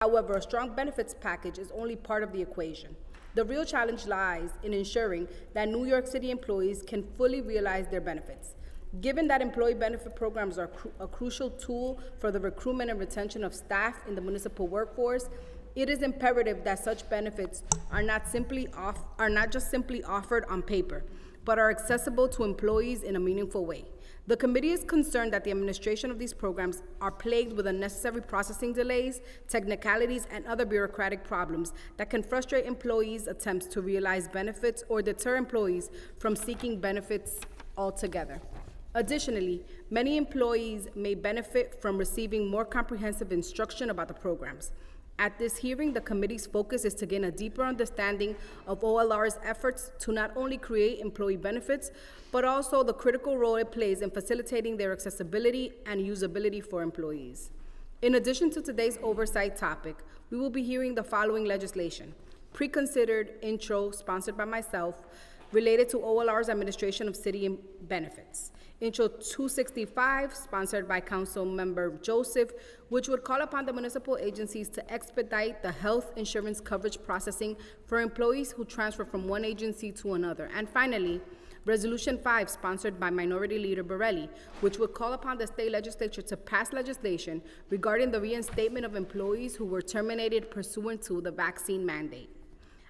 However, a strong benefits package is only part of the equation. The real challenge lies in ensuring that New York City employees can fully realize their benefits. Given that employee benefit programs are a crucial tool for the recruitment and retention of staff in the municipal workforce, it is imperative that such benefits are not just simply offered on paper, but are accessible to employees in a meaningful way. The committee is concerned that the administration of these programs are plagued with unnecessary processing delays, technicalities, and other bureaucratic problems that can frustrate employees' attempts to realize benefits or deter employees from seeking benefits altogether. Additionally, many employees may benefit from receiving more comprehensive instruction about the programs. At this hearing, the committee's focus is to gain a deeper understanding of OLR's efforts to not only create employee benefits, but also the critical role it plays in facilitating their accessibility and usability for employees. In addition to today's oversight topic, we will be hearing the following legislation: pre-considered intro sponsored by myself related to OLR's administration of city benefits. Intro 265, sponsored by Council Member Joseph, which would call upon the municipal agencies to expedite the health insurance coverage processing for employees who transfer from one agency to another. And finally, Resolution 5, sponsored by Minority Leader Borelli, which would call upon the state legislature to pass legislation regarding the reinstatement of employees who were terminated pursuant to the vaccine mandate.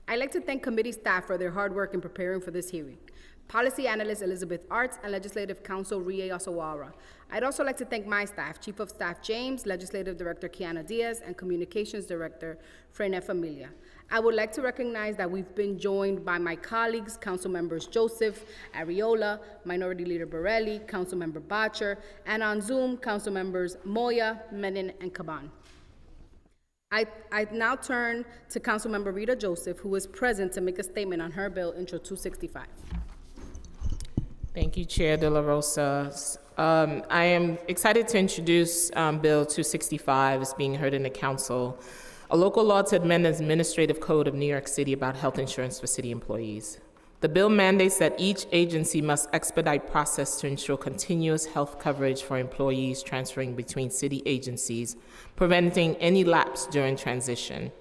I'd like to thank committee staff for their hard work in preparing for this hearing. Policy Analyst Elizabeth Arts and Legislative Counsel Rie Osawara. I'd also like to thank my staff, Chief of Staff James, Legislative Director Kiana Diaz, and Communications Director Frene Familia. I would like to recognize that we've been joined by my colleagues, Council Members Joseph, Ariola, Minority Leader Borelli, Council Member Botcher, and on Zoom, Council Members Moya, Menon, and Caban. I now turn to Council Member Rita Joseph, who is present to make a statement on her bill, Intro 265. Thank you, Chair De La Rosa. I am excited to introduce Bill 265. It's being heard in the Council, a local law to amend the Administrative Code of New York City about health insurance for city employees. The bill mandates that each agency must expedite process to ensure continuous health coverage for employees transferring between city agencies, preventing any lapse during transition.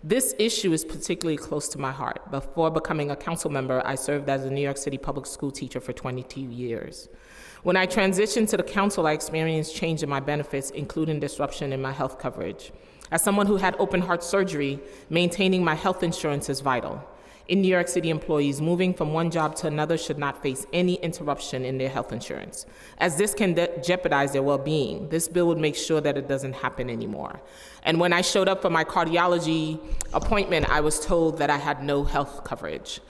This issue is particularly close to my heart. Before becoming a council member, I served as a New York City public school teacher for 22 years. When I transitioned to the council, I experienced change in my benefits, including disruption in my health coverage. As someone who had open heart surgery, maintaining my health insurance is vital. In New York City, employees moving from one job to another should not face any interruption in their health insurance, as this can jeopardize their well-being. This bill would make sure that it doesn't happen anymore. And when I showed up for my cardiology appointment, I was told that I had no health coverage.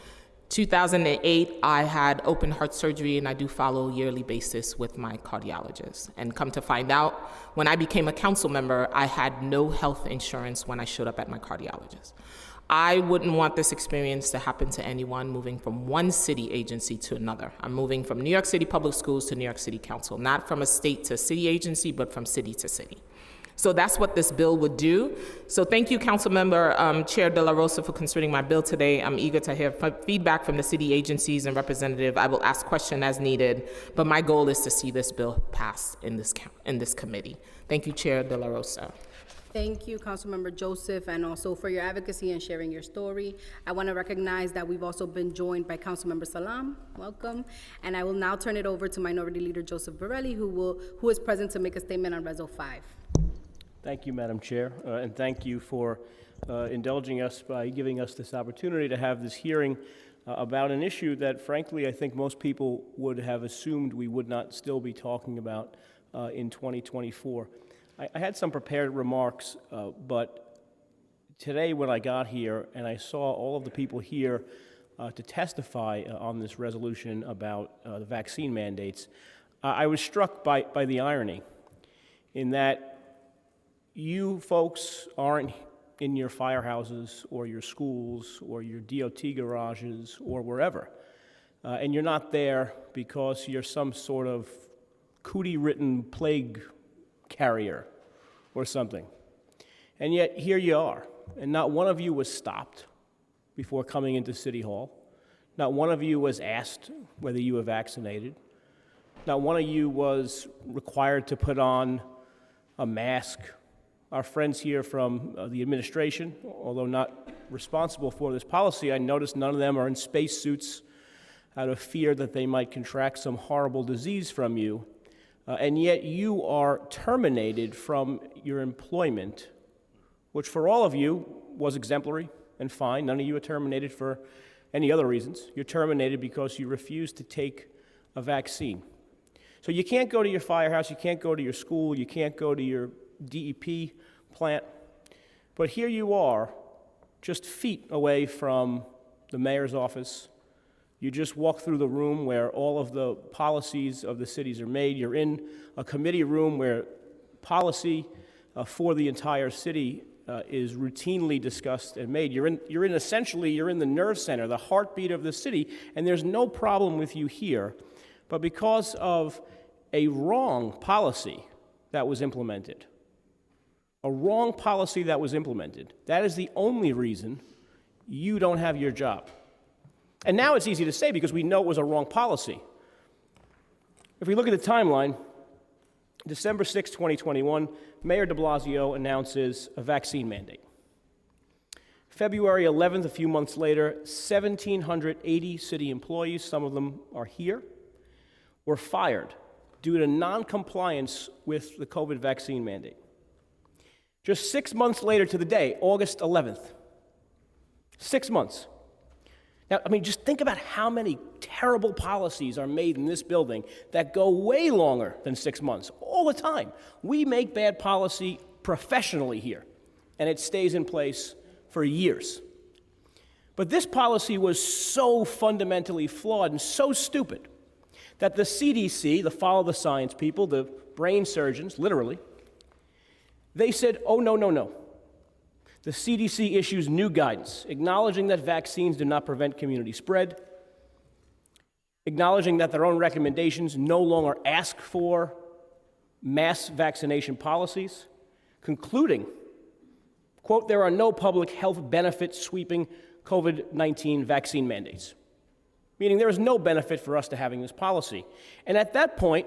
2008, I had open heart surgery, and I do follow a yearly basis with my cardiologist. And come to find out, when I became a council member, I had no health insurance when I showed up at my cardiologist. I wouldn't want this experience to happen to anyone moving from one city agency to another. I'm moving from New York City Public Schools to New York City Council, not from a state to city agency, but from city to city. So that's what this bill would do. So thank you, Councilmember Chair De La Rosa, for considering my bill today. I'm eager to hear feedback from the city agencies and representative. I will ask questions as needed, but my goal is to see this bill passed in this committee. Thank you, Chair De La Rosa. Thank you, Councilmember Joseph, and also for your advocacy and sharing your story. I want to recognize that we've also been joined by Councilmember Salam. Welcome. And I will now turn it over to Minority Leader Joseph Borelli, who is present to make a statement on Reso 5. Thank you, Madam Chair, and thank you for indulging us by giving us this opportunity to have this hearing about an issue that, frankly, I think most people would have assumed we would not still be talking about in 2024. I had some prepared remarks, but today when I got here and I saw all of the people here to testify on this resolution about the vaccine mandates, I was struck by the irony in that you folks aren't in your firehouses or your schools or your DOT garages or wherever, and you're not there because you're some sort of cootie-written plague carrier or something. And yet here you are, and not one of you was stopped before coming into City Hall. Not one of you was asked whether you were vaccinated. Not one of you was required to put on a mask our friends here from the administration, although not responsible for this policy, I noticed none of them are in spacesuits out of fear that they might contract some horrible disease from you. And yet you are terminated from your employment, which for all of you was exemplary and fine. None of you are terminated for any other reasons. You're terminated because you refused to take a vaccine. So you can't go to your firehouse, you can't go to your school, you can't go to your DEP plant. But here you are, just feet away from the mayor's office. You just walk through the room where all of the policies of the cities are made. You're in a committee room where policy for the entire city is routinely discussed and made. You're in the nerve center, the heartbeat of the city, and there's no problem with you here. But because of a wrong policy that was implemented, that is the only reason you don't have your job. And now it's easy to say because we know it was a wrong policy. If we look at the timeline, December 6, 2021, Mayor de Blasio announces a vaccine mandate. February 11th, a few months later, 1,780 city employees, some of them are here, were fired due to non-compliance with the COVID vaccine mandate. Just 6 months later to the day, August 11th, 6 months. Now, I mean, just think about how many terrible policies are made in this building that go way longer than 6 months, all the time. We make bad policy professionally here, and it stays in place for years. But this policy was so fundamentally flawed and so stupid that the CDC, the follow the science people, the brain surgeons, literally, they said, oh, no, no, no. The CDC issues new guidance, acknowledging that vaccines do not prevent community spread, acknowledging that their own recommendations no longer ask for mass vaccination policies, concluding, quote, there are no public health benefits sweeping COVID-19 vaccine mandates, meaning there is no benefit for us to having this policy. And at that point,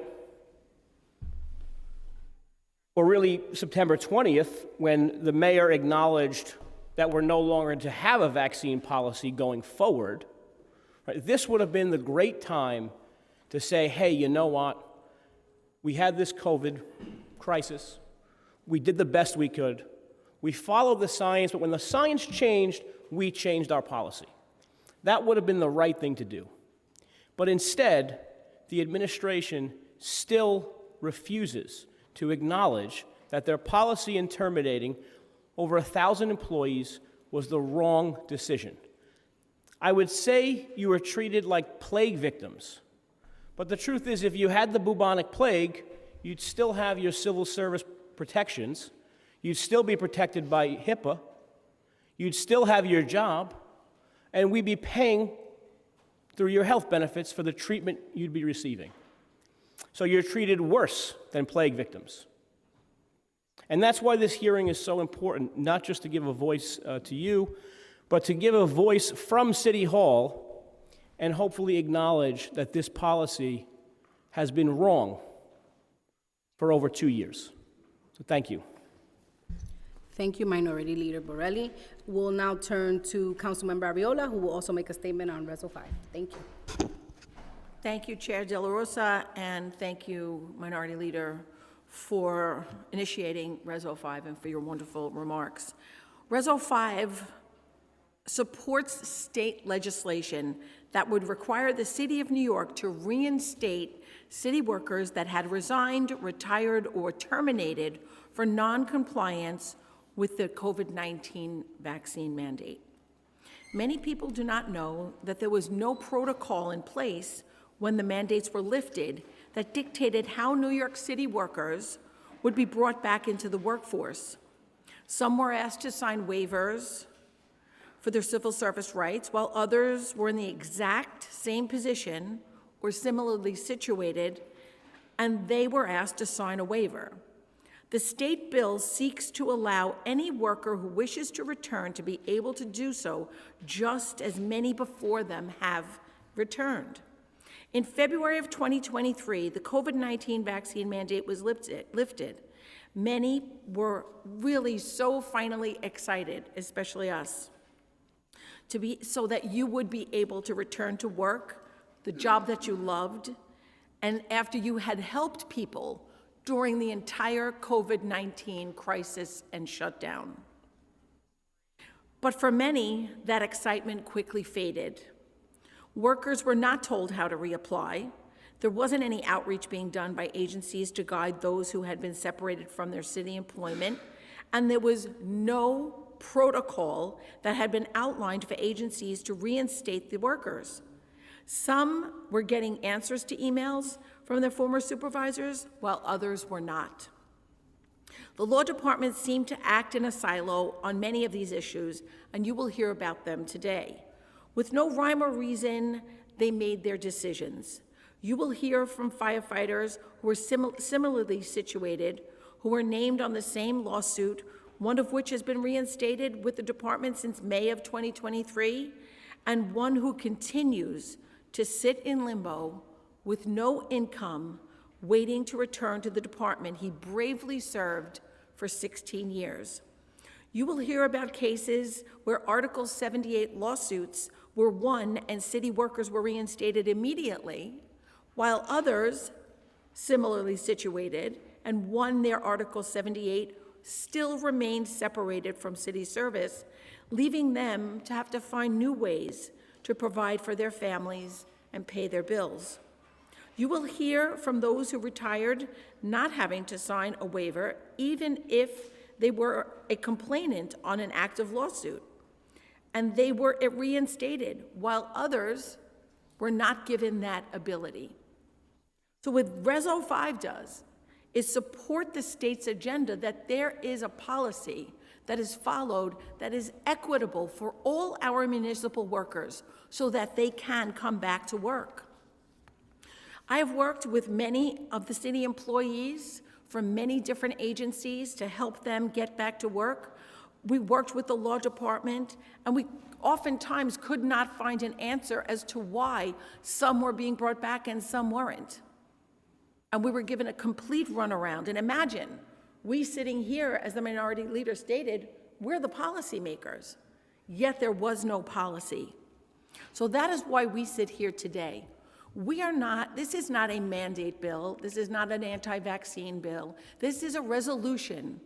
or really September 20th, when the mayor acknowledged that we're no longer to have a vaccine policy going forward, right, this would have been the great time to say, hey, you know what? We had this COVID crisis. We did the best we could. We followed the science, but when the science changed, we changed our policy. That would have been the right thing to do. But instead, the administration still refuses to acknowledge that their policy in terminating over 1,000 employees was the wrong decision. I would say you were treated like plague victims, but the truth is if you had the bubonic plague, you'd still have your civil service protections, you'd still be protected by HIPAA, you'd still have your job, and we'd be paying through your health benefits for the treatment you'd be receiving. So you're treated worse than plague victims. And that's why this hearing is so important, not just to give a voice to you, but to give a voice from City Hall and hopefully acknowledge that this policy has been wrong for over 2 years. So thank you. Thank you, Minority Leader Borelli. We'll now turn to Councilmember Arriola, who will also make a statement on Reso 5. Thank you. Thank you, Chair De La Rosa, and thank you, Minority Leader, for initiating Reso 5 and for your wonderful remarks. Reso 5 supports state legislation that would require the City of New York to reinstate city workers that had resigned, retired, or terminated for non-compliance with the COVID-19 vaccine mandate. Many people do not know that there was no protocol in place when the mandates were lifted that dictated how New York City workers would be brought back into the workforce. Some were asked to sign waivers for their civil service rights, while others were in the exact same position or similarly situated, and they were asked to sign a waiver. The state bill seeks to allow any worker who wishes to return to be able to do so, just as many before them have returned. In February of 2023, the COVID-19 vaccine mandate was lifted. Many were really so finally excited, especially us, so that you would be able to return to work, the job that you loved, and after you had helped people during the entire COVID-19 crisis and shutdown. But for many, that excitement quickly faded. Workers were not told how to reapply. There wasn't any outreach being done by agencies to guide those who had been separated from their city employment, and there was no protocol that had been outlined for agencies to reinstate the workers. Some were getting answers to emails from their former supervisors, while others were not. The law department seemed to act in a silo on many of these issues, and you will hear about them today. With no rhyme or reason, they made their decisions. You will hear from firefighters who were similarly situated, who were named on the same lawsuit, one of which has been reinstated with the department since May of 2023, and one who continues to sit in limbo with no income, waiting to return to the department he bravely served for 16 years. You will hear about cases where Article 78 lawsuits were won and city workers were reinstated immediately, while others, similarly situated and won their Article 78, still remained separated from city service, leaving them to have to find new ways to provide for their families and pay their bills. You will hear from those who retired not having to sign a waiver, even if they were a complainant on an active lawsuit, and they were reinstated, while others were not given that ability. So what Reso 5 does is support the state's agenda that there is a policy that is followed that is equitable for all our municipal workers so that they can come back to work. I have worked with many of the city employees from many different agencies to help them get back to work. We worked with the law department, and we oftentimes could not find an answer as to why some were being brought back and some weren't. And we were given a complete runaround. And imagine, we sitting here, as the minority leader stated, we're the policymakers, yet there was no policy. So that is why we sit here today. This is not a mandate bill. This is not an anti-vaccine bill. This is a resolution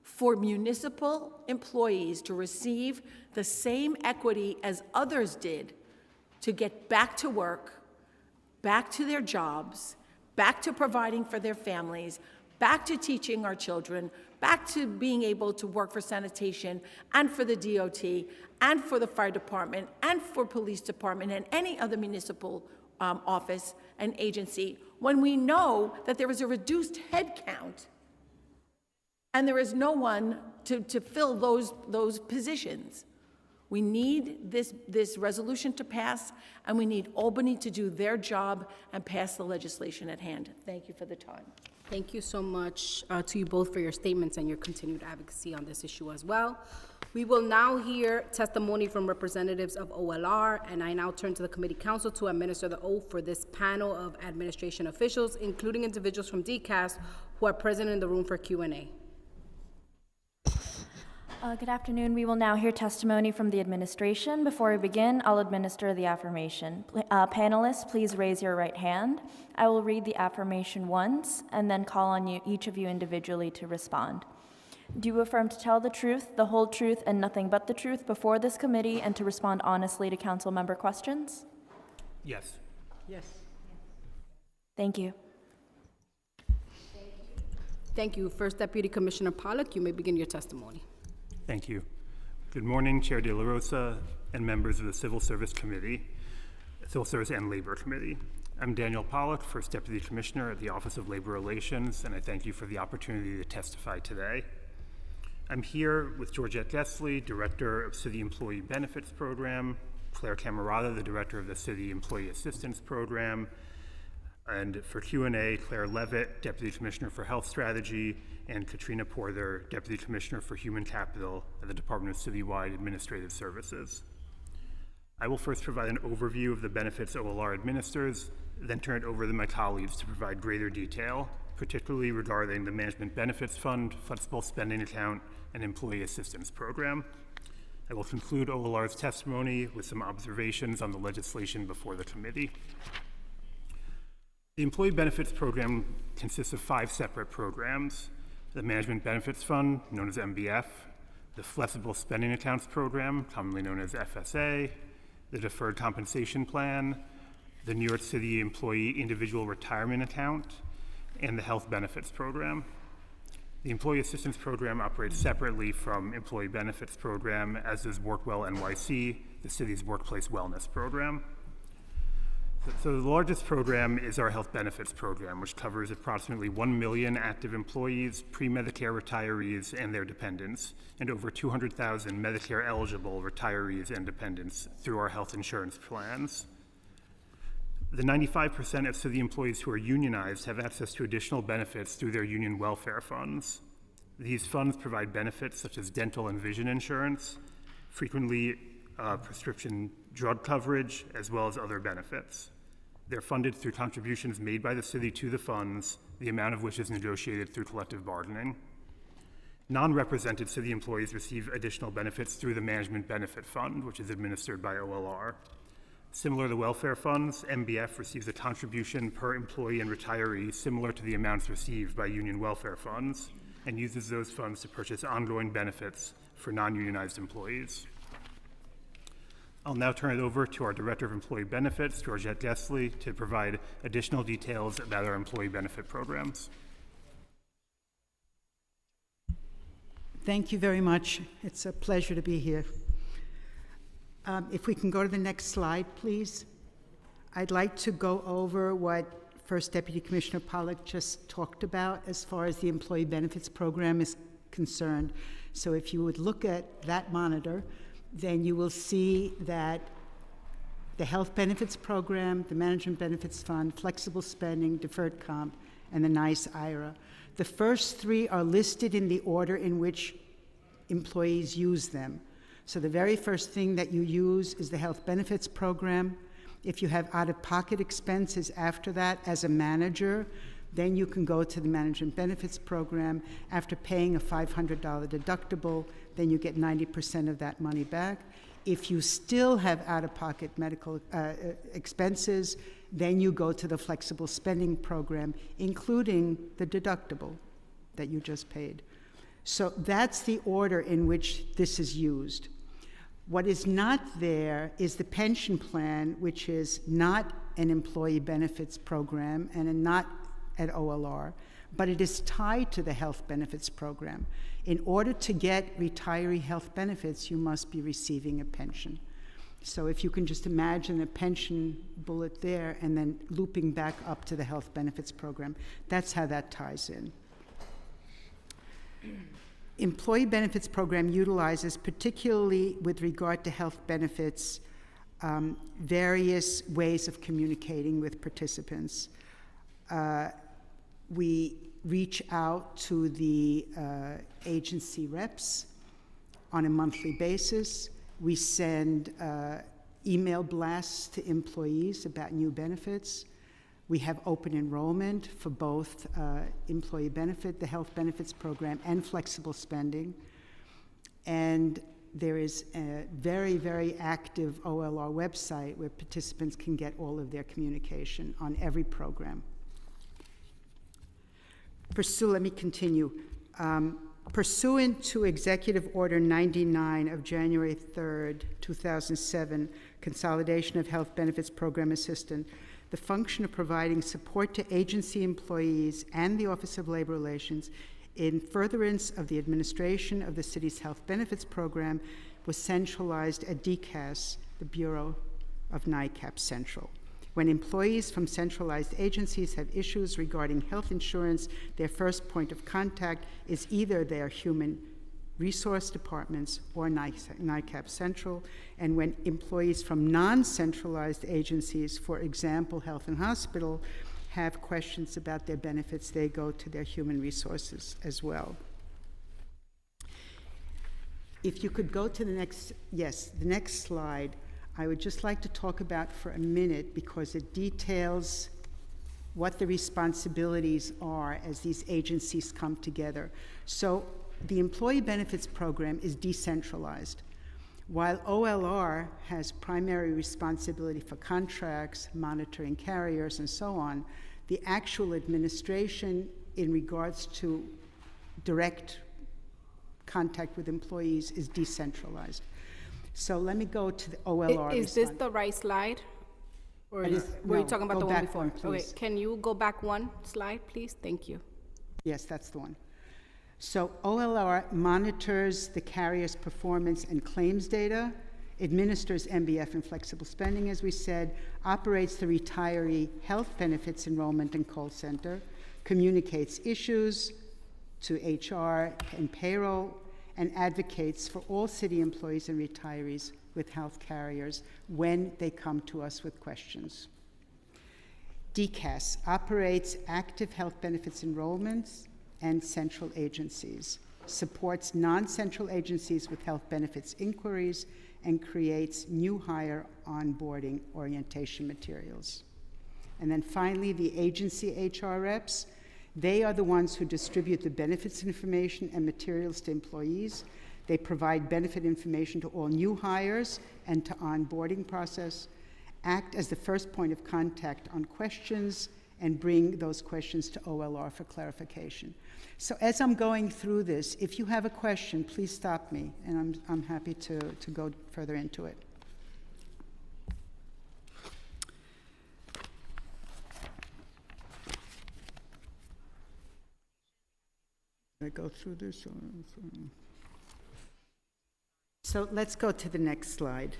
for municipal employees to receive the same equity as others did to get back to work, back to their jobs, back to providing for their families, back to teaching our children, back to being able to work for sanitation and for the DOT and for the fire department and for police department and any other municipal office and agency, when we know that there is a reduced head count and there is no one to fill those positions. We need this resolution to pass, and we need Albany to do their job and pass the legislation at hand. Thank you for the time. Thank you so much to you both for your statements and your continued advocacy on this issue as well. We will now hear testimony from representatives of OLR, and I now turn to the committee counsel to administer the oath for this panel of administration officials, including individuals from DCAS who are present in the room for Q&A. Good afternoon. We will now hear testimony from the administration. Before we begin, I'll administer the affirmation. Panelists, please raise your right hand. I will read the affirmation once and then call on each of you individually to respond. Do you affirm to tell the truth, the whole truth, and nothing but the truth before this committee and to respond honestly to council member questions? Yes. Yes. Thank you. Thank you. First Deputy Commissioner Pollack, you may begin your testimony. Thank you. Good morning, Chair De La Rosa and members of the Civil Service and Labor Committee. I'm Daniel Pollack, First Deputy Commissioner at the Office of Labor Relations, and I thank you for the opportunity to testify today. I'm here with Georgette Gessley, Director of City Employee Benefits Program, Claire Camerata, the Director of the City Employee Assistance Program, and for Q&A, Claire Levitt, Deputy Commissioner for Health Strategy, and Katrina Porter, Deputy Commissioner for Human Capital at the Department of Citywide Administrative Services. I will first provide an overview of the benefits OLR administers, then turn it over to my colleagues to provide greater detail, particularly regarding the Management Benefits Fund, Flexible Spending Account, and Employee Assistance Program. I will conclude OLR's testimony with some observations on the legislation before the committee. The Employee Benefits Program consists of 5 separate programs: the Management Benefits Fund, known as MBF, the Flexible Spending Accounts Program, commonly known as FSA, the Deferred Compensation Plan, the New York City Employee Individual Retirement Account, and the Health Benefits Program. The Employee Assistance Program operates separately from Employee Benefits Program, as does WorkWell NYC, the city's workplace wellness program. So the largest program is our Health Benefits Program, which covers approximately 1 million active employees, pre-Medicare retirees, and their dependents, and over 200,000 Medicare-eligible retirees and dependents through our health insurance plans. The 95% of city employees who are unionized have access to additional benefits through their union welfare funds. These funds provide benefits such as dental and vision insurance, frequently prescription drug coverage, as well as other benefits. They're funded through contributions made by the city to the funds, the amount of which is negotiated through collective bargaining. Non-represented city employees receive additional benefits through the Management Benefit Fund, which is administered by OLR. Similar to welfare funds, MBF receives a contribution per employee and retiree similar to the amounts received by union welfare funds, and uses those funds to purchase ongoing benefits for non-unionized employees. I'll now turn it over to our Director of Employee Benefits, Georgette Gessley, to provide additional details about our employee benefit programs. Thank you very much. It's a pleasure to be here. If we can go to the next slide, please. I'd like to go over what First Deputy Commissioner Pollack just talked about as far as the Employee Benefits Program is concerned. So if you would look at that monitor, then you will see that the Health Benefits Program, the Management Benefits Fund, Flexible Spending, Deferred Comp, and the NYS IRA. The first 3 are listed in the order in which employees use them. So the very first thing that you use is the Health Benefits Program. If you have out-of-pocket expenses after that as a manager, then you can go to the Management Benefits Program. After paying a $500 deductible, then you get 90% of that money back. If you still have out-of-pocket medical expenses, then you go to the Flexible Spending Program, including the deductible that you just paid. So that's the order in which this is used. What is not there is the pension plan, which is not an employee benefits program and not at OLR, but it is tied to the health benefits program. In order to get retiree health benefits, you must be receiving a pension. So if you can just imagine a pension bullet there and then looping back up to the health benefits program, that's how that ties in. Employee benefits program utilizes, particularly with regard to health benefits, various ways of communicating with participants. We reach out to the agency reps on a monthly basis. We send email blasts to employees about new benefits. We have open enrollment for both employee benefit, the health benefits program, and flexible spending. And there is a very, very active OLR website where participants can get all of their communication on every program. Let me continue. Pursuant to Executive Order 99 of January 3rd, 2007, Consolidation of Health Benefits Program Assistant, the function of providing support to agency employees and the Office of Labor Relations in furtherance of the administration of the city's health benefits program was centralized at DCAS, the Bureau of NICAP Central. When employees from centralized agencies have issues regarding health insurance, their first point of contact is either their human resource departments or NICAP Central. And when employees from non-centralized agencies, for example, health and hospital, have questions about their benefits, they go to their human resources as well. If you could go to the next slide, I would just like to talk about for a minute, because it details what the responsibilities are as these agencies come together. So the employee benefits program is decentralized. While OLR has primary responsibility for contracts, monitoring carriers, and so on, the actual administration in regards to direct contact with employees is decentralized. So let me go to the OLR. Is this the right slide? Or were you talking about the one before? Okay, can you go back one slide, please? Thank you. Yes, that's the one. So OLR monitors the carrier's performance and claims data, administers MBF and flexible spending, as we said, operates the retiree health benefits enrollment and call center, communicates issues to HR and payroll, and advocates for all city employees and retirees with health carriers when they come to us with questions. DCAS operates active health benefits enrollments and central agencies, supports non-central agencies with health benefits inquiries, and creates new hire onboarding orientation materials. And then finally, the agency HR reps, they are the ones who distribute the benefits information and materials to employees. They provide benefit information to all new hires and to onboarding process, act as the first point of contact on questions, and bring those questions to OLR for clarification. So as I'm going through this, if you have a question, please stop me, and I'm happy to go further into it. Did I go through this? So let's go to the next slide.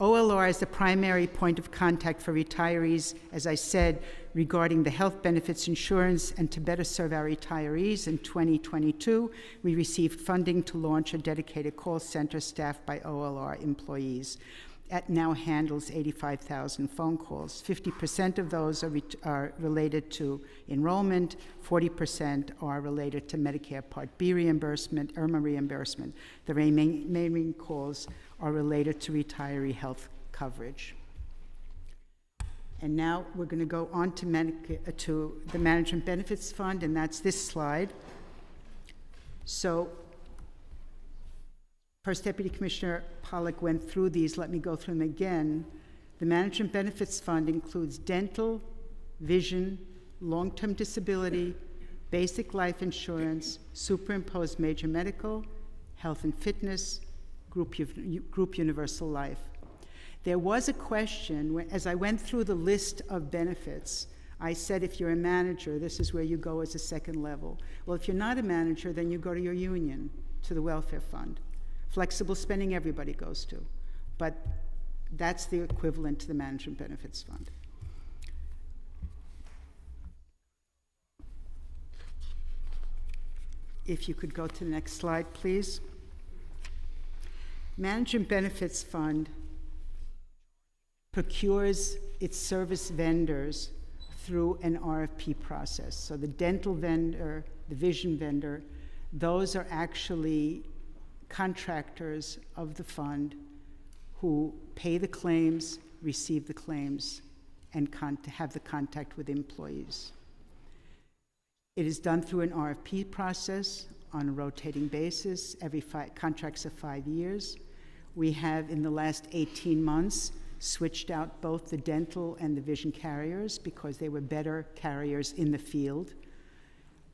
OLR is the primary point of contact for retirees, as I said, regarding the health benefits insurance, and to better serve our retirees. In 2022, we received funding to launch a dedicated call center staffed by OLR employees. It now handles 85,000 phone calls. 50% of those are related to enrollment, 40% are related to Medicare Part B reimbursement, IRMA reimbursement. The remaining calls are related to retiree health coverage. And now we're going to go on to the Management Benefits Fund, and that's this slide. So First Deputy Commissioner Pollack went through these. Let me go through them again. The Management Benefits Fund includes dental, vision, long-term disability, basic life insurance, superimposed major medical, health and fitness, group universal life. There was a question, as I went through the list of benefits, I said if you're a manager, this is where you go as a second level. Well, if you're not a manager, then you go to your union, to the welfare fund. Flexible spending everybody goes to, but that's the equivalent to the Management Benefits Fund. If you could go to the next slide, please. Management Benefits Fund procures its service vendors through an RFP process. So the dental vendor, the vision vendor, those are actually contractors of the fund who pay the claims, receive the claims, and have the contact with employees. It is done through an RFP process on a rotating basis. Contracts are 5 years. We have, in the last 18 months, switched out both the dental and the vision carriers because they were better carriers in the field.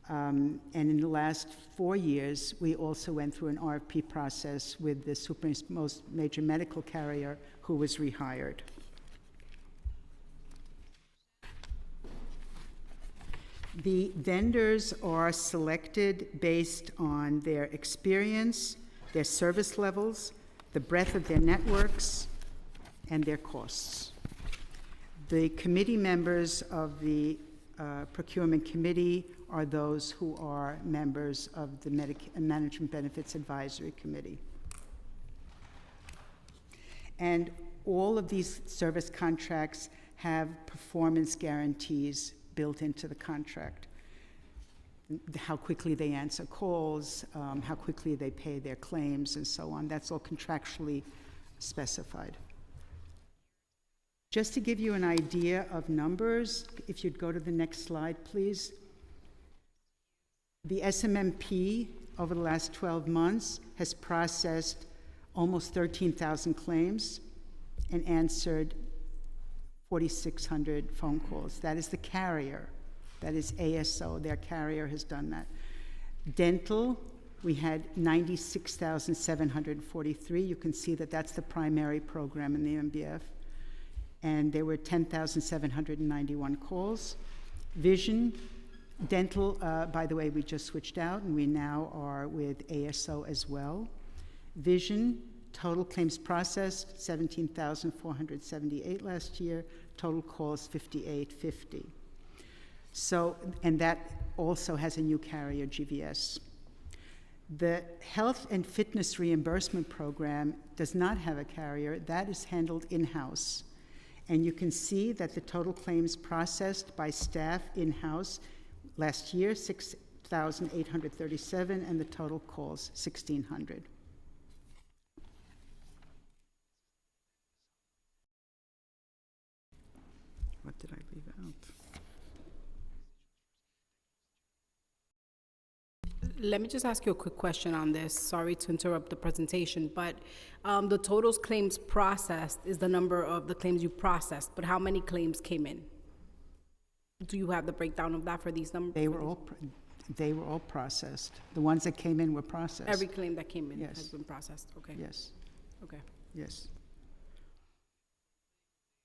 And in the last 4 years, we also went through an RFP process with the superimposed major medical carrier who was rehired. The vendors are selected based on their experience, their service levels, the breadth of their networks, and their costs. The committee members of the procurement committee are those who are members of the Management Benefits Advisory Committee. And all of these service contracts have performance guarantees built into the contract. How quickly they answer calls, how quickly they pay their claims, and so on. That's all contractually specified. Just to give you an idea of numbers, if you'd go to the next slide, please. The SMMP over the last 12 months has processed almost 13,000 claims and answered 4,600 phone calls. That is the carrier. That is ASO. Their carrier has done that. Dental, we had 96,743. You can see that that's the primary program in the MBF. And there were 10,791 calls. Vision, dental, by the way, we just switched out, and we now are with ASO as well. Vision, total claims processed, 17,478 last year. Total calls, 5,850. So, and that also has a new carrier, GVS. The health and fitness reimbursement program does not have a carrier. That is handled in-house. And you can see that the total claims processed by staff in-house last year, 6,837, and the total calls, 1,600. What did I leave out? Let me just ask you a quick question on this. Sorry to interrupt the presentation, but the total claims processed is the number of the claims you processed, but how many claims came in? Do you have the breakdown of that for these numbers? They were all processed. The ones that came in were processed. Every claim that came in Yes. has been processed. Okay. Yes. Okay. Yes.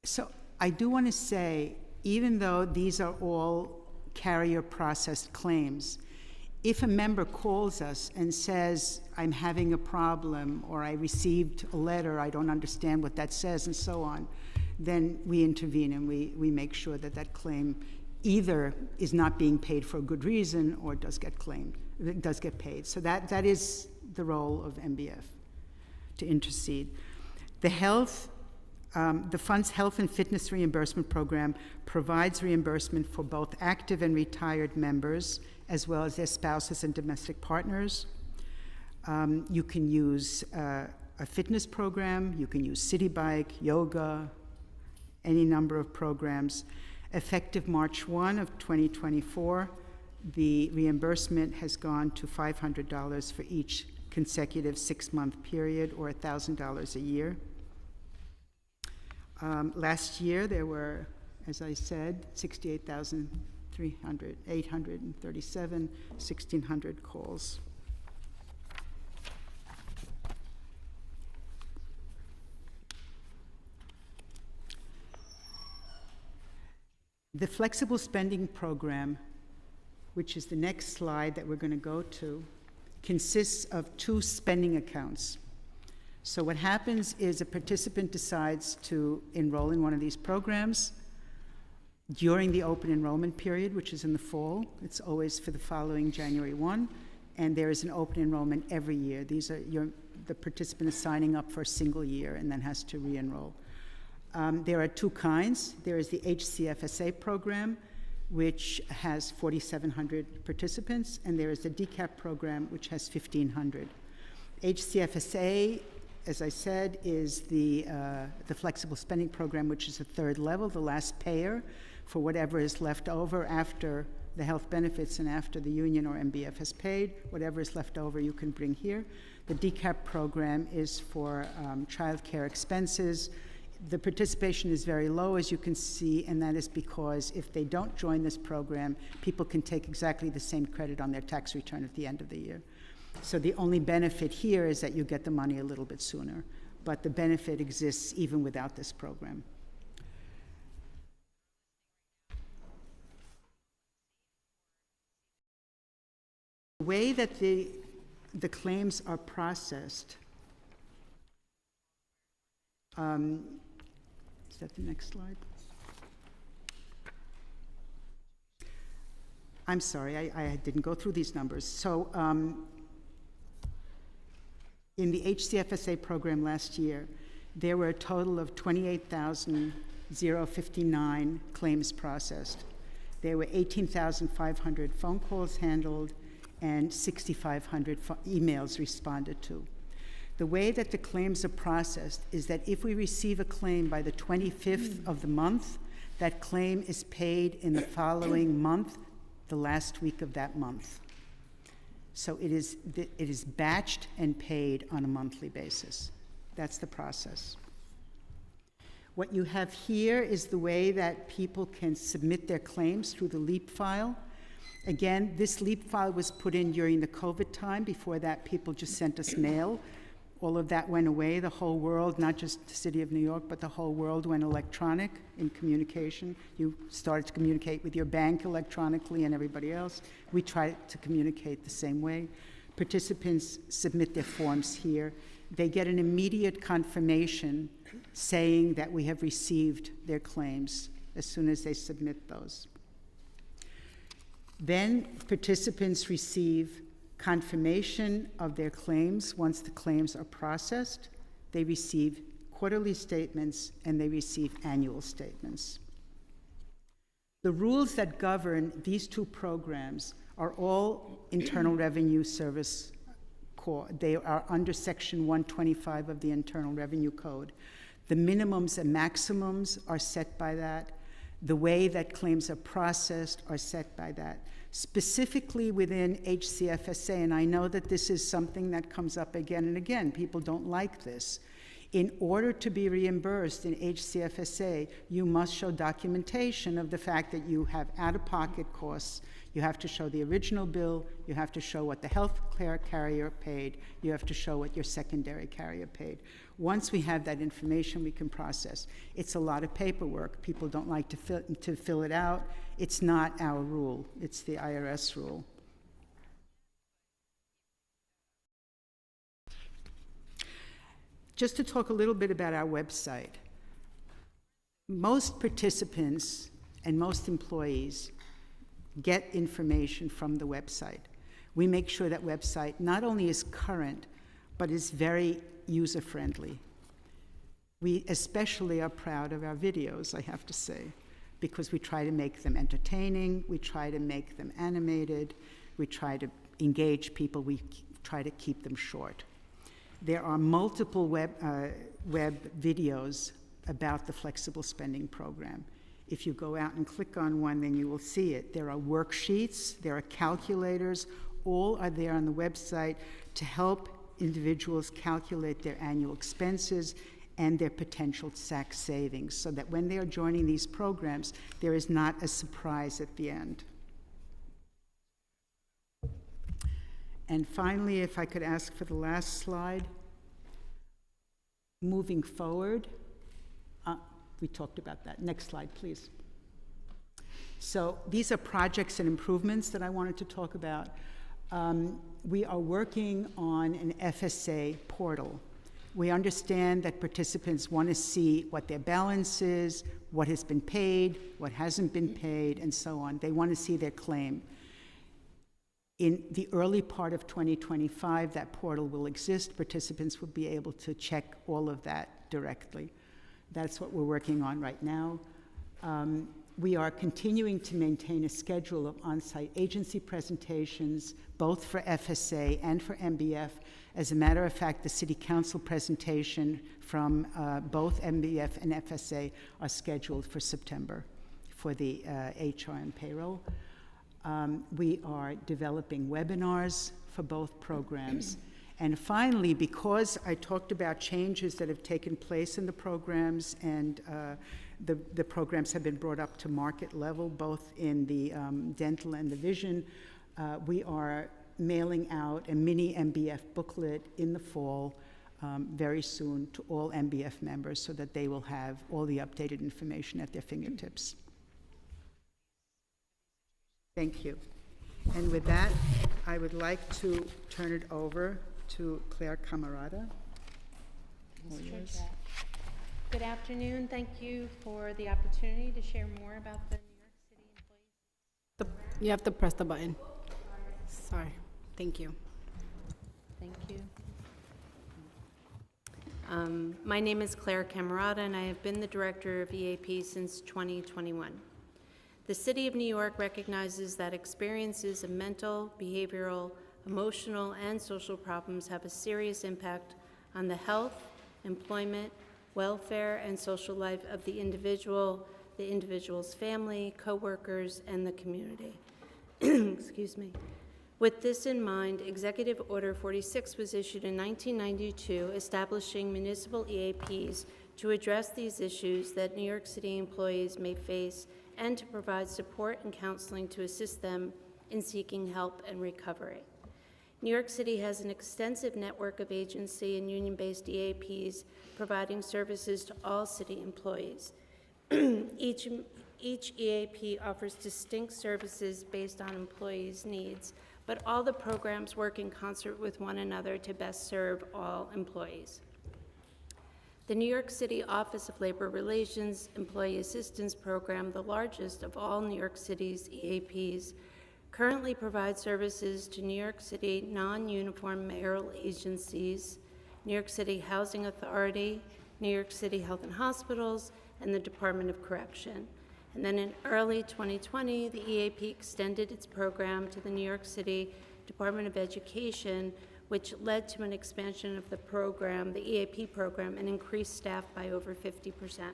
So I do want to say, even though these are all carrier processed claims, if a member calls us and says, I'm having a problem, or I received a letter, I don't understand what that says, and so on, then we intervene and we make sure that that claim either is not being paid for a good reason or does get claimed, does get paid. So that is the role of MBF, to intercede. The fund's health and fitness reimbursement program provides reimbursement for both active and retired members, as well as their spouses and domestic partners. You can use a fitness program, you can use City Bike, yoga, any number of programs. Effective March 1 of 2024, the reimbursement has gone to $500 for each consecutive 6-month period, or $1,000 a year. Last year, there were, as I said, 837, 1,600 calls. The flexible spending program, which is the next slide that we're going to go to, consists of 2 spending accounts. So what happens is a participant decides to enroll in one of these programs during the open enrollment period, which is in the fall. It's always for the following January 1, and there is an open enrollment every year. These are the participant is signing up for a single year and then has to re-enroll. There are 2 kinds. There is the HCFSA program, which has 4,700 participants, and there is the DCAP program, which has 1,500. HCFSA, as I said, is the flexible spending program, which is the 3rd level, the last payer for whatever is left over after the health benefits and after the union or MBF has paid. Whatever is left over, you can bring here. The DCAP program is for child care expenses. The participation is very low, as you can see, and that is because if they don't join this program, people can take exactly the same credit on their tax return at the end of the year. So the only benefit here is that you get the money a little bit sooner, but the benefit exists even without this program. The way that the claims are processed, is that the next slide? I'm sorry, I didn't go through these numbers. So in the HCFSA program last year, there were a total of 28,059 claims processed. There were 18,500 phone calls handled and 6,500 emails responded to. The way that the claims are processed is that if we receive a claim by the 25th of the month, that claim is paid in the following month, the last week of that month. So it is batched and paid on a monthly basis. That's the process. What you have here is the way that people can submit their claims through the LEAP file. Again, this LEAP file was put in during the COVID time. Before that, people just sent us mail. All of that went away. The whole world, not just the city of New York, but the whole world went electronic in communication. You started to communicate with your bank electronically and everybody else. We try to communicate the same way. Participants submit their forms here. They get an immediate confirmation saying that we have received their claims as soon as they submit those. Then participants receive confirmation of their claims. Once the claims are processed, they receive quarterly statements and they receive annual statements. The rules that govern these two programs are all Internal Revenue Service core. They are under Section 125 of the Internal Revenue Code. The minimums and maximums are set by that. The way that claims are processed are set by that. Specifically within HCFSA, and I know that this is something that comes up again and again, people don't like this. In order to be reimbursed in HCFSA, you must show documentation of the fact that you have out-of-pocket costs. You have to show the original bill, you have to show what the health care carrier paid, you have to show what your secondary carrier paid. Once we have that information, we can process. It's a lot of paperwork. People don't like to fill it out. It's not our rule, it's the IRS rule. Just to talk a little bit about our website. Most participants and most employees get information from the website. We make sure that website not only is current, but is very user-friendly. We especially are proud of our videos, I have to say, because we try to make them entertaining, we try to make them animated, we try to engage people, we try to keep them short. There are multiple web videos about the flexible spending program. If you go out and click on one, then you will see it. There are worksheets, there are calculators, all are there on the website to help individuals calculate their annual expenses and their potential tax savings, so that when they are joining these programs, there is not a surprise at the end. And finally, if I could ask for the last slide. Moving forward, we talked about that. Next slide, please. So these are projects and improvements that I wanted to talk about. We are working on an FSA portal. We understand that participants want to see what their balance is, what has been paid, what hasn't been paid, and so on. They want to see their claim. In the early part of 2025, that portal will exist. Participants will be able to check all of that directly. That's what we're working on right now. We are continuing to maintain a schedule of on-site agency presentations, both for FSA and for MBF. As a matter of fact, the City Council presentation from both MBF and FSA are scheduled for September for the HR and payroll. We are developing webinars for both programs. And finally, because I talked about changes that have taken place in the programs, and the programs have been brought up to market level, both in the dental and the vision, we are mailing out a mini MBF booklet in the fall very soon to all MBF members, so that they will have all the updated information at their fingertips. Thank you. And with that, I would like to turn it over to Claire Camarada. Good afternoon. Thank you for the opportunity to share more about the New York City employees. You have to press the button. Sorry. Thank you. Thank you. My name is Claire Camarada, and I have been the director of EAP since 2021. The City of New York recognizes that experiences of mental, behavioral, emotional, and social problems have a serious impact on the health, employment, welfare, and social life of the individual's family, coworkers, and the community. Excuse me. With this in mind, Executive Order 46 was issued in 1992, establishing municipal EAPs to address these issues that New York City employees may face and to provide support and counseling to assist them in seeking help and recovery. New York City has an extensive network of agency and union-based EAPs providing services to all city employees. Each EAP offers distinct services based on employees' needs, but all the programs work in concert with one another to best serve all employees. The New York City Office of Labor Relations Employee Assistance Program, the largest of all New York City's EAPs, currently provides services to New York City non-uniform mayoral agencies, New York City Housing Authority, New York City Health and Hospitals, and the Department of Correction. And then in early 2020, the EAP extended its program to the New York City Department of Education, which led to an expansion of the program, the EAP program, and increased staff by over 50%.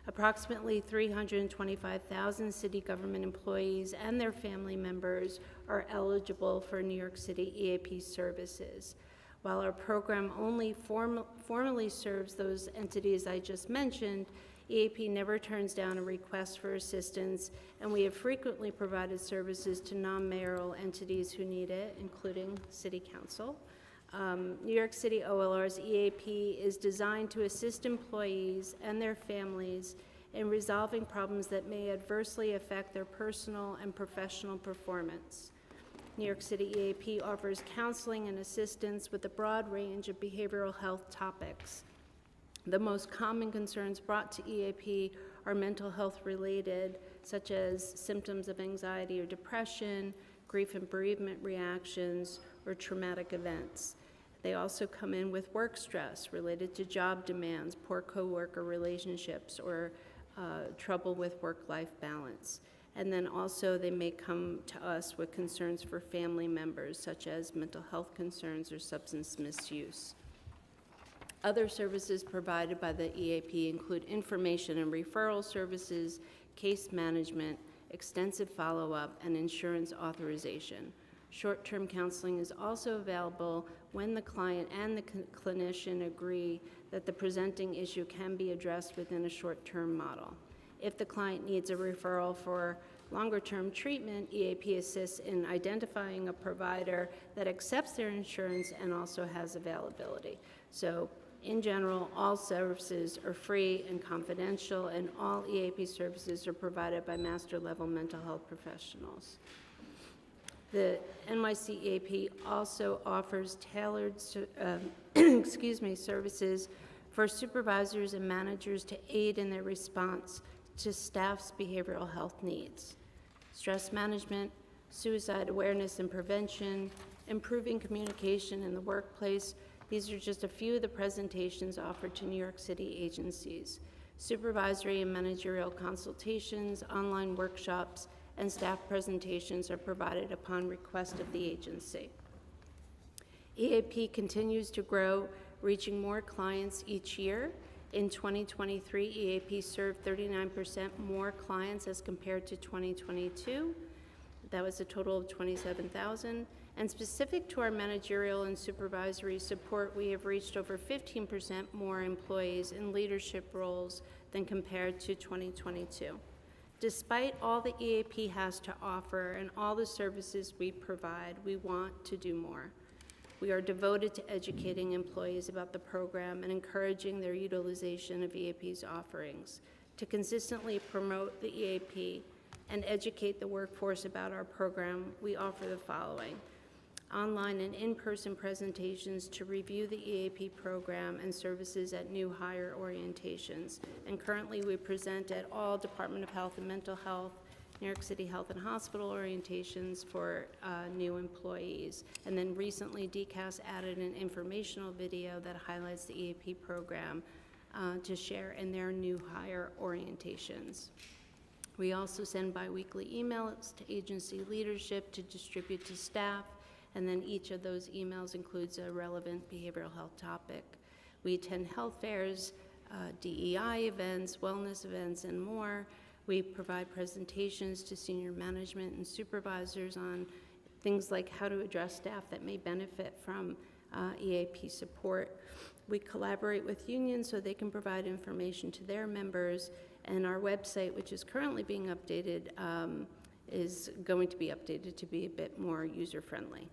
Approximately 325,000 city government employees and their family members are eligible for New York City EAP services. While our program only formally serves those entities I just mentioned, EAP never turns down a request for assistance, and we have frequently provided services to non-mayoral entities who need it, including City Council. New York City OLR's EAP is designed to assist employees and their families in resolving problems that may adversely affect their personal and professional performance. New York City EAP offers counseling and assistance with a broad range of behavioral health topics. The most common concerns brought to EAP are mental health related, such as symptoms of anxiety or depression, grief and bereavement reactions, or traumatic events. They also come in with work stress related to job demands, poor coworker relationships, or trouble with work-life balance. And then also they may come to us with concerns for family members, such as mental health concerns or substance misuse. Other services provided by the EAP include information and referral services, case management, extensive follow-up, and insurance authorization. Short-term counseling is also available when the client and the clinician agree that the presenting issue can be addressed within a short-term model. If the client needs a referral for longer-term treatment, EAP assists in identifying a provider that accepts their insurance and also has availability. So, in general, all services are free and confidential, and all EAP services are provided by master-level mental health professionals. The NYC EAP also offers tailored services for supervisors and managers to aid in their response to staff's behavioral health needs. Stress management, suicide awareness and prevention, improving communication in the workplace. These are just a few of the presentations offered to New York City agencies. Supervisory and managerial consultations, online workshops, and staff presentations are provided upon request of the agency. EAP continues to grow, reaching more clients each year. In 2023, EAP served 39% more clients as compared to 2022. That was a total of 27,000. And specific to our managerial and supervisory support, we have reached over 15% more employees in leadership roles than compared to 2022. Despite all the EAP has to offer and all the services we provide, we want to do more. We are devoted to educating employees about the program and encouraging their utilization of EAP's offerings. To consistently promote the EAP and educate the workforce about our program, we offer the following: online and in-person presentations to review the EAP program and services at new hire orientations. And currently we present at all Department of Health and Mental Health, New York City Health and Hospital orientations for new employees. And then recently DCAS added an informational video that highlights the EAP program to share in their new hire orientations. We also send biweekly emails to agency leadership to distribute to staff, and then each of those emails includes a relevant behavioral health topic. We attend health fairs, DEI events, wellness events, and more. We provide presentations to senior management and supervisors on things like how to address staff that may benefit from EAP support. We collaborate with unions so they can provide information to their members, and our website, which is currently being updated, is going to be updated to be a bit more user-friendly.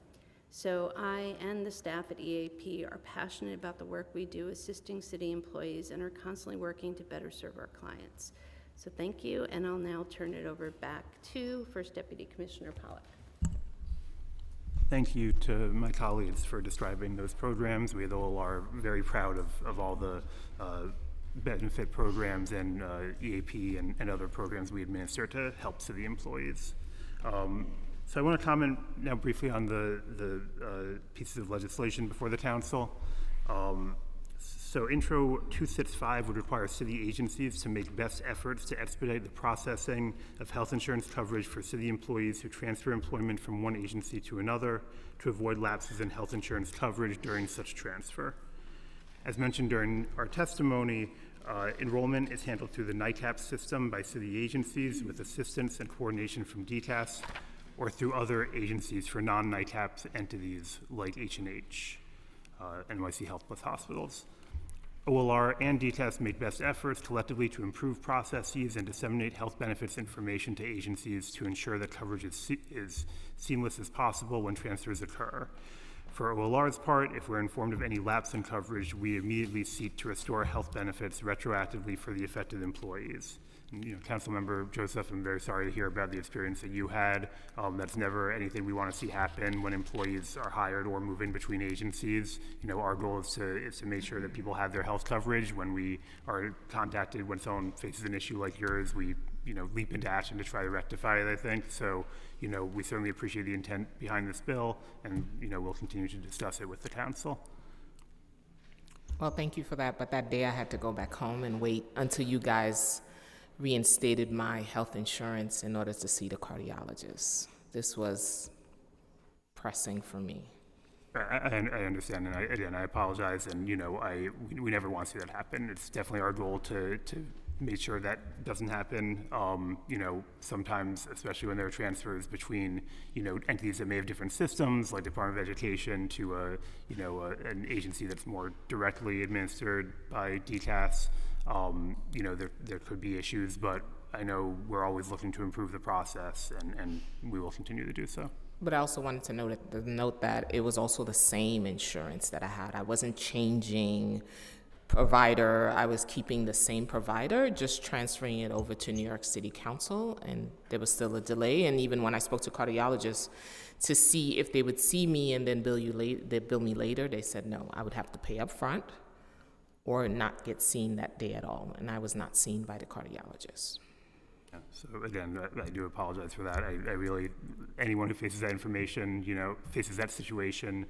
So I and the staff at EAP are passionate about the work we do assisting city employees and are constantly working to better serve our clients. So thank you, and I'll now turn it over back to First Deputy Commissioner Pollack. Thank you to my colleagues for describing those programs. We at OL are very proud of all the benefit programs and EAP and other programs we administer to help city employees. So I want to comment now briefly on the pieces of legislation before the council. So Intro 265 would require city agencies to make best efforts to expedite the processing of health insurance coverage for city employees who transfer employment from one agency to another to avoid lapses in health insurance coverage during such transfer. As mentioned during our testimony, enrollment is handled through the NICAP system by city agencies with assistance and coordination from DCAS or through other agencies for non-NICAP entities like H&H, NYC Health Plus Hospitals. OLR and DCAS make best efforts collectively to improve processes and disseminate health benefits information to agencies to ensure that coverage is seamless as possible when transfers occur. For OLR's part, if we're informed of any lapse in coverage, we immediately seek to restore health benefits retroactively for the affected employees. And, Councilmember Joseph, I'm very sorry to hear about the experience that you had. That's never anything we want to see happen when employees are hired or move in between agencies. Our goal is to make sure that people have their health coverage. When we are contacted, when someone faces an issue like yours, we leap into action to try to rectify it, I think. So, we certainly appreciate the intent behind this bill, and, we'll continue to discuss it with the council. Well, thank you for that, but that day I had to go back home and wait until you guys reinstated my health insurance in order to see the cardiologist. This was pressing for me. I understand, and I apologize, and we never want to see that happen. It's definitely our goal to make sure that doesn't happen. Sometimes, especially when there are transfers between entities that may have different systems, like Department of Education, to an agency that's more directly administered by DCAS. There could be issues, but I know we're always looking to improve the process, and we will continue to do so. But I also wanted to note that it was also the same insurance that I had. I wasn't changing provider. I was keeping the same provider, just transferring it over to New York City Council, and there was still a delay. And even when I spoke to cardiologists to see if they would see me and then bill me later, they said no, I would have to pay up front or not get seen that day at all, and I was not seen by the cardiologist. Yeah, so again, I do apologize for that. I really, anyone who faces that information, faces that situation,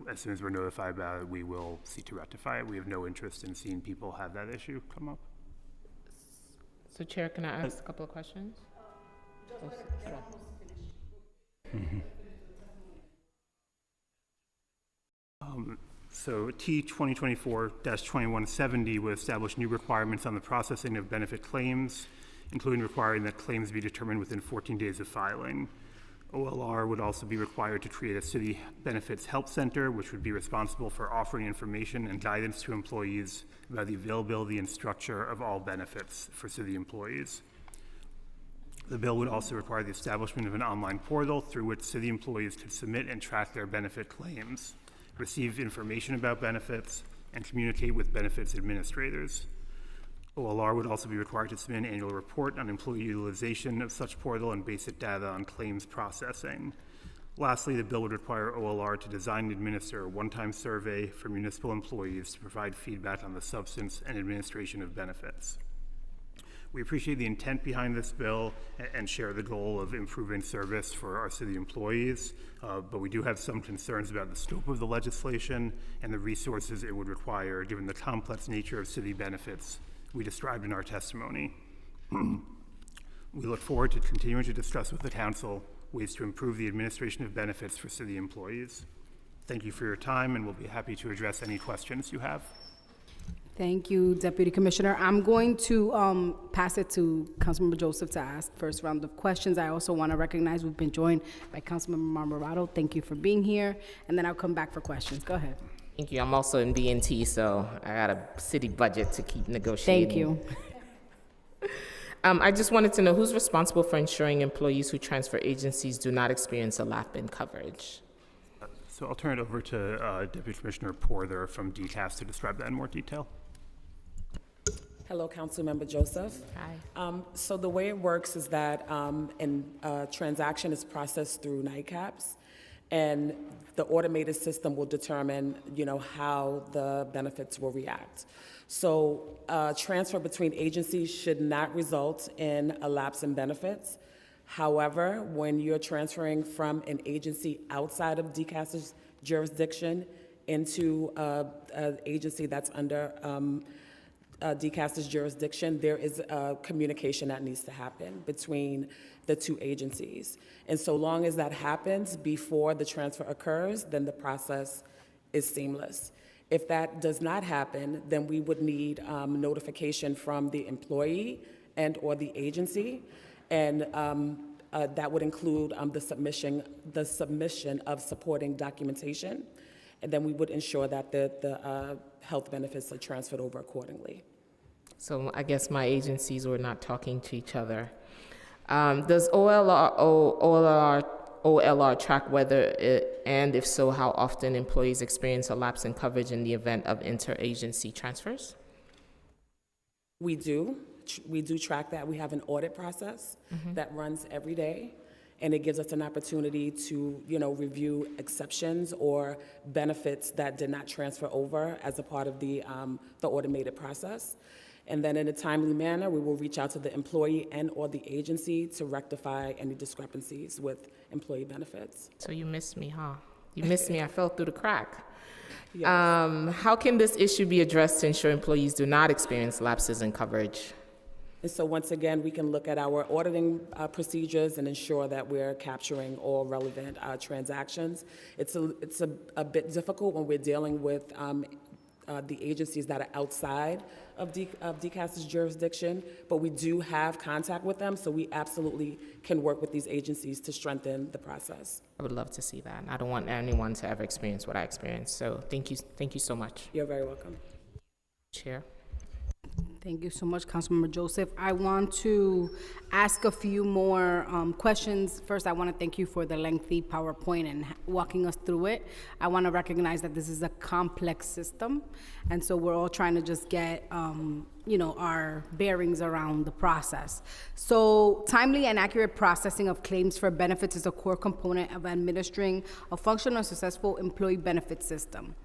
as soon as we're notified about it, we will seek to rectify it. We have no interest in seeing people have that issue come up. So, Chair, can I ask a couple of questions? So T 2024-2170 would establish new requirements on the processing of benefit claims, including requiring that claims be determined within 14 days of filing. OLR would also be required to create a city benefits help center, which would be responsible for offering information and guidance to employees about the availability and structure of all benefits for city employees. The bill would also require the establishment of an online portal through which city employees could submit and track their benefit claims, receive information about benefits, and communicate with benefits administrators. OLR would also be required to submit an annual report on employee utilization of such portal and basic data on claims processing. Lastly, the bill would require OLR to design and administer a one-time survey for municipal employees to provide feedback on the substance and administration of benefits. We appreciate the intent behind this bill and share the goal of improving service for our city employees, but we do have some concerns about the scope of the legislation and the resources it would require given the complex nature of city benefits we described in our testimony. We look forward to continuing to discuss with the council ways to improve the administration of benefits for city employees. Thank you for your time, and we'll be happy to address any questions you have. Thank you, Deputy Commissioner. I'm going to pass it to Councilmember Joseph to ask first round of questions. I also want to recognize we've been joined by Councilmember Marmorato. Thank you for being here, and then I'll come back for questions. Go ahead. Thank you. I'm also in B&T, so I got a city budget to keep negotiating. Thank you. I just wanted to know who's responsible for ensuring employees who transfer agencies do not experience a lapse in coverage. So I'll turn it over to Deputy Commissioner Porter from DCAS to describe that in more detail. Hello, Councilmember Joseph. Hi. So the way it works is that a transaction is processed through NICAPs, and the automated system will determine, how the benefits will react. So transfer between agencies should not result in a lapse in benefits. However, when you're transferring from an agency outside of DCAS's jurisdiction into an agency that's under DCAS's jurisdiction, there is a communication that needs to happen between the two agencies. And so long as that happens before the transfer occurs, then the process is seamless. If that does not happen, then we would need notification from the employee and or the agency, and that would include the submission of supporting documentation, and then we would ensure that the health benefits are transferred over accordingly. So I guess my agencies were not talking to each other. Does OLR track whether and if so, how often employees experience a lapse in coverage in the event of interagency transfers? We do track that. We have an audit process that runs every day, and it gives us an opportunity to, review exceptions or benefits that did not transfer over as a part of the automated process. And then in a timely manner, we will reach out to the employee and or the agency to rectify any discrepancies with employee benefits. So you missed me, huh? You missed me. I fell through the crack. Yes. How can this issue be addressed to ensure employees do not experience lapses in coverage? And so once again, we can look at our auditing procedures and ensure that we're capturing all relevant transactions. It's a bit difficult when we're dealing with the agencies that are outside of DCAS's jurisdiction, but we do have contact with them, so we absolutely can work with these agencies to strengthen the process. I would love to see that. I don't want anyone to ever experience what I experienced. So thank you so much. You're very welcome. Chair. Thank you so much, Councilmember Joseph. I want to ask a few more questions. First, I want to thank you for the lengthy PowerPoint and walking us through it. I want to recognize that this is a complex system, and so we're all trying to just get our bearings around the process. So timely and accurate processing of claims for benefits is a core component of administering a functional and successful employee benefit system.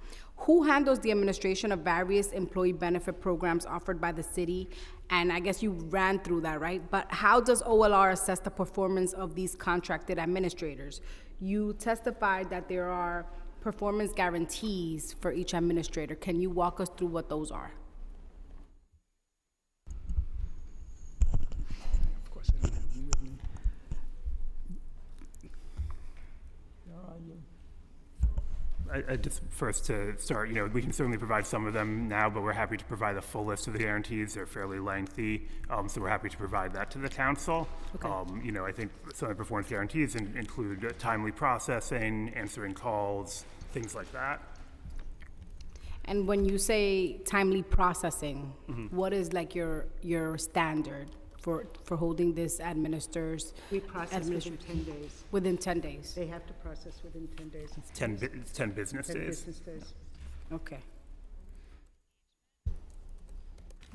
Who handles the administration of various employee benefit programs offered by the city? And I guess you ran through that, right? But how does OLR assess the performance of these contracted administrators? You testified that there are performance guarantees for each administrator. Can you walk us through what those are? Of course, I don't have them with me. I just first to start, we can certainly provide some of them now, but we're happy to provide a full list of the guarantees. They're fairly lengthy, so we're happy to provide that to the council. Okay. I think some of the performance guarantees include timely processing, answering calls, things like that. And when you say timely processing, what is like your standard for holding this administers? We process within 10 days. Within 10 days. They have to process within 10 days. It's 10 business 10 days. business days. Okay.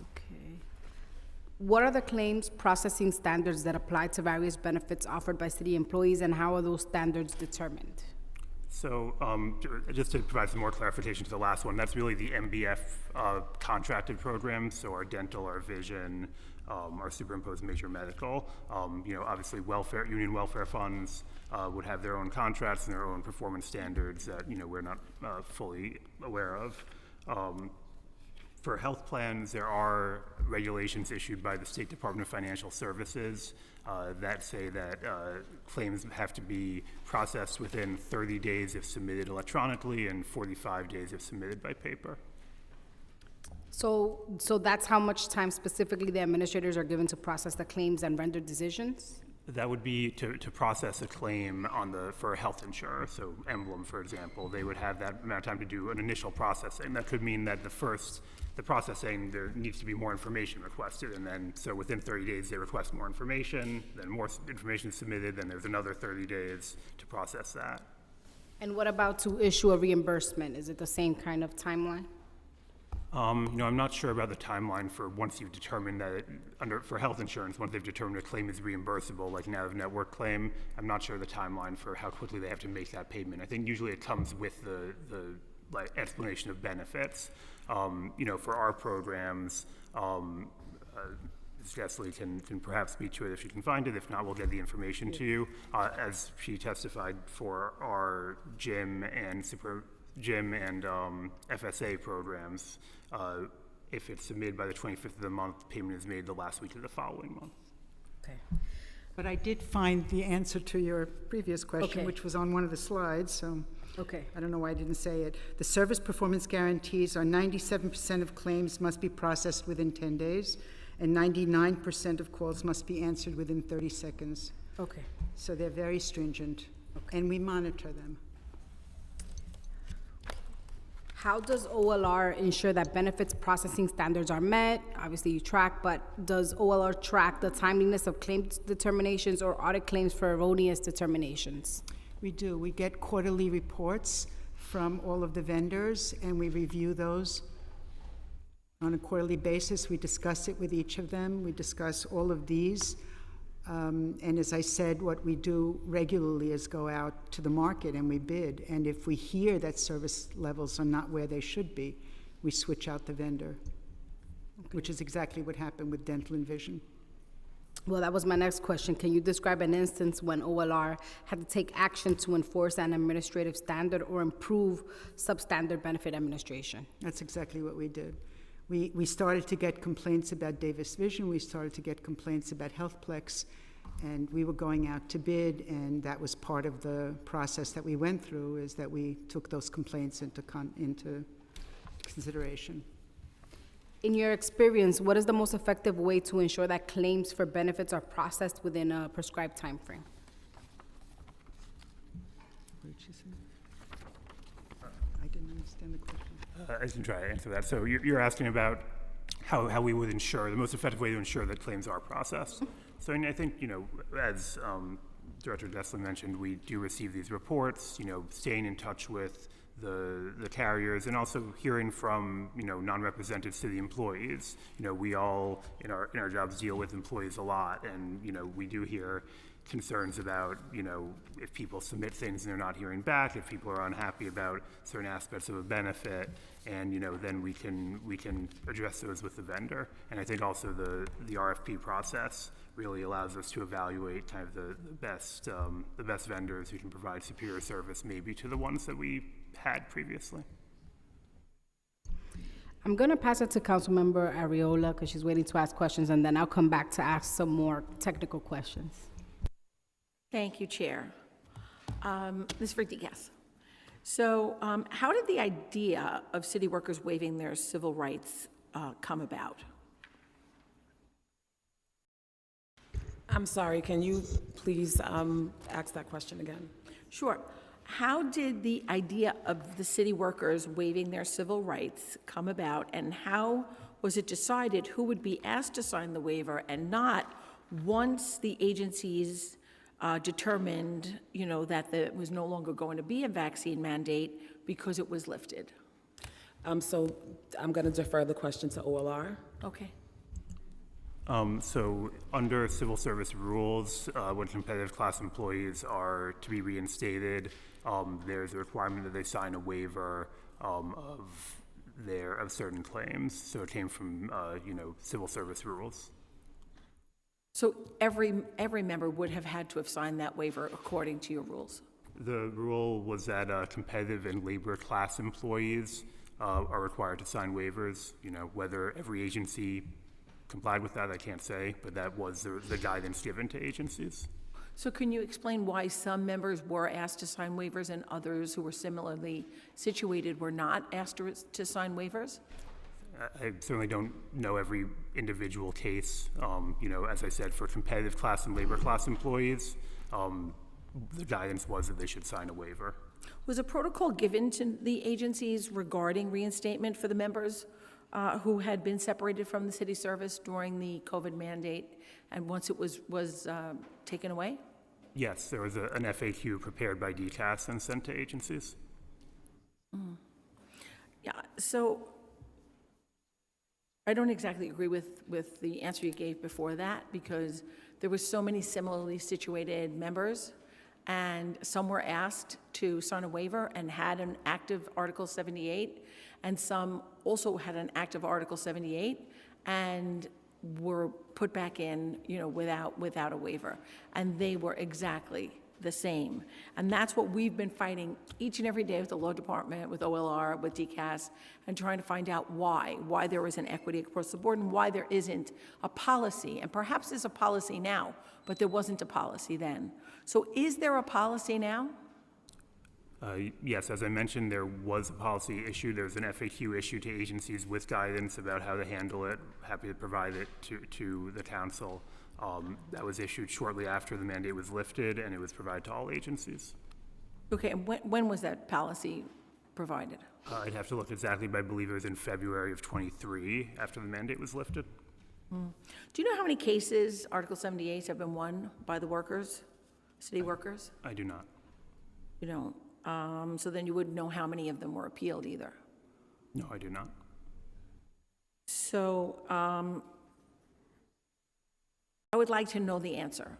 Okay. What are the claims processing standards that apply to various benefits offered by city employees, and how are those standards determined? So just to provide some more clarification to the last one, that's really the MBF contracted programs, so our dental, our vision, our superimposed major medical. Obviously union welfare funds would have their own contracts and their own performance standards that we're not fully aware of. For health plans, there are regulations issued by the State Department of Financial Services that say that claims have to be processed within 30 days if submitted electronically and 45 days if submitted by paper. So that's how much time specifically the administrators are given to process the claims and render decisions? That would be to process a claim for a health insurer. So Emblem, for example, they would have that amount of time to do an initial processing. That could mean that the processing, there needs to be more information requested, and then so within 30 days they request more information, then more information is submitted, then there's another 30 days to process that. And what about to issue a reimbursement? Is it the same kind of timeline? I'm not sure about the timeline for once you've determined that for health insurance, once they've determined a claim is reimbursable, like an out-of-network claim, I'm not sure the timeline for how quickly they have to make that payment. I think usually it comes with the explanation of benefits. For our programs, Ms. Gessley can perhaps speak to it if she can find it. If not, we'll get the information to you. As she testified for our gym and FSA programs, if it's submitted by the 25th of the month, payment is made the last week of the following month. Okay. But I did find the answer to your previous question, Okay. which was on one of the slides, so Okay. I don't know why I didn't say it. The service performance guarantees are 97% of claims must be processed within 10 days, and 99% of calls must be answered within 30 seconds. Okay. So they're very stringent, and we monitor them. How does OLR ensure that benefits processing standards are met? Obviously you track, but does OLR track the timeliness of claims determinations or audit claims for erroneous determinations? We do. We get quarterly reports from all of the vendors, and we review those on a quarterly basis. We discuss it with each of them. We discuss all of these. And as I said, what we do regularly is go out to the market and we bid. And if we hear that service levels are not where they should be, we switch out the vendor, which is exactly what happened with dental and vision. Well, that was my next question. Can you describe an instance when OLR had to take action to enforce an administrative standard or improve substandard benefit administration? That's exactly what we did. We started to get complaints about Davis Vision. We started to get complaints about HealthPlex, and we were going out to bid, and that was part of the process that we went through, is that we took those complaints into consideration. In your experience, what is the most effective way to ensure that claims for benefits are processed within a prescribed time frame? What did she say? I didn't understand the question. I can try to answer that. So you're asking about how we would ensure, the most effective way to ensure that claims are processed. So I think, as Director Gessley mentioned, we do receive these reports, staying in touch with the carriers, and also hearing from, non-represented city employees. We all, in our jobs, deal with employees a lot, and, we do hear concerns about, if people submit things and they're not hearing back, if people are unhappy about certain aspects of a benefit, and, then we can address those with the vendor. And I think also the RFP process really allows us to evaluate kind of the best vendors who can provide superior service maybe to the ones that we had previously. I'm going to pass it to Councilmember Arriola because she's waiting to ask questions, and then I'll come back to ask some more technical questions. Thank you, Chair. Ms. Rodriguez. So how did the idea of city workers waiving their civil rights come about? I'm sorry, can you please ask that question again? Sure. How did the idea of the city workers waiving their civil rights come about, and how was it decided who would be asked to sign the waiver and not once the agencies determined, that there was no longer going to be a vaccine mandate because it was lifted? So I'm going to defer the question to OLR. Okay. So under civil service rules, when competitive class employees are to be reinstated, there's a requirement that they sign a waiver of certain claims. So it came from civil service rules. So every member would have had to have signed that waiver according to your rules? The rule was that competitive and labor class employees are required to sign waivers. You know, whether every agency complied with that, I can't say, but that was the guidance given to agencies. So can you explain why some members were asked to sign waivers and others who were similarly situated were not asked to sign waivers? I certainly don't know every individual case. You know, as I said, for competitive class and labor class employees, the guidance was that they should sign a waiver. Was a protocol given to the agencies regarding reinstatement for the members who had been separated from the city service during the COVID mandate and once it was taken away? Yes, there was an FAQ prepared by DCAS and sent to agencies. Yeah, so I don't exactly agree with the answer you gave before that, because there were so many similarly situated members, and some were asked to sign a waiver and had an active Article 78, and some also had an active Article 78 and were put back in, you know, without a waiver. And they were exactly the same. And that's what we've been fighting each and every day with the law department, with OLR, with DCAS, and trying to find out why there is an equity across the board and why there isn't a policy. And perhaps there's a policy now, but there wasn't a policy then. So is there a policy now? Yes, as I mentioned, there was a policy issue. There's an FAQ issue to agencies with guidance about how to handle it. Happy to provide it to the council. That was issued shortly after the mandate was lifted, and it was provided to all agencies. Okay, and when was that policy provided? I'd have to look exactly, but I believe it was in February of 23 after the mandate was lifted. Do you know how many cases Article 78s have been won by the workers, city workers? I do not. You don't. So then you wouldn't know how many of them were appealed either. No, I do not. So I would like to know the answer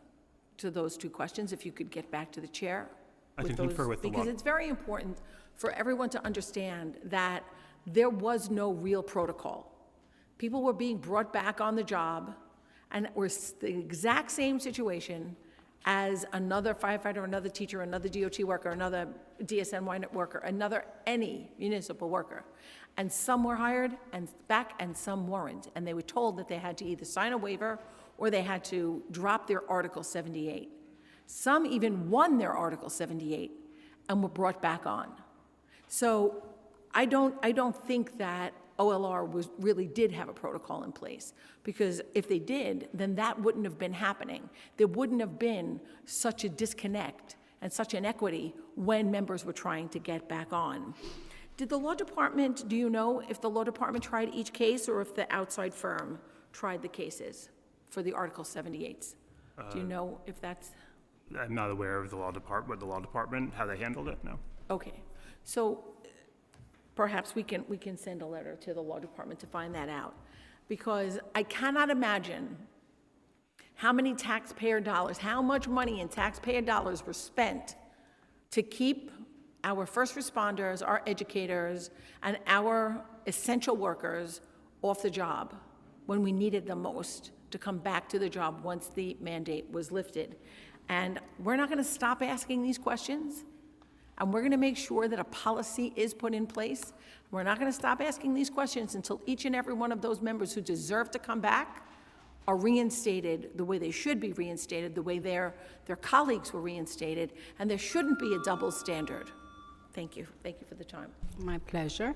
to those two questions, if you could get back to the chair. I can confer with the law. Because it's very important for everyone to understand that there was no real protocol. People were being brought back on the job and were the exact same situation as another firefighter, another teacher, another DOT worker, another DSNY worker, any municipal worker. And some were hired and back and some weren't. And they were told that they had to either sign a waiver or they had to drop their Article 78. Some even won their Article 78 and were brought back on. So I don't think that OLR really did have a protocol in place, because if they did, then that wouldn't have been happening. There wouldn't have been such a disconnect and such inequity when members were trying to get back on. Did the law department, do you know if the law department tried each case or if the outside firm tried the cases for the Article 78s? Do you know if that's? I'm not aware of the law department, how they handled it, no. Okay, so perhaps we can send a letter to the law department to find that out, because I cannot imagine how many taxpayer dollars, how much money in taxpayer dollars were spent to keep our first responders, our educators, and our essential workers off the job when we needed them most to come back to the job once the mandate was lifted. And we're not going to stop asking these questions. And we're going to make sure that a policy is put in place. We're not going to stop asking these questions until each and every one of those members who deserve to come back are reinstated the way they should be reinstated, the way their colleagues were reinstated, and there shouldn't be a double standard. Thank you. Thank you for the time. My pleasure.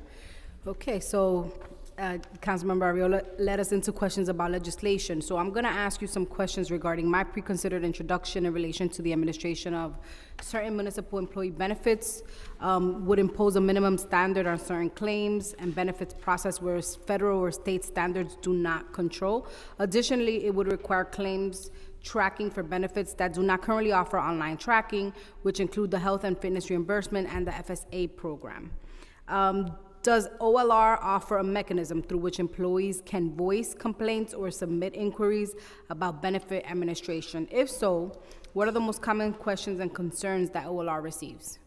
Okay, so Councilmember Arreola led us into questions about legislation. So I'm going to ask you some questions regarding my preconsidered introduction in relation to the administration of certain municipal employee benefits, would impose a minimum standard on certain claims and benefits processed where federal or state standards do not control. Additionally, it would require claims tracking for benefits that do not currently offer online tracking, which include the health and fitness reimbursement and the FSA program. Does OLR offer a mechanism through which employees can voice complaints or submit inquiries about benefit administration? If so, what are the most common questions and concerns that OLR receives?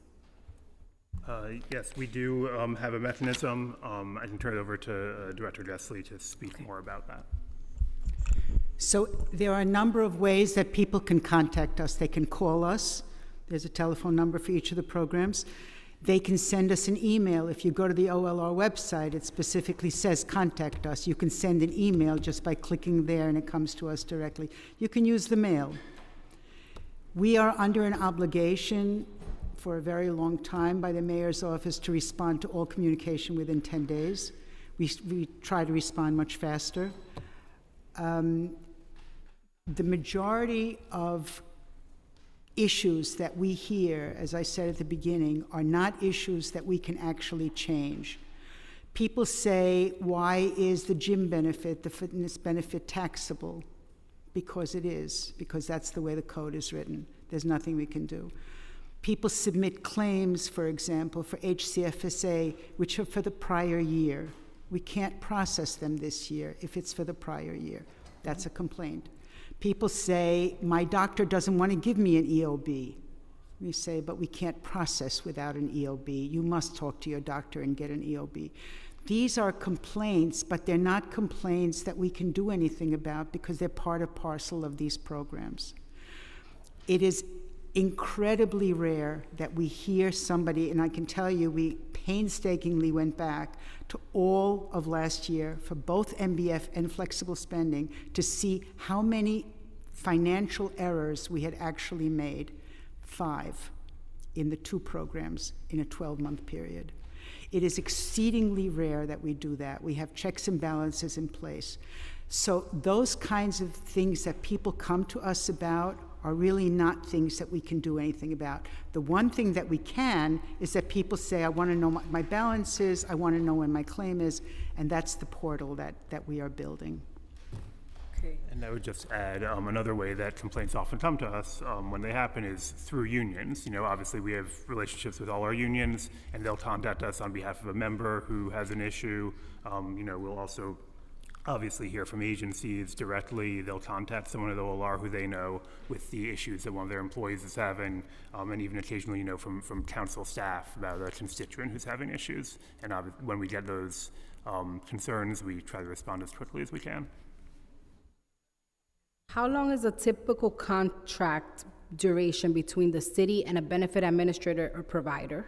Yes, we do have a mechanism. I can turn it over to Director Jessley to speak more about that. So there are a number of ways that people can contact us. They can call us. There's a telephone number for each of the programs. They can send us an email. If you go to the OLR website, it specifically says contact us. You can send an email just by clicking there and it comes to us directly. You can use the mail. We are under an obligation for a very long time by the mayor's office to respond to all communication within 10 days. We try to respond much faster. The majority of issues that we hear, as I said at the beginning, are not issues that we can actually change. People say, why is the gym benefit, the fitness benefit taxable? Because it is, because that's the way the code is written. There's nothing we can do. People submit claims, for example, for HCFSA, which are for the prior year. We can't process them this year if it's for the prior year. That's a complaint. People say, my doctor doesn't want to give me an EOB. We say, but we can't process without an EOB. You must talk to your doctor and get an EOB. These are complaints, but they're not complaints that we can do anything about because they're part and parcel of these programs. It is incredibly rare that we hear somebody, and I can tell you we painstakingly went back to all of last year for both MBF and flexible spending to see how many financial errors we had actually made. 5 in the 2 programs in a 12-month period. It is exceedingly rare that we do that. We have checks and balances in place. So those kinds of things that people come to us about are really not things that we can do anything about. The one thing that we can is that people say, I want to know what my balance is, I want to know when my claim is, and that's the portal that we are building. Okay. And I would just add another way that complaints often come to us when they happen is through unions. You know, obviously we have relationships with all our unions, and they'll contact us on behalf of a member who has an issue. You know, we'll also obviously hear from agencies directly. They'll contact someone at OLR who they know with the issues that one of their employees is having, and even occasionally, you know, from council staff about a constituent who's having issues. And when we get those concerns, we try to respond as quickly as we can. How long is a typical contract duration between the city and a benefit administrator or provider?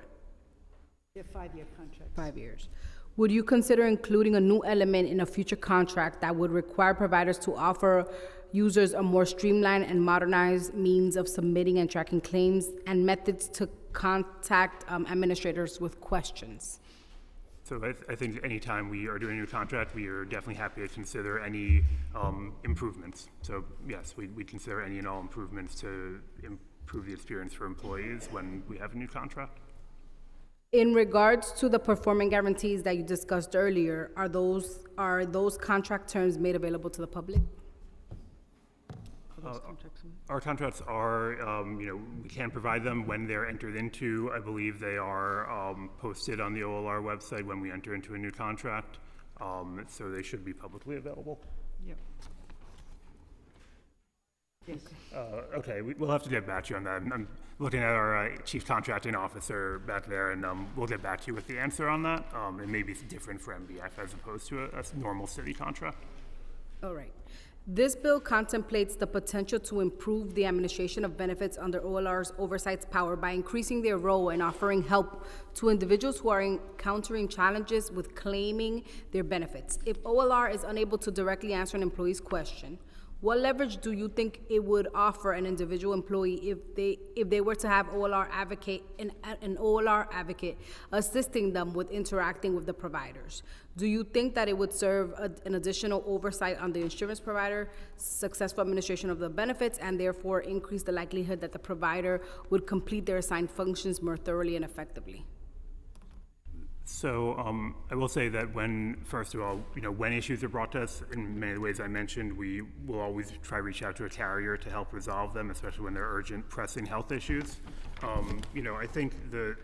They're 5-year contracts. 5 years. Would you consider including a new element in a future contract that would require providers to offer users a more streamlined and modernized means of submitting and tracking claims and methods to contact administrators with questions? So I think anytime we are doing a new contract, we are definitely happy to consider any improvements. So yes, we consider any and all improvements to improve the experience for employees when we have a new contract. In regards to the performance guarantees that you discussed earlier, are those contract terms made available to the public? Our contracts are, you know, we can provide them when they're entered into. I believe they are posted on the OLR website when we enter into a new contract, so they should be publicly available. Yep. Yes. Okay, we'll have to get back to you on that. I'm looking at our chief contracting officer back there, and we'll get back to you with the answer on that. It may be different for MBF as opposed to a normal city contract. All right. This bill contemplates the potential to improve the administration of benefits under OLR's Oversight's power by increasing their role and offering help to individuals who are encountering challenges with claiming their benefits. If OLR is unable to directly answer an employee's question, what leverage do you think it would offer an individual employee if they were to have an OLR advocate assisting them with interacting with the providers? Do you think that it would serve an additional oversight on the insurance provider, successful administration of the benefits, and therefore increase the likelihood that the provider would complete their assigned functions more thoroughly and effectively? So I will say that first of all, you know, when issues are brought to us, in many of the ways I mentioned, we will always try to reach out to a carrier to help resolve them, especially when they're urgent, pressing health issues. You know, I think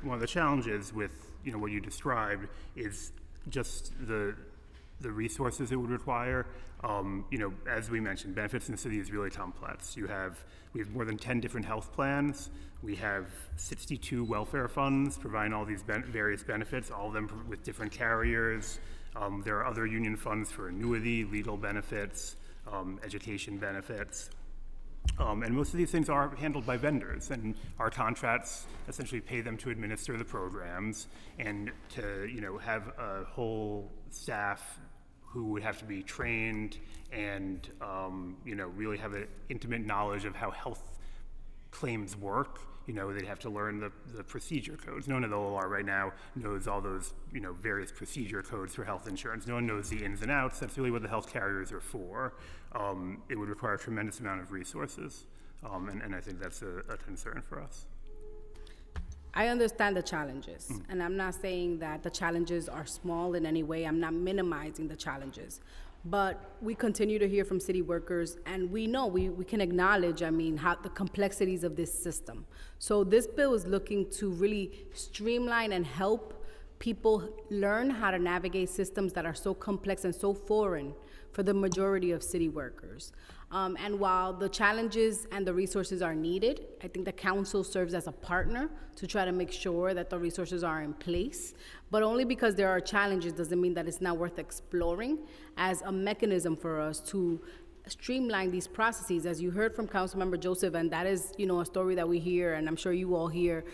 one of the challenges with, you know, what you described is just the resources it would require. You know, as we mentioned, benefits in the city is really complex. We have more than 10 different health plans. We have 62 welfare funds providing all these various benefits, all of them with different carriers. There are other union funds for annuity, legal benefits, education benefits. And most of these things are handled by vendors, and our contracts essentially pay them to administer the programs and to, have a whole staff who would have to be trained and, really have an intimate knowledge of how health claims work. They'd have to learn the procedure codes. No one at the OLR right now knows all those, various procedure codes for health insurance. No one knows the ins and outs. That's really what the health carriers are for. It would require a tremendous amount of resources, and I think that's a concern for us. I understand the challenges, and I'm not saying that the challenges are small in any way. I'm not minimizing the challenges. But we continue to hear from city workers, and we know, we can acknowledge, how the complexities of this system. So this bill is looking to really streamline and help people learn how to navigate systems that are so complex and so foreign for the majority of city workers. And while the challenges and the resources are needed, I think the council serves as a partner to try to make sure that the resources are in place. But only because there are challenges doesn't mean that it's not worth exploring as a mechanism for us to streamline these processes. As you heard from Councilmember Joseph, and that is, a story that we hear, and I'm sure you all hear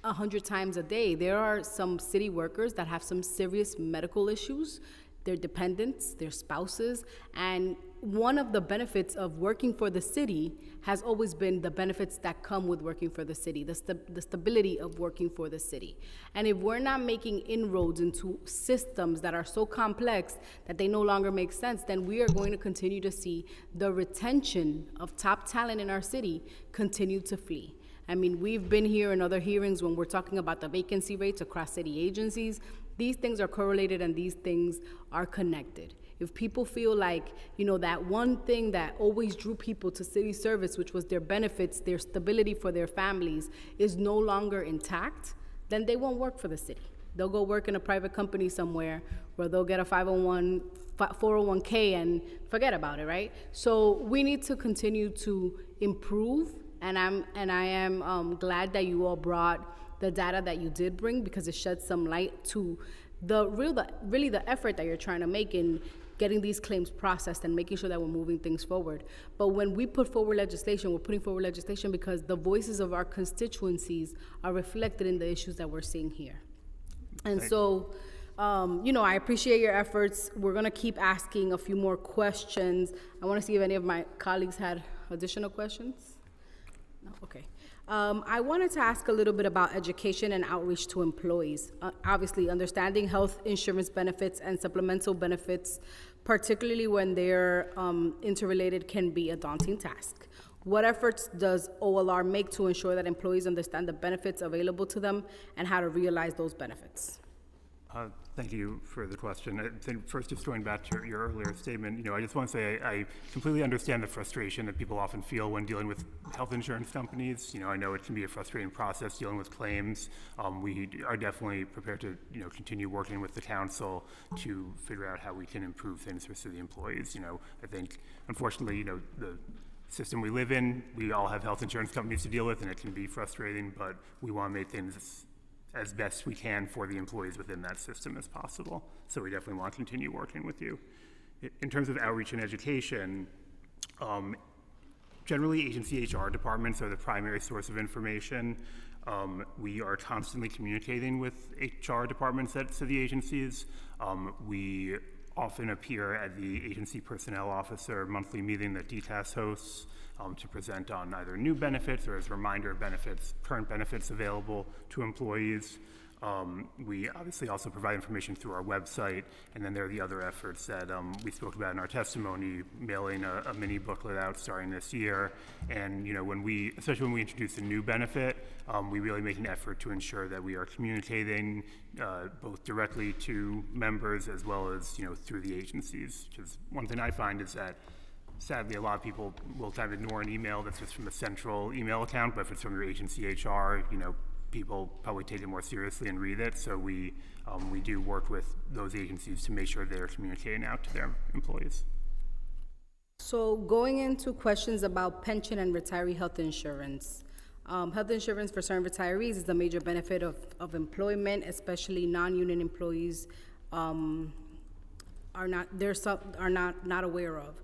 100 times a day. There are some city workers that have some serious medical issues, their dependents, their spouses, and one of the benefits of working for the city has always been the benefits that come with working for the city, the stability of working for the city. And if we're not making inroads into systems that are so complex that they no longer make sense, then we are going to continue to see the retention of top talent in our city continue to flee. We've been here in other hearings when we're talking about the vacancy rates across city agencies. These things are correlated and these things are connected. If people feel like, that one thing that always drew people to city service, which was their benefits, their stability for their families, is no longer intact, then they won't work for the city. They'll go work in a private company somewhere where they'll get a 401k and forget about it, right? So we need to continue to improve, and I am glad that you all brought the data that you did bring, because it sheds some light to really the effort that you're trying to make in getting these claims processed and making sure that we're moving things forward. But when we put forward legislation, we're putting forward legislation because the voices of our constituencies are reflected in the issues that we're seeing here. And so, I appreciate your efforts. We're gonna keep asking a few more questions. I wanna see if any of my colleagues had additional questions. No, okay. I wanted to ask a little bit about education and outreach to employees. Obviously, understanding health insurance benefits and supplemental benefits, particularly when they're interrelated, can be a daunting task. What efforts does OLR make to ensure that employees understand the benefits available to them and how to realize those benefits? Thank you for the question. I think first, just going back to your earlier statement, I just want to say I completely understand the frustration that people often feel when dealing with health insurance companies. I know it can be a frustrating process dealing with claims. We are definitely prepared to, continue working with the council to figure out how we can improve things for city employees. I think, unfortunately, the system we live in, we all have health insurance companies to deal with, and it can be frustrating, but we want to make things as best we can for the employees within that system as possible. So we definitely want to continue working with you. In terms of outreach and education, generally agency HR departments are the primary source of information. We are constantly communicating with HR departments at city agencies. We often appear at the agency personnel officer monthly meeting that DTAS hosts to present on either new benefits or as a reminder of benefits, current benefits available to employees. We obviously also provide information through our website, and then there are the other efforts that we spoke about in our testimony, mailing a mini booklet out starting this year. And especially when we introduce a new benefit, we really make an effort to ensure that we are communicating both directly to members as well as through the agencies. Because one thing I find is that sadly, a lot of people will kind of ignore an email that's just from a central email account, but if it's from your agency HR, people probably take it more seriously and read it. So we do work with those agencies to make sure they're communicating out to their employees. So going into questions about pension and retiree health insurance. Health insurance for certain retirees is a major benefit of employment, especially non-union employees are not aware of.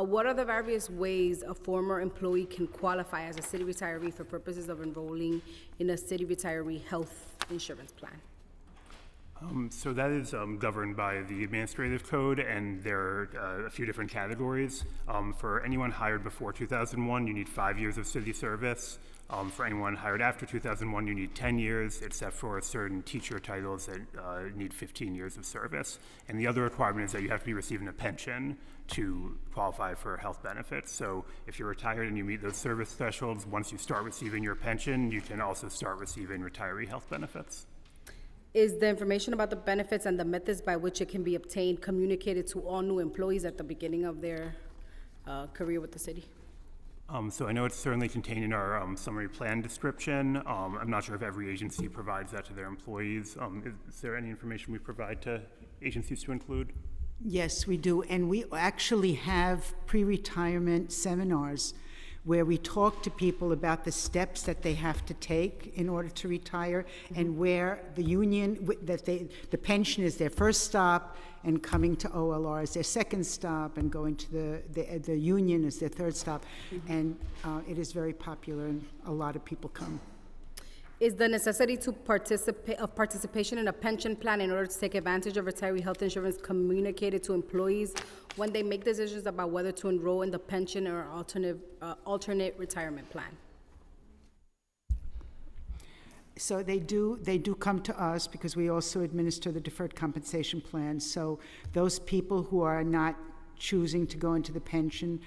What are the various ways a former employee can qualify as a city retiree for purposes of enrolling in a city retiree health insurance plan? So that is governed by the administrative code, and there are a few different categories. For anyone hired before 2001, you need 5 years of city service. For anyone hired after 2001, you need 10 years, except for certain teacher titles that need 15 years of service. And the other requirement is that you have to be receiving a pension to qualify for health benefits. So if you're retired and you meet those service thresholds, once you start receiving your pension, you can also start receiving retiree health benefits. Is the information about the benefits and the methods by which it can be obtained communicated to all new employees at the beginning of their career with the city? So I know it's certainly contained in our summary plan description. I'm not sure if every agency provides that to their employees. Is there any information we provide to agencies to include? Yes, we do, and we actually have pre-retirement seminars where we talk to people about the steps that they have to take in order to retire, and where the union, the pension is their first stop, and coming to OLR is their second stop, and going to the union is their third stop. And it is very popular, and a lot of people come. Is the necessity to participation in a pension plan in order to take advantage of retiree health insurance communicated to employees when they make decisions about whether to enroll in the pension or alternate retirement plan? So they do come to us, because we also administer the deferred compensation plan. So those people who are not choosing to go into the pension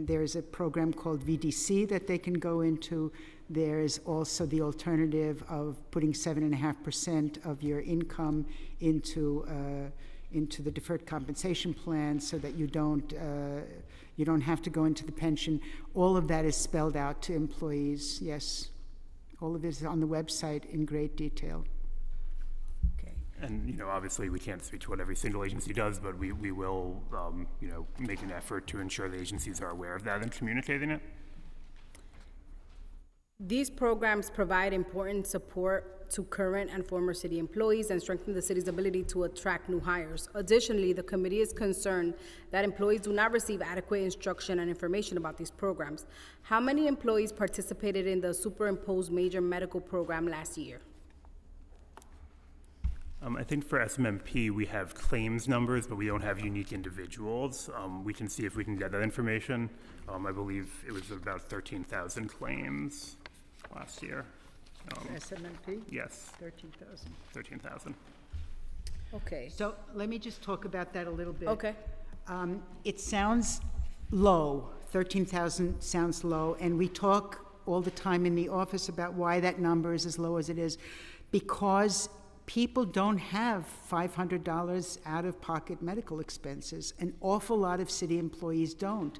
there's a program called VDC that they can go into. There's also the alternative of putting 7.5% of your income into the deferred compensation plan, so that you don't have to go into the pension. All of that is spelled out to employees. Yes, all of it is on the website in great detail. And, obviously we can't speak to what every single agency does, but we will, make an effort to ensure the agencies are aware of that and communicating it. These programs provide important support to current and former city employees and strengthen the city's ability to attract new hires. Additionally, the committee is concerned that employees do not receive adequate instruction and information about these programs. How many employees participated in the superimposed major medical program last year? I think for SMMP, we have claims numbers, but we don't have unique individuals. We can see if we can get that information. I believe it was about 13,000 claims last year. SMMP? Yes. 13,000. 13,000. Okay. So let me just talk about that a little bit. Okay. It sounds low. 13,000 sounds low, and we talk all the time in the office about why that number is as low as it is, because people don't have $500 out-of-pocket medical expenses. An awful lot of city employees don't.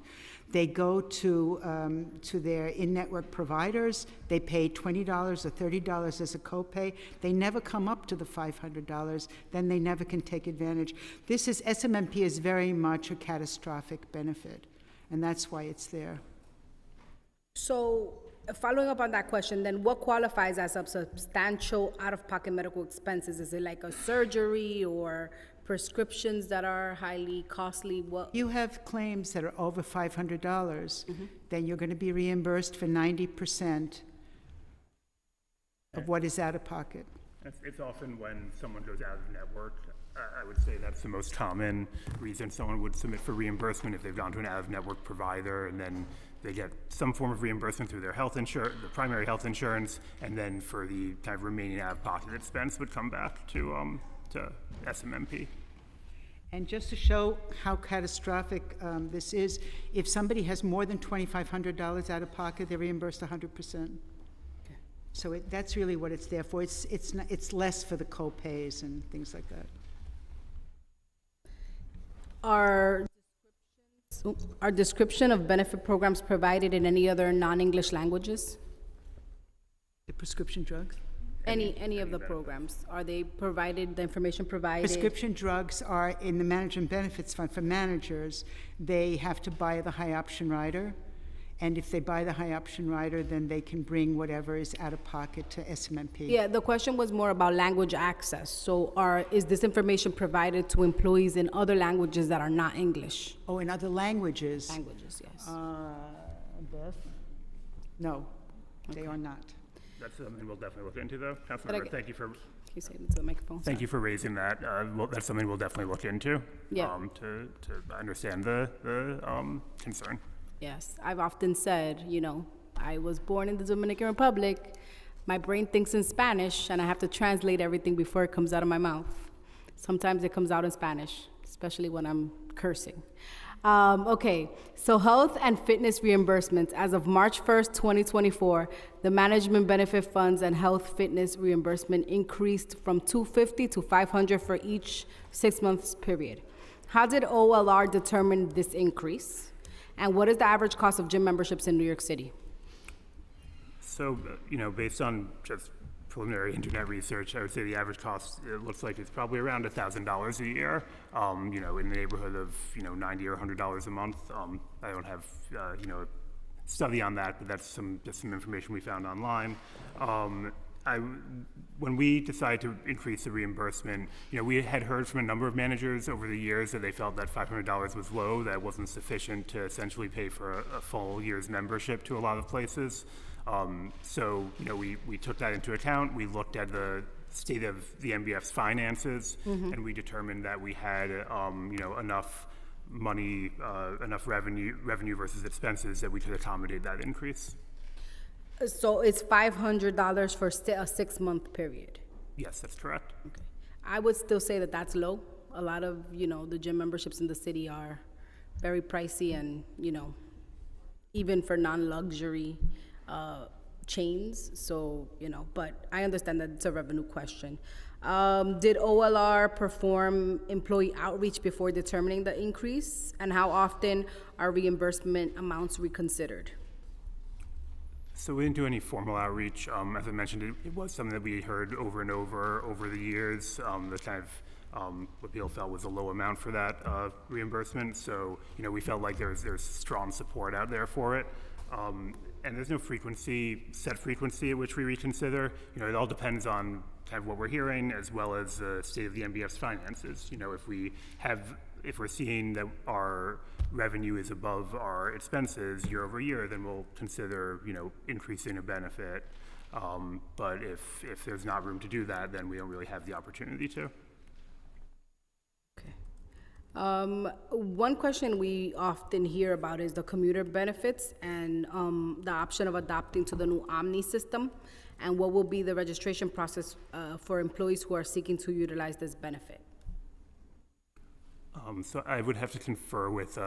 They go to their in-network providers. They pay $20 or $30 as a copay. They never come up to the $500. Then they never can take advantage. SMMP is very much a catastrophic benefit, and that's why it's there. So, following up on that question, then what qualifies as a substantial out-of-pocket medical expenses? Is it like a surgery or prescriptions that are highly costly? What? You have claims that are over $500, then you're going to be reimbursed for 90% of what is out of pocket. It's often when someone goes out of network. I would say that's the most common reason someone would submit for reimbursement, if they've gone to an out-of-network provider and then they get some form of reimbursement through their health insurance, the primary health insurance, and then for the kind of remaining out-of-pocket expense would come back to SMMP. And just to show how catastrophic this is, if somebody has more than $2,500 out of pocket, they're reimbursed 100%. So that's really what it's there for. It's less for the co-pays and things like that. Are description of benefit programs provided in any other non-English languages? The prescription drugs? Any of the programs, are they provided, the information provided? Prescription drugs are in the management benefits fund for managers. They have to buy the high option rider. And if they buy the high option rider, then they can bring whatever is out of pocket to SMMP. Yeah, the question was more about language access. So is this information provided to employees in other languages that are not English? Oh, in other languages? Languages, yes. Beth? No, they are not. That's something we'll definitely look into, though. But Councilmember, thank you for Can you say it into the microphone? thank you for raising that. That's something we'll definitely look into. Yeah. To understand the concern. Yes, I've often said, I was born in the Dominican Republic. My brain thinks in Spanish, and I have to translate everything before it comes out of my mouth. Sometimes it comes out in Spanish, especially when I'm cursing. Okay, so health and fitness reimbursements. As of March 1st, 2024, the management benefit funds and health fitness reimbursement increased from $250 to $500 for each 6 months period. How did OLR determine this increase? And what is the average cost of gym memberships in New York City? So, based on just preliminary internet research, I would say the average cost, it looks like it's probably around $1,000 a year, in the neighborhood of, $90 or $100 a month. I don't have, a study on that, but that's just some information we found online. When we decided to increase the reimbursement, we had heard from a number of managers over the years that they felt that $500 was low, that wasn't sufficient to essentially pay for a full year's membership to a lot of places. So, we took that into account. We looked at the state of the MBF's finances, and we determined that we had, enough money, enough revenue versus expenses that we could accommodate that increase. So it's $500 for a 6 month period? Yes, that's correct. Okay. I would still say that that's low. A lot of, the gym memberships in the city are very pricey and, even for non-luxury chains. So, but I understand that it's a revenue question. Did OLR perform employee outreach before determining the increase? And how often are reimbursement amounts reconsidered? So we didn't do any formal outreach. As I mentioned, it was something that we heard over and over the years. The kind of what people felt was a low amount for that reimbursement. So we felt like there's strong support out there for it. And there's no set frequency at which we reconsider. It all depends on kind of what we're hearing as well as the state of the MBF's finances. If we're seeing that our revenue is above our expenses year over year, then we'll consider, increasing a benefit. But if there's not room to do that, then we don't really have the opportunity to. Okay. One question we often hear about is the commuter benefits and the option of adopting to the new Omni system, and what will be the registration process for employees who are seeking to utilize this benefit. So I would have to confer with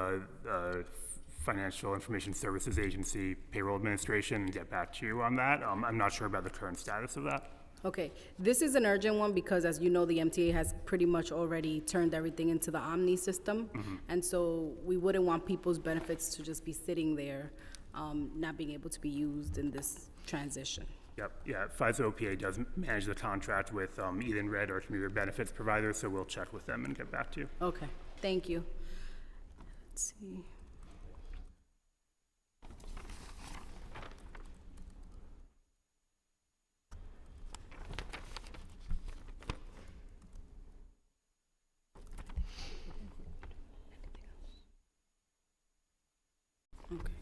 Financial Information Services Agency Payroll Administration and get back to you on that. I'm not sure about the current status of that. Okay, this is an urgent one because, as you know, the MTA has pretty much already turned everything into the Omni system. And so we wouldn't want people's benefits to just be sitting there, not being able to be used in this transition. Yep, yeah, FISA OPA does manage the contract with Eden Red or commuter benefits providers, so we'll check with them and get back to you. Okay, thank you. Let's see. Okay.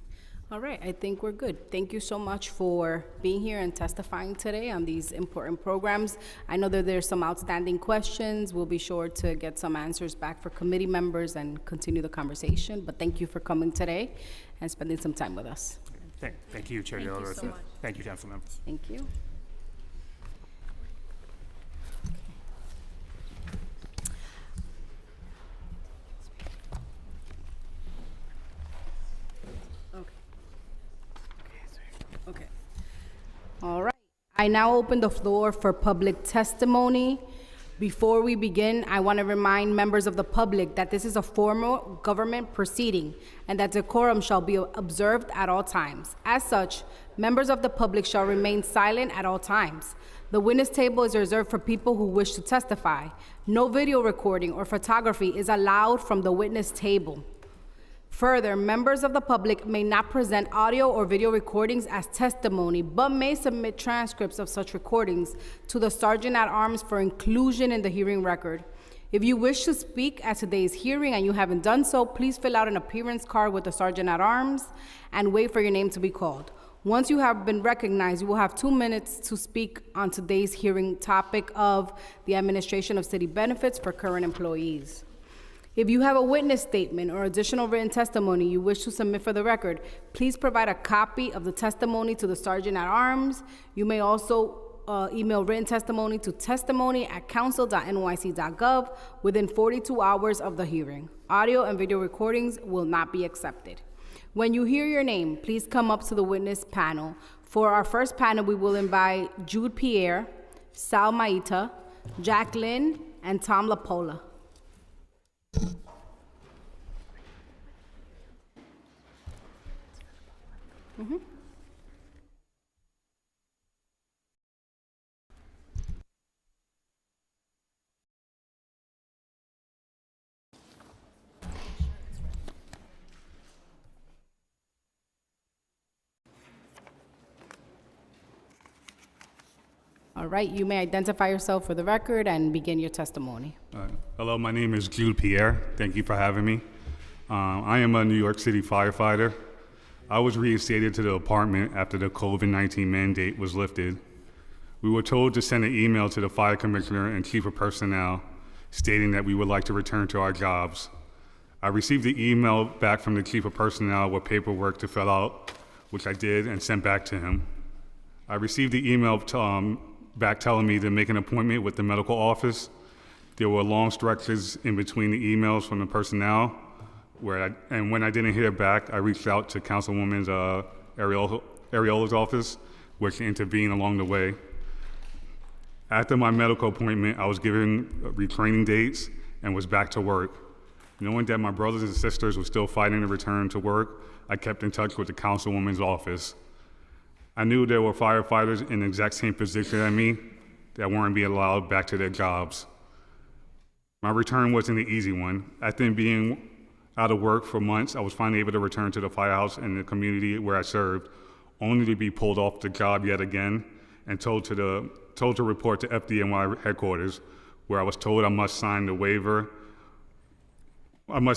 All right, I think we're good. Thank you so much for being here and testifying today on these important programs. I know that there's some outstanding questions. We'll be sure to get some answers back for committee members and continue the conversation. But thank you for coming today and spending some time with us. Thank you, Chair De La Rosa. Thank you, council members. Thank you. Okay. All right. I now open the floor for public testimony. Before we begin, I want to remind members of the public that this is a formal government proceeding and that decorum shall be observed at all times. As such, members of the public shall remain silent at all times. The witness table is reserved for people who wish to testify. No video recording or photography is allowed from the witness table. Further, members of the public may not present audio or video recordings as testimony, but may submit transcripts of such recordings to the Sergeant at Arms for inclusion in the hearing record. If you wish to speak at today's hearing and you haven't done so, please fill out an appearance card with the Sergeant at Arms and wait for your name to be called. Once you have been recognized, you will have 2 minutes to speak on today's hearing topic of the administration of city benefits for current employees. If you have a witness statement or additional written testimony you wish to submit for the record, please provide a copy of the testimony to the Sergeant at Arms. You may also email written testimony to testimony@council.nyc.gov within 42 hours of the hearing. Audio and video recordings will not be accepted. When you hear your name, please come up to the witness panel. For our first panel, we will invite Jude Pierre, Sal Maita, Jacqueline, and Tom LaPola. All right, you may identify yourself for the record and begin your testimony. Hello, my name is Jude Pierre. Thank you for having me. I am a New York City firefighter. I was reinstated to the department after the COVID-19 mandate was lifted. We were told to send an email to the fire commissioner and chief of personnel stating that we would like to return to our jobs. I received the email back from the chief of personnel with paperwork to fill out, which I did and sent back to him. I received the email back telling me to make an appointment with the medical office. There were long stretches in between the emails from the personnel, and when I didn't hear back, I reached out to Councilwoman Ariola's office, which intervened along the way. After my medical appointment, I was given retraining dates and was back to work. Knowing that my brothers and sisters were still fighting to return to work, I kept in touch with the Councilwoman's office. I knew there were firefighters in the exact same position as me that weren't being allowed back to their jobs. My return wasn't an easy one. After being out of work for months, I was finally able to return to the firehouse in the community where I served, only to be pulled off the job yet again and told to report to FDNY headquarters, where I was told I must sign a waiver of my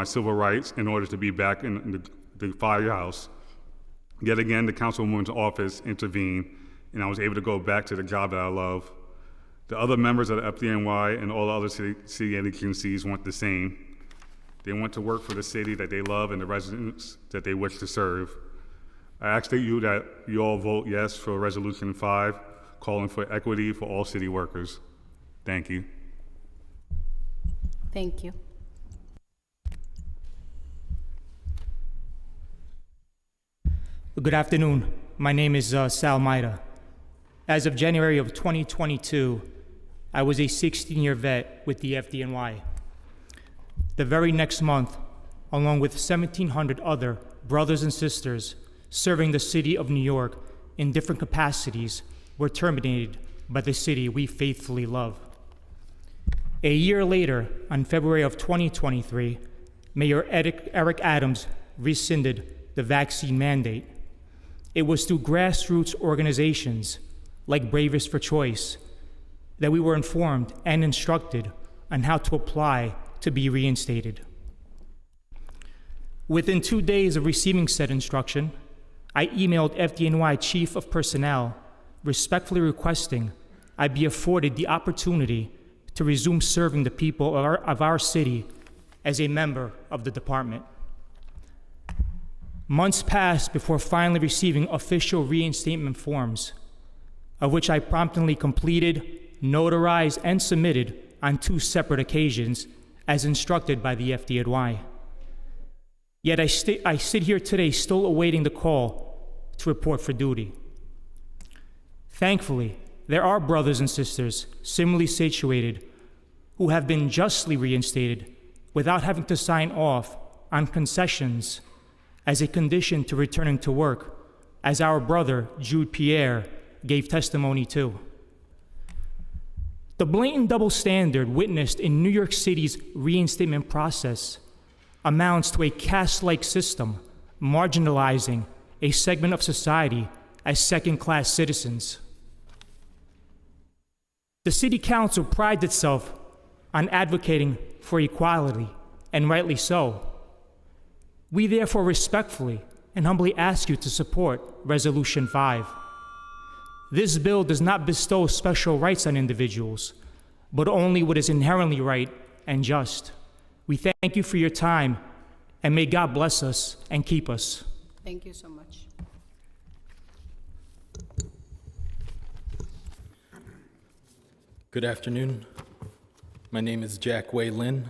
civil rights in order to be back in the firehouse. Yet again, the councilwoman's office intervened, and I was able to go back to the job that I love. The other members of the FDNY and all the other city agencies want the same. They want to work for the city that they love and the residents that they wish to serve. I ask that you all vote yes for Resolution 5, calling for equity for all city workers. Thank you. Thank you. Good afternoon. My name is Sal Maita. As of January of 2022, I was a 16-year vet with the FDNY. The very next month, along with 1,700 other brothers and sisters serving the city of New York in different capacities, were terminated by the city we faithfully love. A year later, on February of 2023, Mayor Eric Adams rescinded the vaccine mandate. It was through grassroots organizations like Bravest for Choice that we were informed and instructed on how to apply to be reinstated. Within 2 days of receiving said instruction, I emailed FDNY Chief of Personnel respectfully requesting I be afforded the opportunity to resume serving the people of our city as a member of the department. Months passed before finally receiving official reinstatement forms, of which I promptly completed, notarized, and submitted on 2 separate occasions as instructed by the FDNY. Yet I sit here today still awaiting the call to report for duty. Thankfully, there are brothers and sisters similarly situated who have been justly reinstated without having to sign off on concessions as a condition to returning to work, as our brother Jude Pierre gave testimony to. The blatant double standard witnessed in New York City's reinstatement process amounts to a caste-like system, marginalizing a segment of society as second-class citizens. The City Council prides itself on advocating for equality, and rightly so. We therefore respectfully and humbly ask you to support Resolution 5. This bill does not bestow special rights on individuals, but only what is inherently right and just. We thank you for your time, and may God bless us and keep us. Thank you so much. Good afternoon. My name is Jack Wei Lin.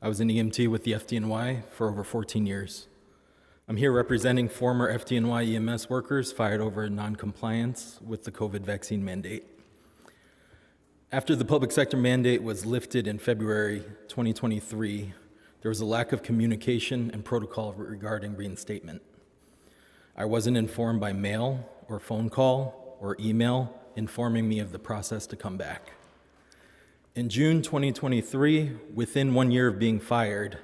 I was an EMT with the FDNY for over 14 years. I'm here representing former FDNY EMS workers fired over non-compliance with the COVID vaccine mandate. After the public sector mandate was lifted in February 2023, there was a lack of communication and protocol regarding reinstatement. I wasn't informed by mail or phone call or email informing me of the process to come back. In June 2023, within 1 year of being fired,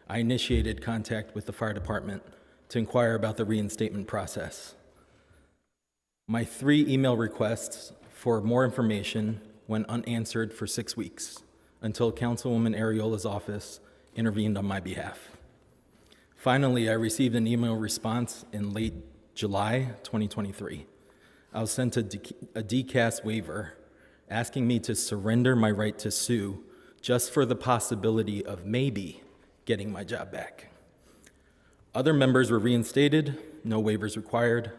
I initiated contact with the fire department to inquire about the reinstatement process. My 3 email requests for more information went unanswered for 6 weeks until Councilwoman Ariola's office intervened on my behalf. Finally, I received an email response in late July 2023. I was sent a DCAS waiver asking me to surrender my right to sue just for the possibility of maybe getting my job back. Other members were reinstated, no waivers required.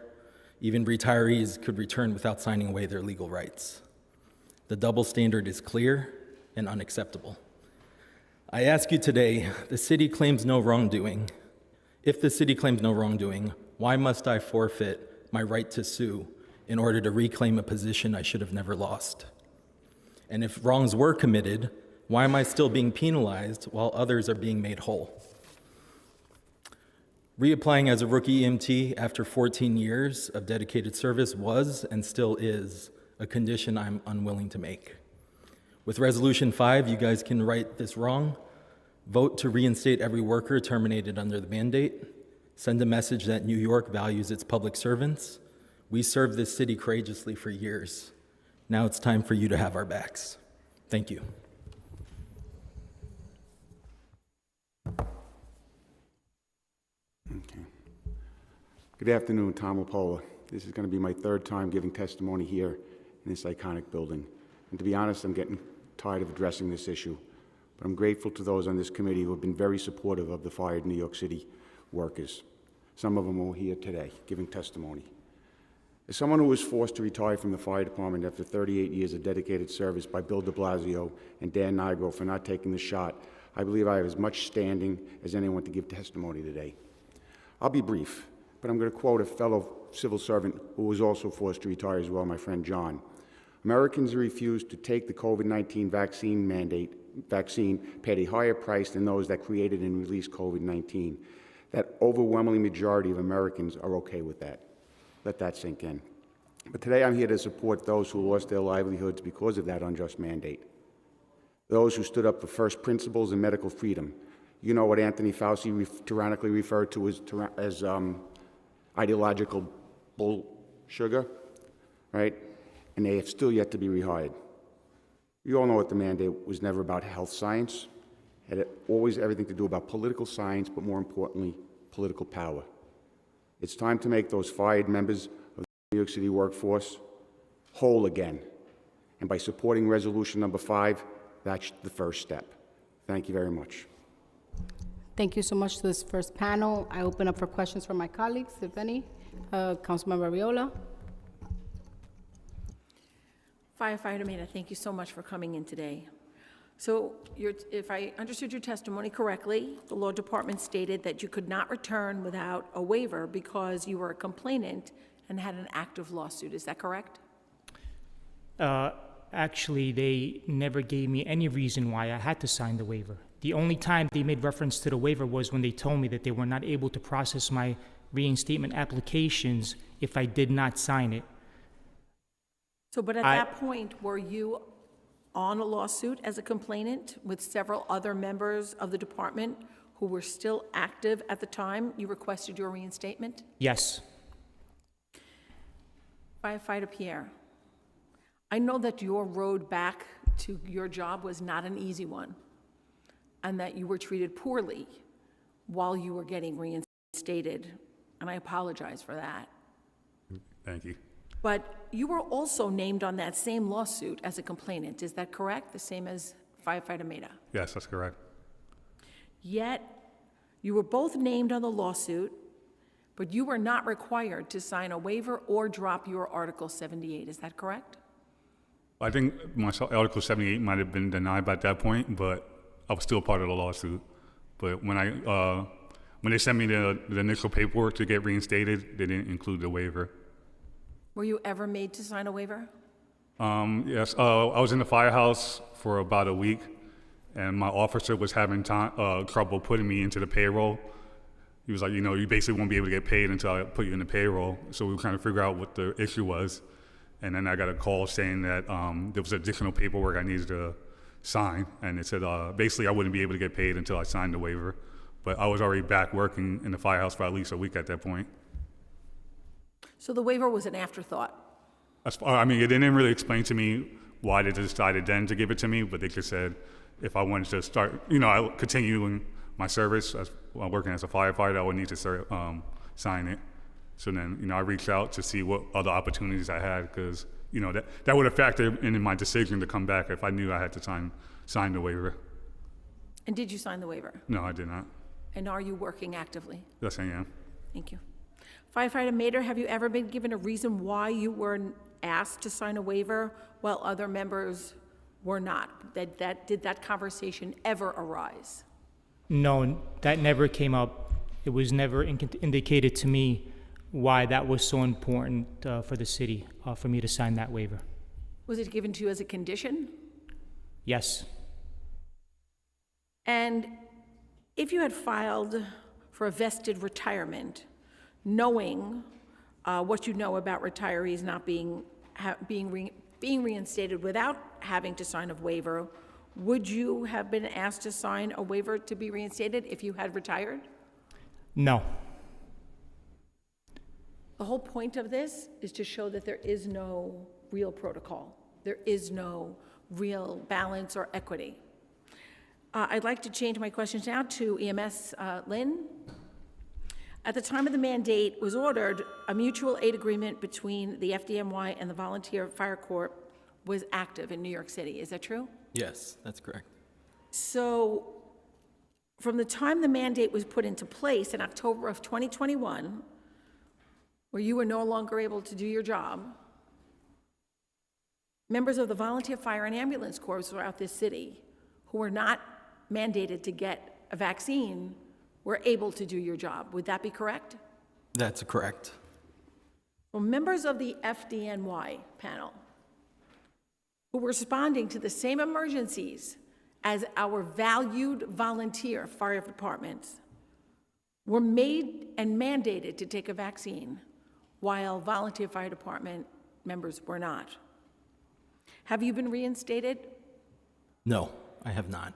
Even retirees could return without signing away their legal rights. The double standard is clear and unacceptable. I ask you today, the city claims no wrongdoing. If the city claims no wrongdoing, why must I forfeit my right to sue in order to reclaim a position I should have never lost? And if wrongs were committed, why am I still being penalized while others are being made whole? Reapplying as a rookie EMT after 14 years of dedicated service was and still is a condition I'm unwilling to make. With Resolution 5, you guys can right this wrong. Vote to reinstate every worker terminated under the mandate. Send a message that New York values its public servants. We served this city courageously for years. Now it's time for you to have our backs. Thank you. Okay. Good afternoon, Tom Lapola. This is going to be my 3rd time giving testimony here in this iconic building. And to be honest, I'm getting tired of addressing this issue. But I'm grateful to those on this committee who have been very supportive of the fired New York City workers. Some of them are here today giving testimony. As someone who was forced to retire from the fire department after 38 years of dedicated service by Bill de Blasio and Dan Nigro for not taking the shot, I believe I have as much standing as anyone to give testimony today. I'll be brief, but I'm going to quote a fellow civil servant who was also forced to retire as well, my friend John. Americans who refused to take the COVID-19 vaccine paid a higher price than those that created and released COVID-19. That overwhelming majority of Americans are okay with that. Let that sink in. But today I'm here to support those who lost their livelihoods because of that unjust mandate. Those who stood up for first principles and medical freedom. You know what Anthony Fauci tyrannically referred to as ideological bull sugar, right? And they have still yet to be rehired. You all know what the mandate was never about health science. It had always everything to do about political science, but more importantly, political power. It's time to make those fired members of the New York City workforce whole again. And by supporting resolution number 5, that's the first step. Thank you very much. Thank you so much to this first panel. I open up for questions from my colleagues, if any. Councilmember Ariola. Firefighter Mena, thank you so much for coming in today. So if I understood your testimony correctly, the law department stated that you could not return without a waiver because you were a complainant and had an active lawsuit. Is that correct? Actually, they never gave me any reason why I had to sign the waiver. The only time they made reference to the waiver was when they told me that they were not able to process my reinstatement applications if I did not sign it. So, but at that point, were you on a lawsuit as a complainant with several other members of the department who were still active at the time you requested your reinstatement? Yes. Firefighter Pierre, I know that your road back to your job was not an easy one, and that you were treated poorly while you were getting reinstated, and I apologize for that. Thank you. But you were also named on that same lawsuit as a complainant, is that correct? The same as Firefighter Maida? Yes, that's correct. Yet, you were both named on the lawsuit, but you were not required to sign a waiver or drop your Article 78, is that correct? I think my Article 78 might have been denied by that point, but I was still part of the lawsuit. But when they sent me the initial paperwork to get reinstated, they didn't include the waiver. Were you ever made to sign a waiver? Yes, I was in the firehouse for about a week, and my officer was having trouble putting me into the payroll. He was like, you basically won't be able to get paid until I put you in the payroll. So we were trying to figure out what the issue was. And then I got a call saying that there was additional paperwork I needed to sign. And it said basically I wouldn't be able to get paid until I signed the waiver. But I was already back working in the firehouse for at least a week at that point. So the waiver was an afterthought? It didn't really explain to me why they decided then to give it to me, but they just said if I wanted to start, continuing my service as working as a firefighter, I would need to sign it. So then, I reached out to see what other opportunities I had, because, that would have factored in my decision to come back if I knew I had to sign the waiver. And did you sign the waiver? No, I did not. And are you working actively? Yes, I am. Thank you. Firefighter Mader, have you ever been given a reason why you were asked to sign a waiver while other members were not? Did that conversation ever arise? No, that never came up. It was never indicated to me why that was so important for the city, for me to sign that waiver. Was it given to you as a condition? Yes. And if you had filed for a vested retirement, knowing what you know about retirees not being reinstated without having to sign a waiver, would you have been asked to sign a waiver to be reinstated if you had retired? No. The whole point of this is to show that there is no real protocol. There is no real balance or equity. I'd like to change my questions now to EMS Lynn. At the time of the mandate was ordered, a mutual aid agreement between the FDNY and the Volunteer Fire Corps was active in New York City. Is that true? Yes, that's correct. So from the time the mandate was put into place in October of 2021, where you were no longer able to do your job, members of the Volunteer Fire and Ambulance Corps throughout this city who were not mandated to get a vaccine were able to do your job. Would that be correct? That's correct. Well, members of the FDNY panel who were responding to the same emergencies as our valued volunteer fire departments were made and mandated to take a vaccine, while volunteer fire department members were not. Have you been reinstated? No, I have not.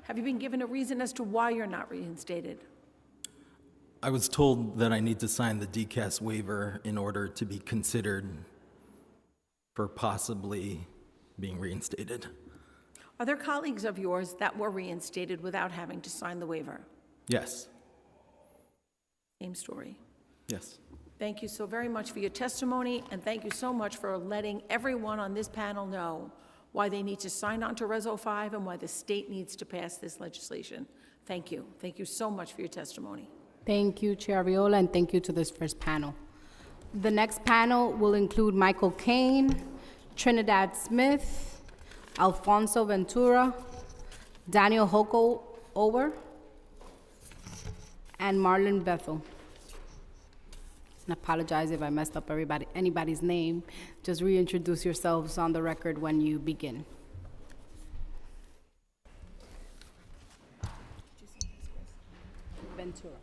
Have you been given a reason as to why you're not reinstated? I was told that I need to sign the DCAS waiver in order to be considered for possibly being reinstated. Are there colleagues of yours that were reinstated without having to sign the waiver? Yes. Same story. Yes. Thank you so very much for your testimony, and thank you so much for letting everyone on this panel know why they need to sign on to Reso 5 and why the state needs to pass this legislation. Thank you. Thank you so much for your testimony. Thank you, Chair Viola, and thank you to this first panel. The next panel will include Michael Kane, Trinidad Smith, Alfonso Ventura, Daniel Hoko-Ower, and Marlon Bethel. And I apologize if I messed up anybody's name. Just reintroduce yourselves on the record when you begin. Ventura.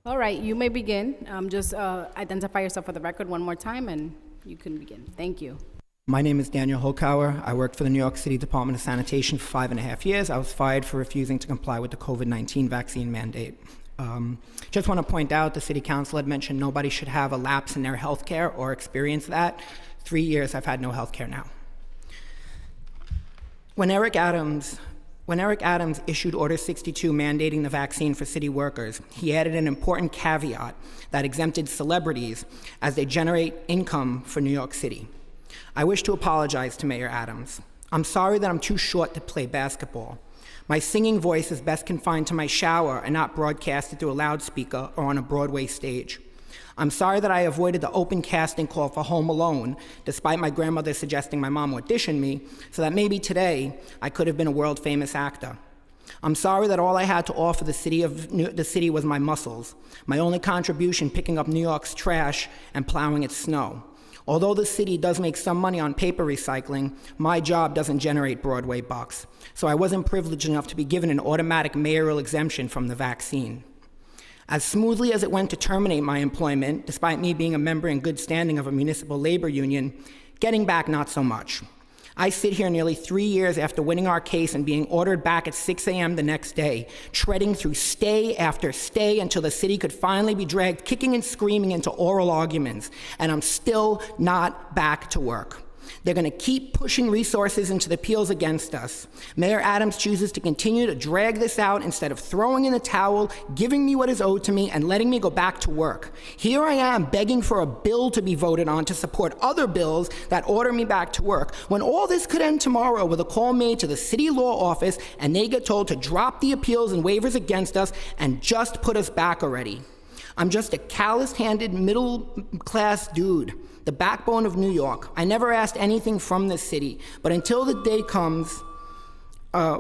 All right, you may begin. Just identify yourself for the record one more time, and you can begin. Thank you. My name is Daniel Holkauer. I worked for the New York City Department of Sanitation for 5.5 years. I was fired for refusing to comply with the COVID-19 vaccine mandate. Just want to point out, the City Council had mentioned nobody should have a lapse in their health care or experience that. 3 years I've had no health care now. When Eric Adams issued Order 62 mandating the vaccine for city workers, he added an important caveat that exempted celebrities as they generate income for New York City. I wish to apologize to Mayor Adams. I'm sorry that I'm too short to play basketball. My singing voice is best confined to my shower and not broadcasted through a loudspeaker or on a Broadway stage. I'm sorry that I avoided the open casting call for Home Alone, despite my grandmother suggesting my mom audition me, so that maybe today I could have been a world-famous actor. I'm sorry that all I had to offer the city was my muscles, my only contribution picking up New York's trash and plowing its snow. Although the city does make some money on paper recycling, my job doesn't generate Broadway bucks, so I wasn't privileged enough to be given an automatic mayoral exemption from the vaccine. As smoothly as it went to terminate my employment, despite me being a member in good standing of a municipal labor union, getting back not so much. I sit here nearly 3 years after winning our case and being ordered back at 6 a.m. the next day, treading through stay after stay until the city could finally be dragged kicking and screaming into oral arguments, and I'm still not back to work. They're going to keep pushing resources into the appeals against us. Mayor Adams chooses to continue to drag this out instead of throwing in the towel, giving me what is owed to me, and letting me go back to work. Here I am begging for a bill to be voted on to support other bills that order me back to work, when all this could end tomorrow with a call made to the city law office and they get told to drop the appeals and waivers against us and just put us back already. I'm just a callous-handed, middle-class dude, the backbone of New York. I never asked anything from this city, but until the day comes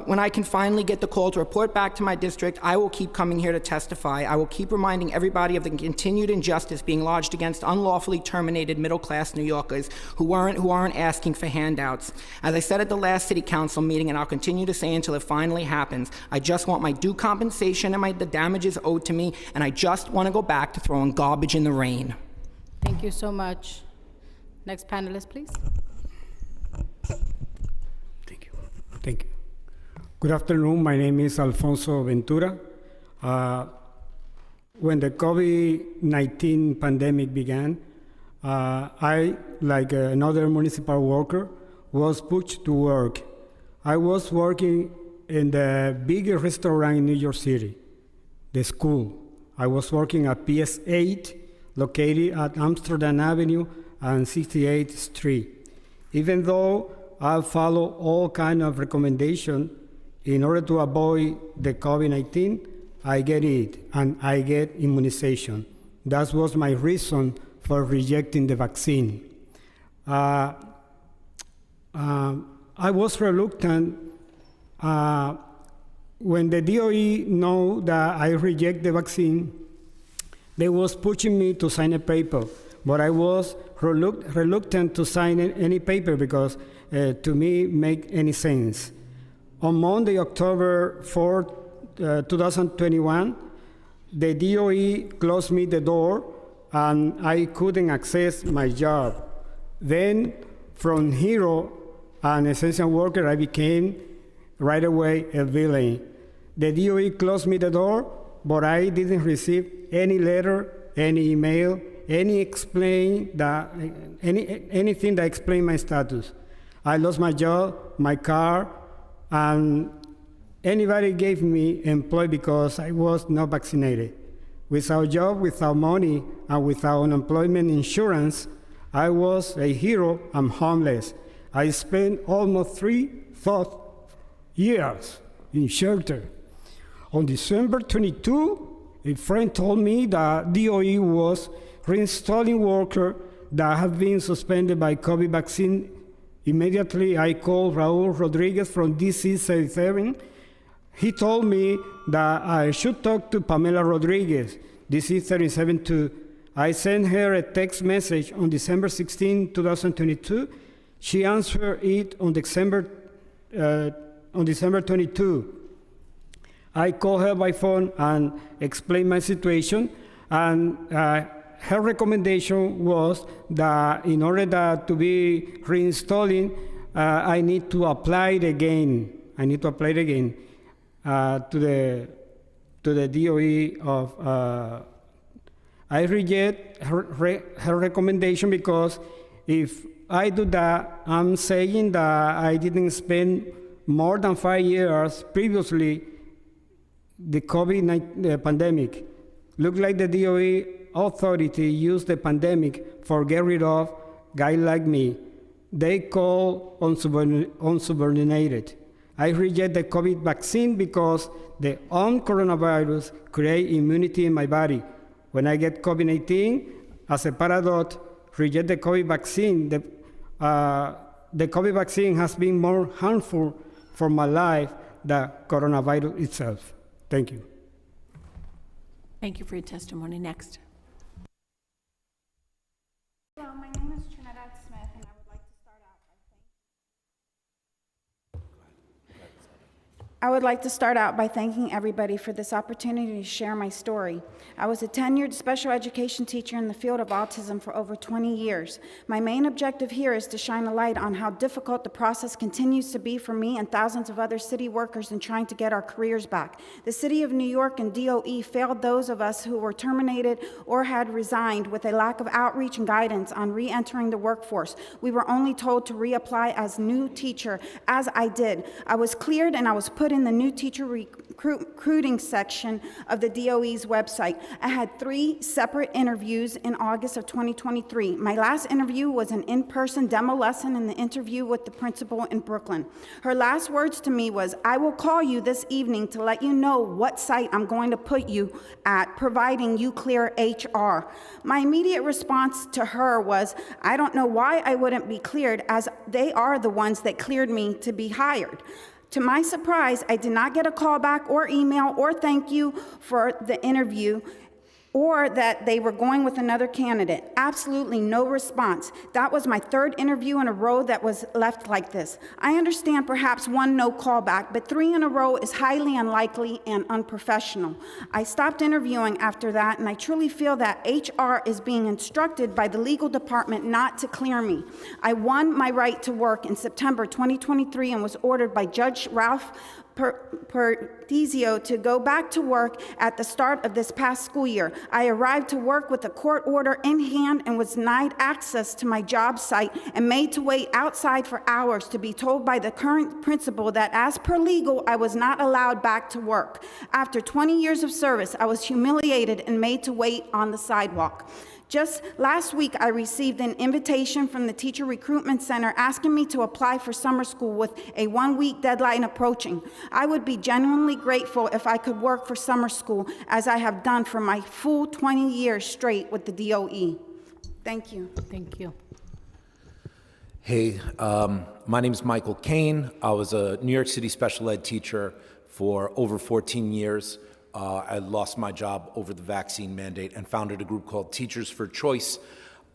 when I can finally get the call to report back to my district, I will keep coming here to testify. I will keep reminding everybody of the continued injustice being lodged against unlawfully terminated middle-class New Yorkers who aren't asking for handouts. As I said at the last City Council meeting, and I'll continue to say until it finally happens, I just want my due compensation and the damages owed to me, and I just want to go back to throwing garbage in the rain. Thank you so much. Next panelist, please. Thank you. Good afternoon. My name is Alfonso Ventura. When the COVID-19 pandemic began, I, like another municipal worker, was pushed to work. I was working in the biggest restaurant in New York City, the school. I was working at PS 8, located at Amsterdam Avenue and 68th Street. Even though I follow all kinds of recommendations in order to avoid the COVID-19, I get it, and I get immunization. That was my reason for rejecting the vaccine. I was reluctant when the DOE know that I reject the vaccine. They was pushing me to sign a paper, but I was reluctant to sign any paper because to me make any sense. On Monday, October 4th, 2021, the DOE closed me the door and I couldn't access my job. Then from hero and essential worker, I became right away a villain. The DOE closed me the door, but I didn't receive any letter, any email, anything that explained my status. I lost my job, my car, and anybody gave me employed because I was not vaccinated. Without job, without money, and without unemployment insurance, I was a hero and homeless. I spent almost 3 years in shelter. On December 22, a friend told me that DOE was reinstalling workers that have been suspended by COVID vaccine. Immediately, I called Raul Rodriguez from DC 37. He told me that I should talk to Pamela Rodriguez, DC 37 too. I sent her a text message on December 16, 2022. She answered it on December 22. I called her by phone and explained my situation. And her recommendation was that in order to be reinstalling, I need to apply it again. I need to apply it again to the DOE of. I reject her recommendation because if I do that, I'm saying that I didn't spend more than 5 years previously the COVID-19 pandemic. Look like the DOE authority used the pandemic for get rid of guy like me. They call unsubordinated. I reject the COVID vaccine because the own coronavirus create immunity in my body. When I get COVID-19, as a paradox, reject the COVID vaccine. The COVID vaccine has been more harmful for my life than coronavirus itself. Thank you. Thank you for your testimony. Next. Hello, my name is Trinidad Smith, and I would like to start out by thanking everybody for this opportunity to share my story. I was a tenured special education teacher in the field of autism for over 20 years. My main objective here is to shine a light on how difficult the process continues to be for me and thousands of other city workers in trying to get our careers back. The City of New York and DOE failed those of us who were terminated or had resigned with a lack of outreach and guidance on re-entering the workforce. We were only told to reapply as new teacher, as I did. I was cleared and I was put in the new teacher recruiting section of the DOE's website. I had 3 separate interviews in August of 2023. My last interview was an in-person demo lesson and the interview with the principal in Brooklyn. Her last words to me was, "I will call you this evening to let you know what site I'm going to put you at, providing you clear HR." My immediate response to her was, "I don't know why I wouldn't be cleared, as they are the ones that cleared me to be hired." To my surprise, I did not get a call back or email or thank you for the interview, or that they were going with another candidate. Absolutely no response. That was my 3rd interview in a row that was left like this. I understand perhaps 1 no callback, but 3 in a row is highly unlikely and unprofessional. I stopped interviewing after that, and I truly feel that HR is being instructed by the legal department not to clear me. I won my right to work in September 2023 and was ordered by Judge Ralph Pertizio to go back to work at the start of this past school year. I arrived to work with a court order in hand and was denied access to my job site and made to wait outside for hours to be told by the current principal that as per legal, I was not allowed back to work. After 20 years of service, I was humiliated and made to wait on the sidewalk. Just last week, I received an invitation from the Teacher Recruitment Center asking me to apply for summer school with a 1-week deadline approaching. I would be genuinely grateful if I could work for summer school, as I have done for my full 20 years straight with the DOE. Thank you. Thank you. Hey, my name is Michael Kane. I was a New York City special ed teacher for over 14 years. I lost my job over the vaccine mandate and founded a group called Teachers for Choice.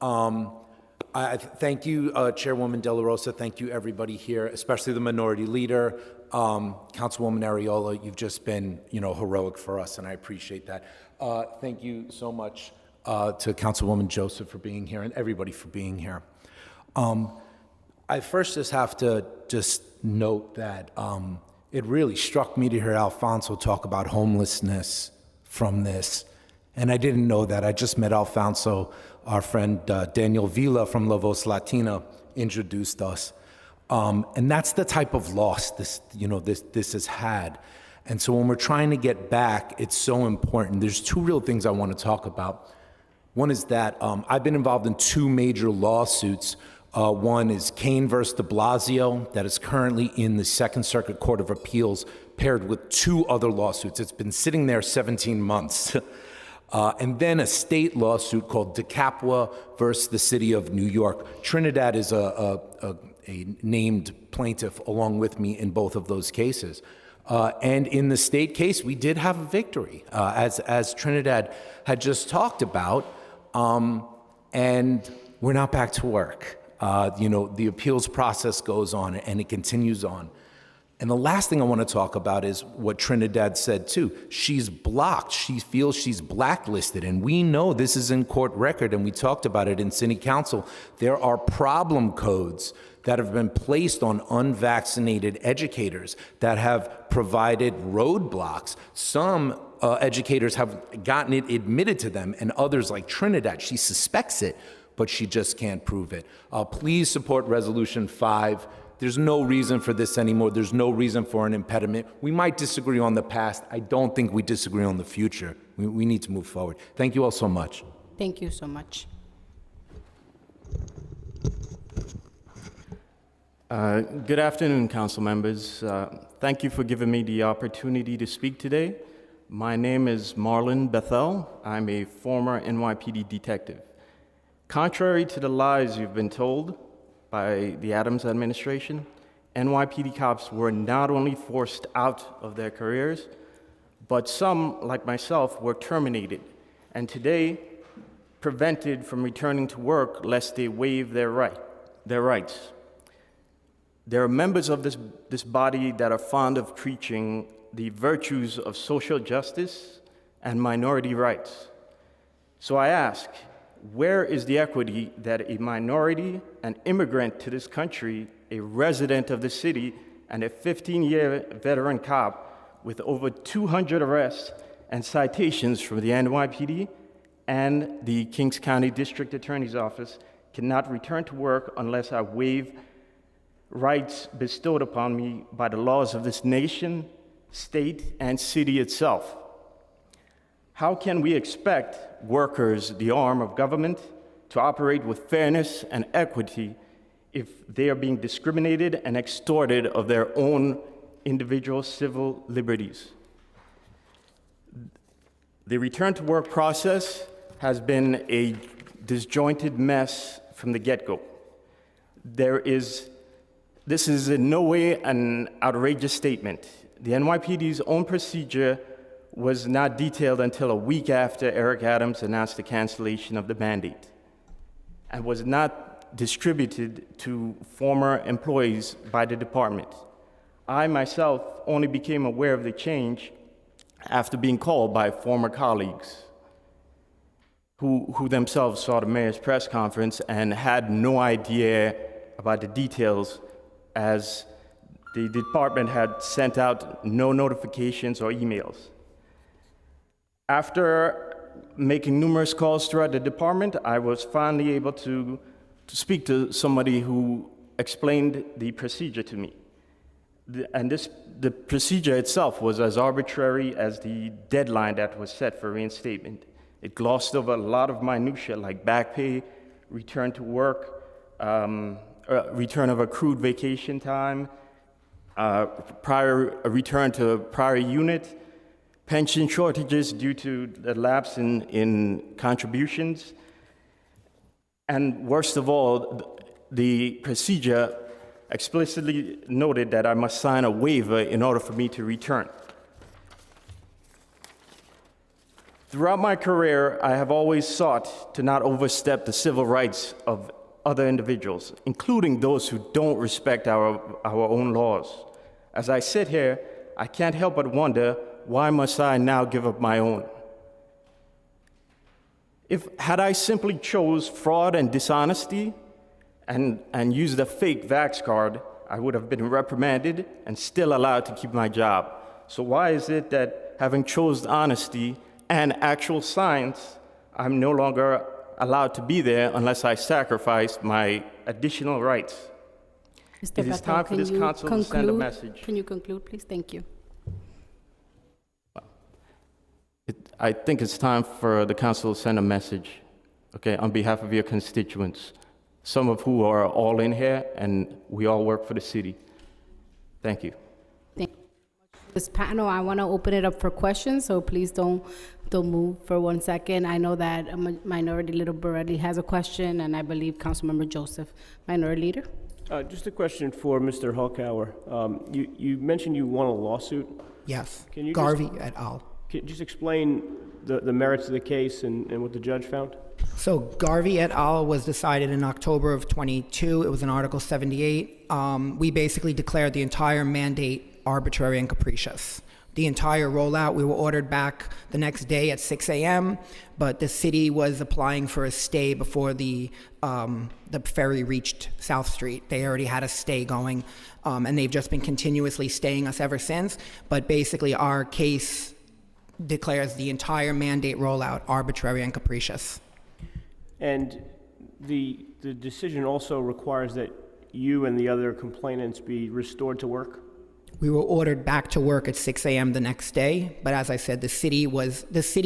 I thank you, Chairwoman De La Rosa. Thank you, everybody here, especially the minority leader, Councilwoman Ariola. You've just been, heroic for us, and I appreciate that. Thank you so much to Councilwoman Joseph for being here and everybody for being here. I first just have to note that it really struck me to hear Alfonso talk about homelessness from this. And I didn't know that. I just met Alfonso. Our friend Daniel Villa from La Voz Latina introduced us. And that's the type of loss this has had. And so when we're trying to get back, it's so important. There's 2 real things I want to talk about. One is that I've been involved in 2 major lawsuits. One is Kane versus de Blasio, that is currently in the Second Circuit Court of Appeals, paired with 2 other lawsuits. It's been sitting there 17 months. And then a state lawsuit called DeCapua versus the City of New York. Trinidad is a named plaintiff along with me in both of those cases. And in the state case, we did have a victory, as Trinidad had just talked about, and we're not back to work. The appeals process goes on and it continues on. And the last thing I want to talk about is what Trinidad said too. She's blocked. She feels she's blacklisted. And we know this is in court record, and we talked about it in City Council. There are problem codes that have been placed on unvaccinated educators that have provided roadblocks. Some educators have gotten it admitted to them, and others, like Trinidad, she suspects it, but she just can't prove it. Please support Resolution 5. There's no reason for this anymore. There's no reason for an impediment. We might disagree on the past. I don't think we disagree on the future. We need to move forward. Thank you all so much. Thank you so much. Good afternoon, council members. Thank you for giving me the opportunity to speak today. My name is Marlon Bethel. I'm a former NYPD detective. Contrary to the lies you've been told by the Adams administration, NYPD cops were not only forced out of their careers, but some, like myself, were terminated, and today prevented from returning to work lest they waive their rights. There are members of this body that are fond of preaching the virtues of social justice and minority rights. So I ask, where is the equity that a minority, an immigrant to this country, a resident of the city, and a 15-year veteran cop with over 200 arrests and citations from the NYPD and the Kings County District Attorney's Office cannot return to work unless I waive rights bestowed upon me by the laws of this nation, state, and city itself? How can we expect workers, the arm of government, to operate with fairness and equity if they are being discriminated and extorted of their own individual civil liberties? The return to work process has been a disjointed mess from the get-go. This is in no way an outrageous statement. The NYPD's own procedure was not detailed until a week after Eric Adams announced the cancellation of the mandate, and was not distributed to former employees by the department. I myself only became aware of the change after being called by former colleagues who themselves saw the mayor's press conference and had no idea about the details, as the department had sent out no notifications or emails. After making numerous calls throughout the department, I was finally able to speak to somebody who explained the procedure to me. The procedure itself was as arbitrary as the deadline that was set for reinstatement. It glossed over a lot of minutiae like back pay, return to work, return of accrued vacation time, return to a prior unit, pension shortages due to the lapse in contributions, and worst of all, the procedure explicitly noted that I must sign a waiver in order for me to return. Throughout my career, I have always sought to not overstep the civil rights of other individuals, including those who don't respect our own laws. As I sit here, I can't help but wonder, why must I now give up my own? Had I simply chose fraud and dishonesty and used a fake vax card, I would have been reprimanded and still allowed to keep my job. So why is it that having chosen honesty and actual science, I'm no longer allowed to be there unless I sacrifice my additional rights? Mr. It is time for this council to send a message. Can you conclude, please? Thank you. I think it's time for the council to send a message, okay, on behalf of your constituents, some of who are all in here, and we all work for the city. Thank you. Thank you. This panel, I want to open it up for questions, so please don't move for 1 second. I know that Minority Leader Borelli has a question, and I believe Councilmember Joseph. Minority Leader? Just a question for Mr. Hulkauer. You mentioned you won a lawsuit. Yes, Can you Garvey et al. Can you just explain the merits of the case and what the judge found? So Garvey et al. Was decided in October of 22. It was in Article 78. We basically declared the entire mandate arbitrary and capricious. The entire rollout, we were ordered back the next day at 6 a.m., but the city was applying for a stay before the ferry reached South Street. They already had a stay going, and they've just been continuously staying us ever since. But basically, our case declares the entire mandate rollout arbitrary and capricious. And the decision also requires that you and the other complainants be restored to work? We were ordered back to work at 6 a.m. the next day, but as I said, the city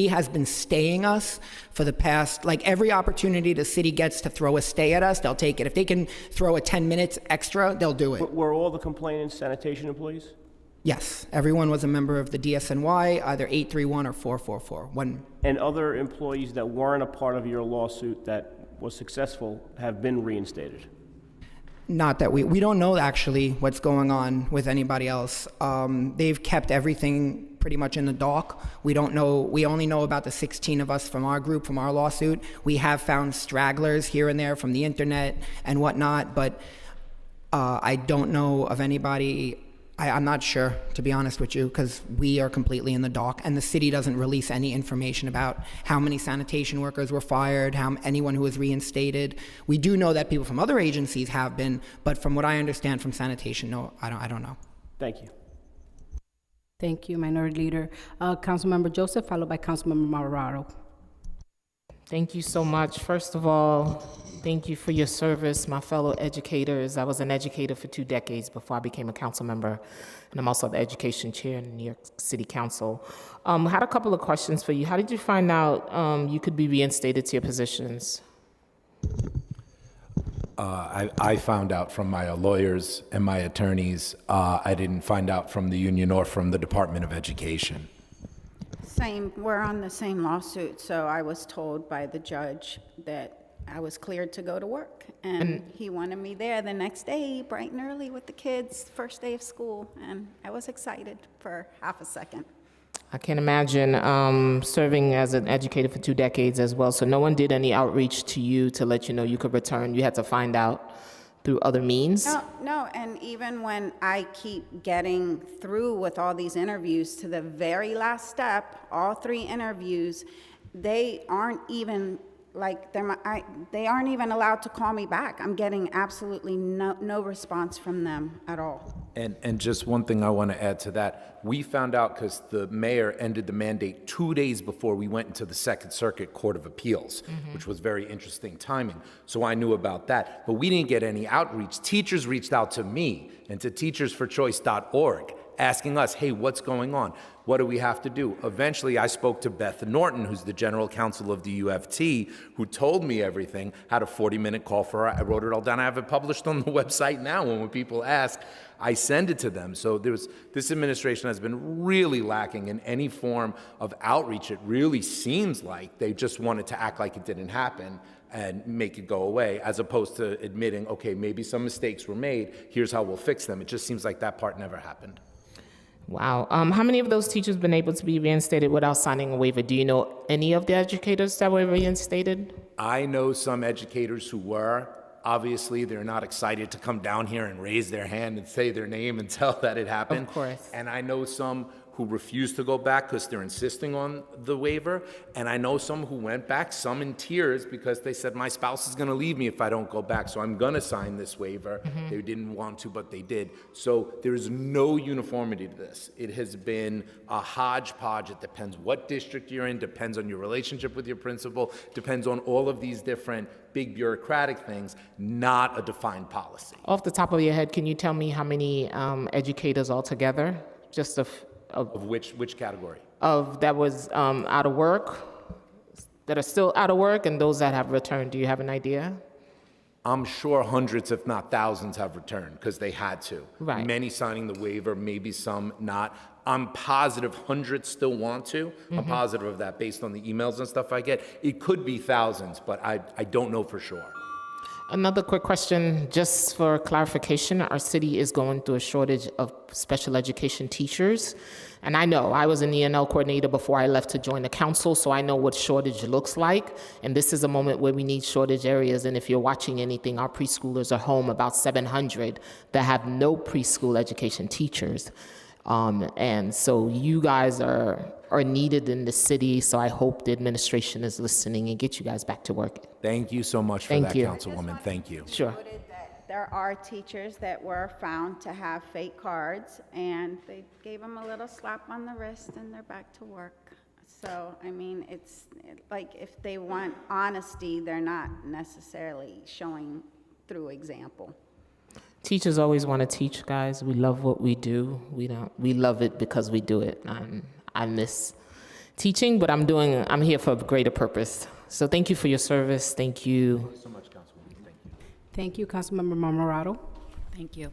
has been staying us for the past, like every opportunity the city gets to throw a stay at us, they'll take it. If they can throw a 10 minutes extra, they'll do it. Were all the complainants sanitation employees? Yes, everyone was a member of the DSNY, either 831 or 444. And other employees that weren't a part of your lawsuit that was successful have been reinstated? Not that we don't know actually what's going on with anybody else. They've kept everything pretty much in the dark. We don't know, we only know about the 16 of us from our group, from our lawsuit. We have found stragglers here and there from the internet and whatnot, but I don't know of anybody. I'm not sure, to be honest with you, because we are completely in the dark, and the city doesn't release any information about how many sanitation workers were fired, anyone who was reinstated. We do know that people from other agencies have been, but from what I understand from sanitation, no, I don't know. Thank you. Thank you, Minority Leader. Councilmember Joseph, followed by Councilmember Marrero. Thank you so much. First of all, thank you for your service, my fellow educators. I was an educator for 2 decades before I became a council member, and I'm also the education chair in the New York City Council. I had a couple of questions for you. How did you find out you could be reinstated to your positions? I found out from my lawyers and my attorneys. I didn't find out from the union or from the Department of Education. Same, we're on the same lawsuit, so I was told by the judge that I was cleared to go to work, and he wanted me there the next day, bright and early with the kids, first day of school, and I was excited for half a second. I can imagine serving as an educator for 2 decades as well, so no one did any outreach to you to let you know you could return. You had to find out through other means? No, and even when I keep getting through with all these interviews to the very last step, all 3 interviews, they aren't even they aren't even allowed to call me back. I'm getting absolutely no response from them at all. And just one thing I want to add to that. We found out because the mayor ended the mandate 2 days before we went into the Second Circuit Court of Appeals, which was very interesting timing. So I knew about that. But we didn't get any outreach. Teachers reached out to me and to teachersforchoice.org asking us, hey, what's going on? What do we have to do? Eventually, I spoke to Beth Norton, who's the general counsel of the UFT, who told me everything, had a 40-minute call for her. I wrote it all down. I have it published on the website now, and when people ask, I send it to them. So this administration has been really lacking in any form of outreach. It really seems like they just wanted to act like it didn't happen and make it go away, as opposed to admitting, okay, maybe some mistakes were made, here's how we'll fix them. It just seems like that part never happened. Wow. How many of those teachers been able to be reinstated without signing a waiver? Do you know any of the educators that were reinstated? I know some educators who were. Obviously, they're not excited to come down here and raise their hand and say their name and tell that it happened. Of course. And I know some who refused to go back because they're insisting on the waiver. And I know some who went back, some in tears, because they said, my spouse is going to leave me if I don't go back, so I'm going to sign this waiver. They didn't want to, but they did. So there's no uniformity to this. It has been a hodgepodge. It depends what district you're in, depends on your relationship with your principal, depends on all of these different big bureaucratic things, not a defined policy. Off the top of your head, can you tell me how many educators altogether? Just of which category? Of that was out of work, that are still out of work, and those that have returned. Do you have an idea? I'm sure hundreds, if not thousands, have returned because they had to. Right. Many signing the waiver, maybe some not. I'm positive hundreds still want to. I'm positive of that based on the emails and stuff I get. It could be thousands, but I don't know for sure. Another quick question, just for clarification. Our city is going through a shortage of special education teachers. And I know, I was an ENL coordinator before I left to join the council, so I know what shortage looks like. And this is a moment where we need shortage areas. And if you're watching anything, our preschoolers are home, about 700 that have no preschool education teachers. And so you guys are needed in the city, so I hope the administration is listening and get you guys back to work. Thank you so much for that, Councilwoman. Thank you. Sure. There are teachers that were found to have fake cards, and they gave them a little slap on the wrist and they're back to work. So, I mean, it's like if they want honesty, they're not necessarily showing through example. Teachers always want to teach, guys. We love what we do. We love it because we do it. I miss teaching, but I'm here for a greater purpose. So thank you for your service. Thank you. Thank you so much, Councilwoman. Thank you. Thank you, Councilmember Marmorato. Thank you.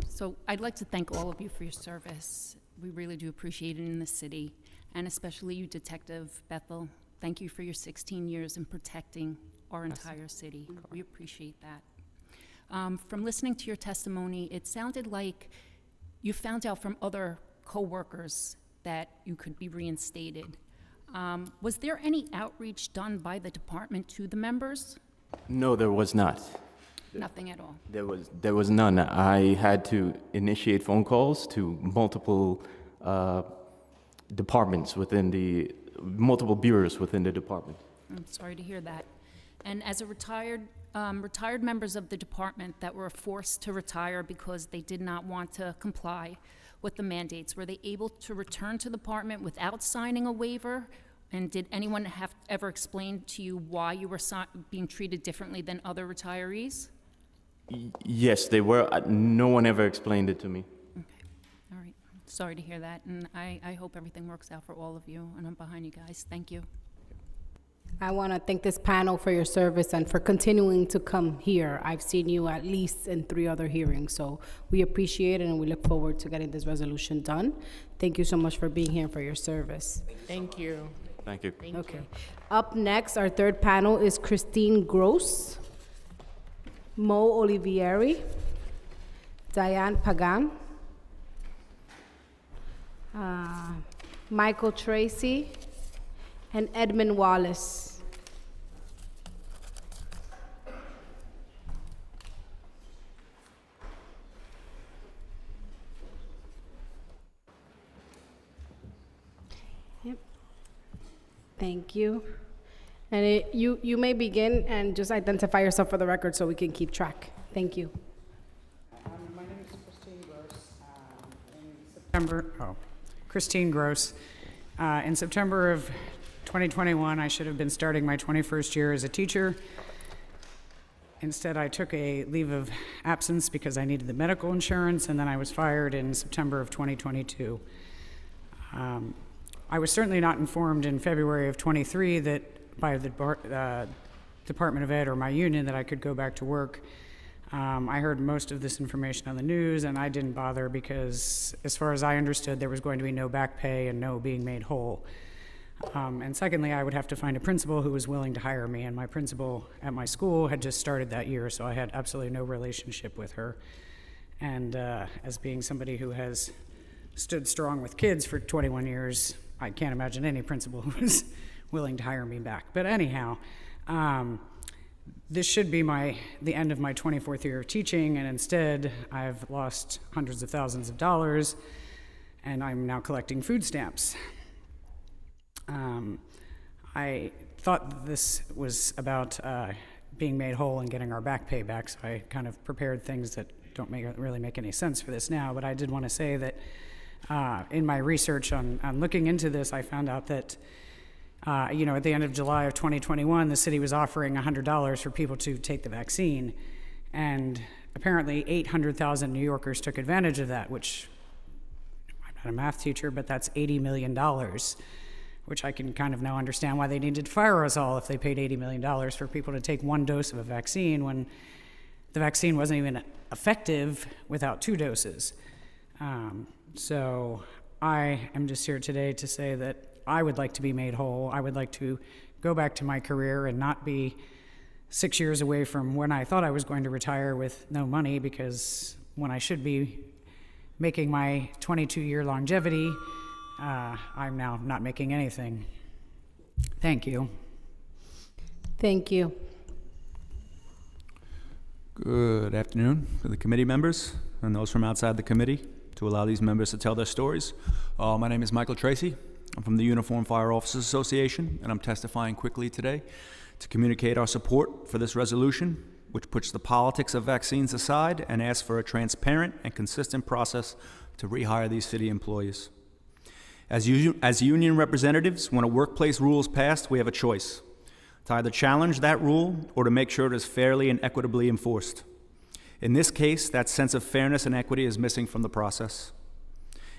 So I'd like to thank all of you for your service. We really do appreciate it in the city, and especially you, Detective Bethel. Thank you for your 16 years in protecting our entire city. We appreciate that. From listening to your testimony, it sounded like you found out from other co-workers that you could be reinstated. Was there any outreach done by the department to the members? No, there was not. Nothing at all? There was none. I had to initiate phone calls to multiple departments multiple bureaus within the department. I'm sorry to hear that. And as a retired members of the department that were forced to retire because they did not want to comply with the mandates, were they able to return to the department without signing a waiver? And did anyone ever explain to you why you were being treated differently than other retirees? Yes, they were. No one ever explained it to me. Okay, all right. Sorry to hear that, and I hope everything works out for all of you, and I'm behind you guys. Thank you. I want to thank this panel for your service and for continuing to come here. I've seen you at least in 3 other hearings, so we appreciate it and we look forward to getting this resolution done. Thank you so much for being here and for your service. Thank you. Thank you. Okay. Up next, our third panel is Christine Gross, Mo Olivieri, Diane Pagan, Michael Tracy, and Edmund Wallace. Yep. Thank you. And you may begin and just identify yourself for the record so we can keep track. Thank you. My name is Christine Gross. Christine Gross. In September of 2021, I should have been starting my 21st year as a teacher. Instead, I took a leave of absence because I needed the medical insurance, and then I was fired in September of 2022. I was certainly not informed in February of 23 that by the Department of Ed or my union that I could go back to work. I heard most of this information on the news, and I didn't bother because, as far as I understood, there was going to be no back pay and no being made whole. And secondly, I would have to find a principal who was willing to hire me, and my principal at my school had just started that year, so I had absolutely no relationship with her. And as being somebody who has stood strong with kids for 21 years, I can't imagine any principal who was willing to hire me back. But anyhow, this should be the end of my 24th year of teaching, and instead I've lost hundreds of thousands of dollars, and I'm now collecting food stamps. I thought this was about being made whole and getting our back pay back, so I kind of prepared things that don't really make any sense for this now, but I did want to say that in my research on looking into this, I found out that at the end of July of 2021, the city was offering $100 for people to take the vaccine, and apparently 800,000 New Yorkers took advantage of that, which, I'm not a math teacher, but that's $80 million, which I can kind of now understand why they needed to fire us all if they paid $80 million for people to take 1 dose of a vaccine when the vaccine wasn't even effective without 2 doses. So I am just here today to say that I would like to be made whole. I would like to go back to my career and not be 6 years away from when I thought I was going to retire with no money, because when I should be making my 22-year longevity, I'm now not making anything. Thank you. Thank you. Good afternoon to the committee members and those from outside the committee. To allow these members to tell their stories. My name is Michael Tracy. I'm from the Uniform Fire Officers Association, and I'm testifying quickly today to communicate our support for this resolution, which puts the politics of vaccines aside and asks for a transparent and consistent process to rehire these city employees. As union representatives, when a workplace rule is passed, we have a choice: to either challenge that rule or to make sure it is fairly and equitably enforced. In this case, that sense of fairness and equity is missing from the process.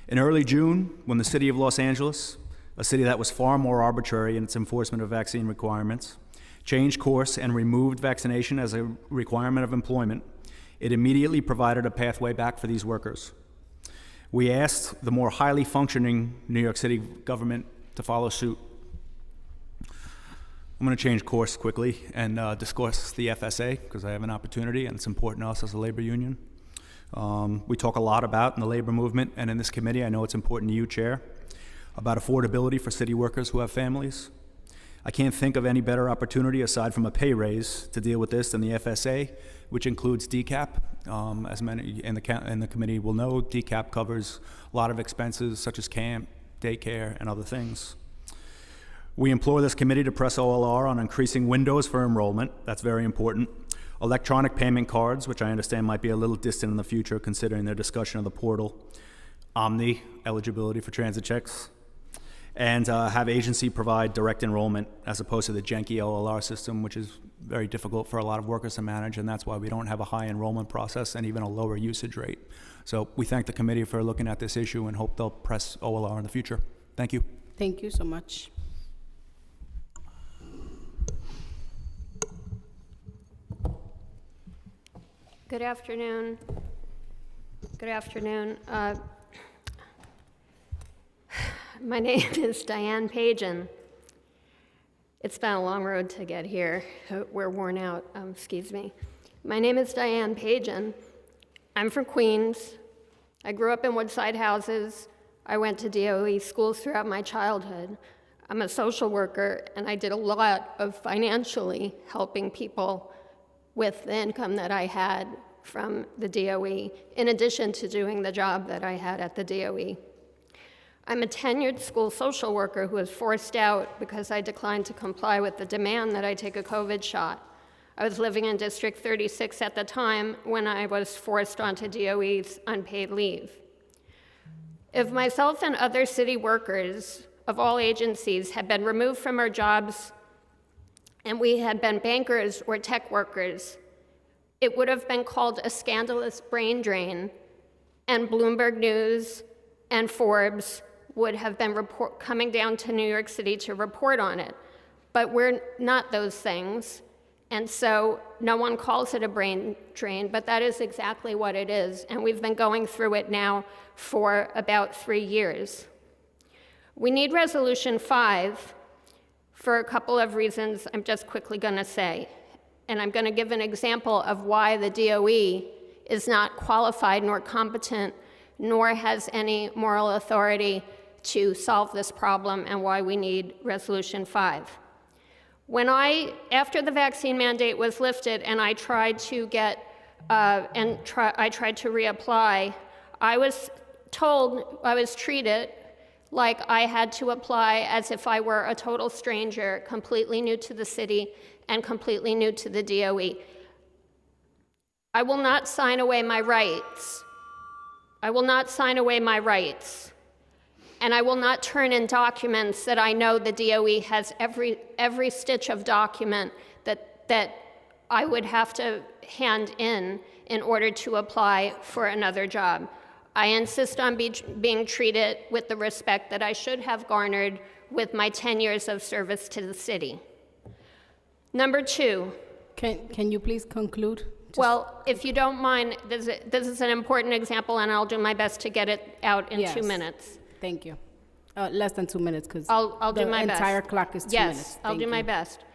In early June, when the city of Los Angeles, a city that was far more arbitrary in its enforcement of vaccine requirements, changed course and removed vaccination as a requirement of employment, it immediately provided a pathway back for these workers. We asked the more highly functioning New York City government to follow suit. I'm going to change course quickly and discuss the FSA, because I have an opportunity and it's important to us as a labor union. We talk a lot about in the labor movement and in this committee, I know it's important to you, Chair, about affordability for city workers who have families. I can't think of any better opportunity aside from a pay raise to deal with this than the FSA, which includes DCAP. As many in the committee will know, DCAP covers a lot of expenses such as camp, daycare, and other things. We implore this committee to press OLR on increasing windows for enrollment. That's very important. Electronic payment cards, which I understand might be a little distant in the future considering their discussion of the portal. Omni eligibility for transit checks. And have agency provide direct enrollment as opposed to the janky OLR system, which is very difficult for a lot of workers to manage, and that's why we don't have a high enrollment process and even a lower usage rate. So we thank the committee for looking at this issue and hope they'll press OLR in the future. Thank you. Thank you so much. Good afternoon. Good afternoon. My name is Diane Pagan. It's been a long road to get here. We're worn out, excuse me. My name is Diane Pagan. I'm from Queens. I grew up in Woodside houses. I went to DOE schools throughout my childhood. I'm a social worker, and I did a lot of financially helping people with the income that I had from the DOE, in addition to doing the job that I had at the DOE. I'm a tenured school social worker who was forced out because I declined to comply with the demand that I take a COVID shot. I was living in District 36 at the time when I was forced onto DOE's unpaid leave. If myself and other city workers of all agencies had been removed from our jobs and we had been bankers or tech workers, it would have been called a scandalous brain drain, and Bloomberg News and Forbes would have been coming down to New York City to report on it. But we're not those things, and so no one calls it a brain drain, but that is exactly what it is, and we've been going through it now for about 3 years. We need Resolution 5 for a couple of reasons I'm just quickly going to say. And I'm going to give an example of why the DOE is not qualified nor competent nor has any moral authority to solve this problem and why we need Resolution 5. After the vaccine mandate was lifted and I tried to reapply, I was treated like I had to apply as if I were a total stranger, completely new to the city and completely new to the DOE. I will not sign away my rights. I will not sign away my rights. And I will not turn in documents that I know the DOE has every stitch of document that I would have to hand in order to apply for another job. I insist on being treated with the respect that I should have garnered with my 10 years of service to the city. Number 2. Can you please conclude? Well, if you don't mind, this is an important example, and I'll do my best to get it out in 2 minutes. Thank you. Less than 2 minutes, because I'll do my best. The entire clock is 2 minutes. Yes, I'll do my best.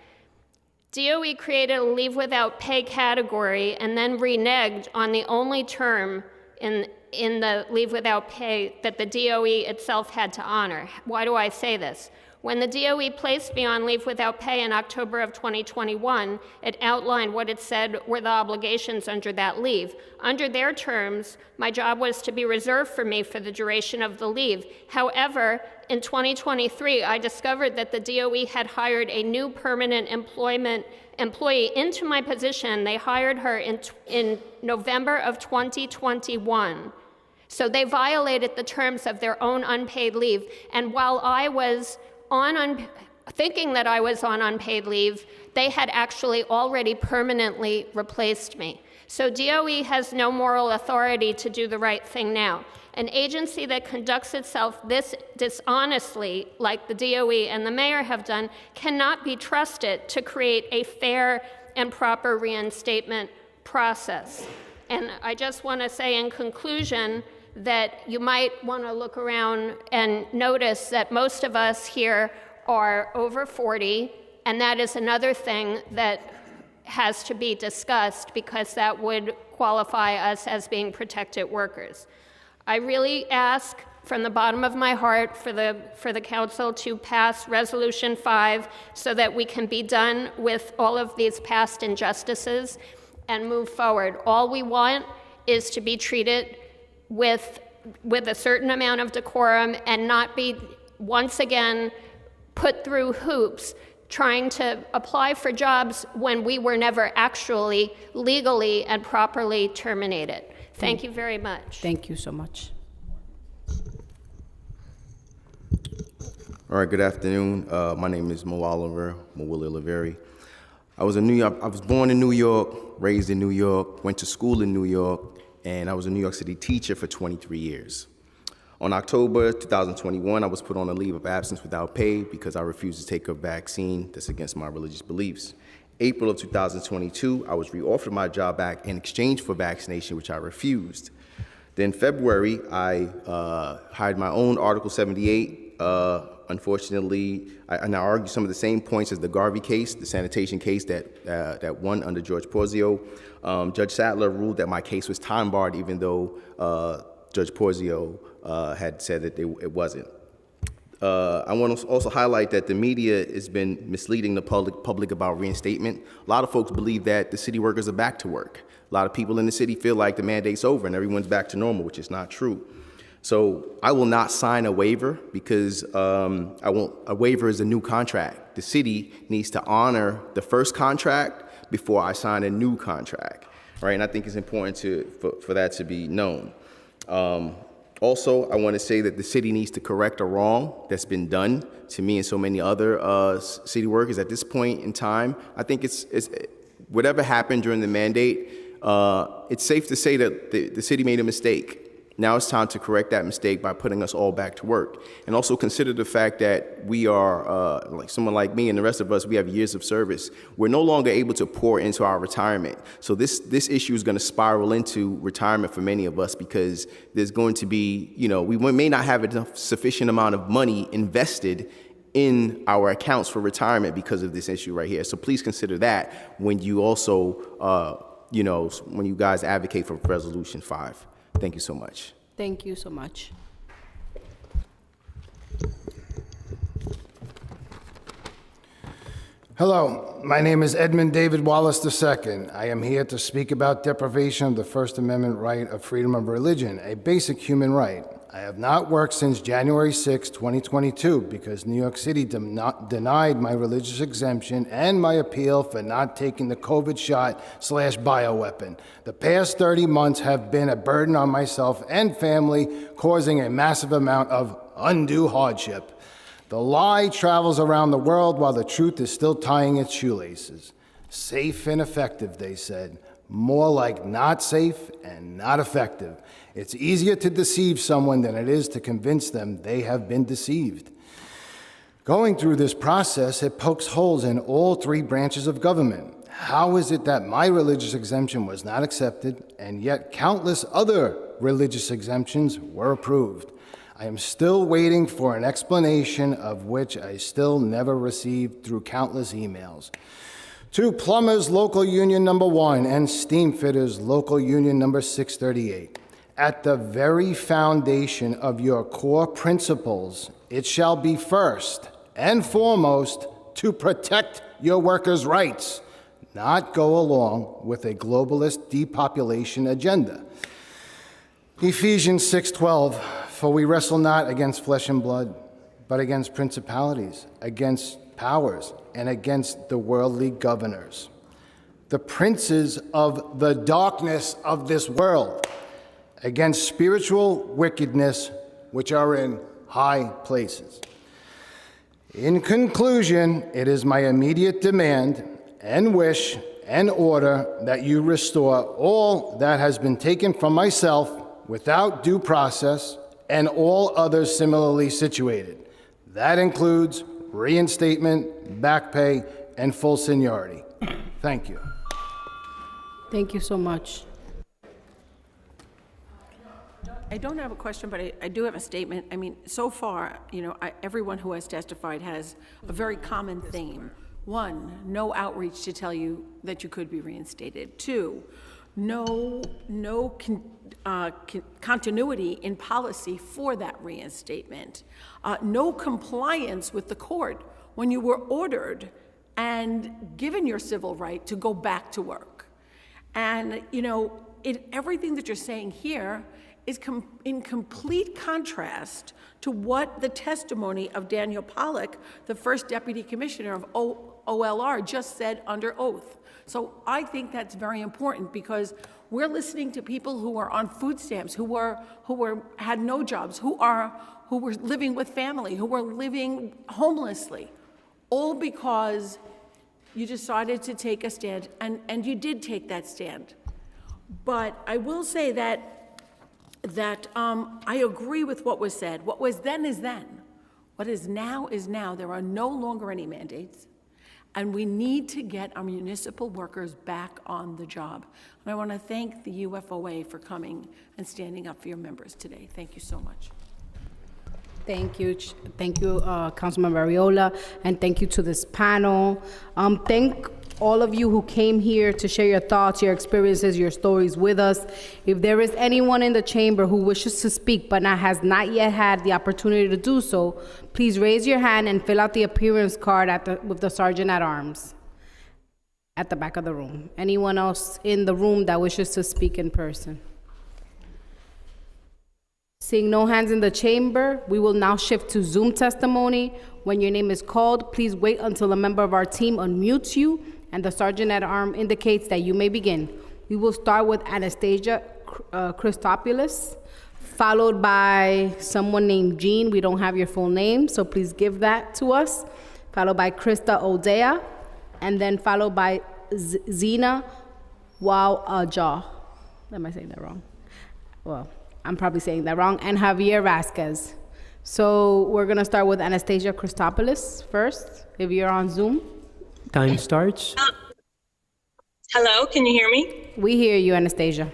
DOE created a leave without pay category and then reneged on the only term in the leave without pay that the DOE itself had to honor. Why do I say this? When the DOE placed me on leave without pay in October of 2021, it outlined what it said were the obligations under that leave. Under their terms, my job was to be reserved for me for the duration of the leave. However, in 2023, I discovered that the DOE had hired a new permanent employee into my position. They hired her in November of 2021. So they violated the terms of their own unpaid leave. And while I was thinking that I was on unpaid leave, they had actually already permanently replaced me. So DOE has no moral authority to do the right thing now. An agency that conducts itself this dishonestly, like the DOE and the mayor have done, cannot be trusted to create a fair and proper reinstatement process. And I just want to say in conclusion that you might want to look around and notice that most of us here are over 40, and that is another thing that has to be discussed because that would qualify us as being protected workers. I really ask from the bottom of my heart for the council to pass Resolution 5 so that we can be done with all of these past injustices and move forward. All we want is to be treated with a certain amount of decorum and not be once again put through hoops trying to apply for jobs when we were never actually legally and properly terminated. Thank you very much. Thank you so much. All right, good afternoon. My name is Mo Oliver, Willie Oliveri. I was born in New York, raised in New York, went to school in New York, and I was a New York City teacher for 23 years. On October 2021, I was put on a leave of absence without pay because I refused to take a vaccine that's against my religious beliefs. April of 2022, I was reoffered my job back in exchange for vaccination, which I refused. Then February, I hired my own Article 78. Unfortunately, I now argue some of the same points as the Garvey case, the sanitation case that won under George Porzio. Judge Sattler ruled that my case was time barred, even though Judge Porzio had said that it wasn't. I want to also highlight that the media has been misleading the public about reinstatement. A lot of folks believe that the city workers are back to work. A lot of people in the city feel like the mandate's over and everyone's back to normal, which is not true. So I will not sign a waiver because a waiver is a new contract. The city needs to honor the first contract before I sign a new contract, right? And I think it's important for that to be known. Also, I want to say that the city needs to correct a wrong that's been done to me and so many other city workers at this point in time. I think it's whatever happened during the mandate, it's safe to say that the city made a mistake. Now it's time to correct that mistake by putting us all back to work. And also consider the fact that we are, like someone like me and the rest of us, we have years of service. We're no longer able to pour into our retirement. So this issue is going to spiral into retirement for many of us because there's going to be, we may not have enough sufficient amount of money invested in our accounts for retirement because of this issue right here. So please consider that when you also, when you guys advocate for Resolution 5. Thank you so much. Thank you so much. Hello, my name is Edmund David Wallace II. I am here to speak about deprivation of the First Amendment right of freedom of religion, a basic human right. I have not worked since January 6, 2022, because New York City denied my religious exemption and my appeal for not taking the COVID shot/bioweapon. The past 30 months have been a burden on myself and family, causing a massive amount of undue hardship. The lie travels around the world while the truth is still tying its shoelaces. Safe and effective, they said. More like not safe and not effective. It's easier to deceive someone than it is to convince them they have been deceived. Going through this process, it pokes holes in all three branches of government. How is it that my religious exemption was not accepted, and yet countless other religious exemptions were approved? I am still waiting for an explanation of which I still never received through countless emails. To Plumbers Local Union Number 1 and Steam Fitters Local Union Number 638, at the very foundation of your core principles, it shall be first and foremost to protect your workers' rights, not go along with a globalist depopulation agenda. Ephesians 6:12, for we wrestle not against flesh and blood, but against principalities, against powers, and against the worldly governors, the princes of the darkness of this world, against spiritual wickedness which are in high places. In conclusion, it is my immediate demand and wish and order that you restore all that has been taken from myself without due process and all others similarly situated. That includes reinstatement, back pay, and full seniority. Thank you. Thank you so much. I don't have a question, but I do have a statement. I mean, so far, you know, everyone who has testified has a very common theme. One, no outreach to tell you that you could be reinstated. Two, no continuity in policy for that reinstatement. No compliance with the court when you were ordered and given your civil right to go back to work. And, you know, everything that you're saying here is in complete contrast to what the testimony of Daniel Pollack, the first deputy commissioner of OLR, just said under oath. So I think that's very important, because we're listening to people who are on food stamps, who had no jobs, who were living with family, who were living homelessly, all because you decided to take a stand, and you did take that stand. But I will say that I agree with what was said. What was then is then. What is now is now. There are no longer any mandates, and we need to get our municipal workers back on the job. And I want to thank the UFOA for coming and standing up for your members today. Thank you so much. Thank you, Councilmember Ariola, and thank you to this panel. Thank all of you who came here to share your thoughts, your experiences, your stories with us. If there is anyone in the chamber who wishes to speak but has not yet had the opportunity to do so, please raise your hand and fill out the appearance card with the Sergeant at Arms at the back of the room. Anyone else in the room that wishes to speak in person? Seeing no hands in the chamber, we will now shift to Zoom testimony. When your name is called, please wait until a member of our team unmutes you and the Sergeant at Arms indicates that you may begin. We will start with Anastasia Christopoulos, followed by someone named Jean. We don't have your full name, so please give that to us. Followed by Krista Odea, and then followed by Zena Wawaja. Am I saying that wrong? Well, I'm probably saying that wrong. And Javier Vasquez. So we're gonna start with Anastasia Christopoulos first, if you're on Zoom. Time starts. Hello, can you hear me? We hear you, Anastasia.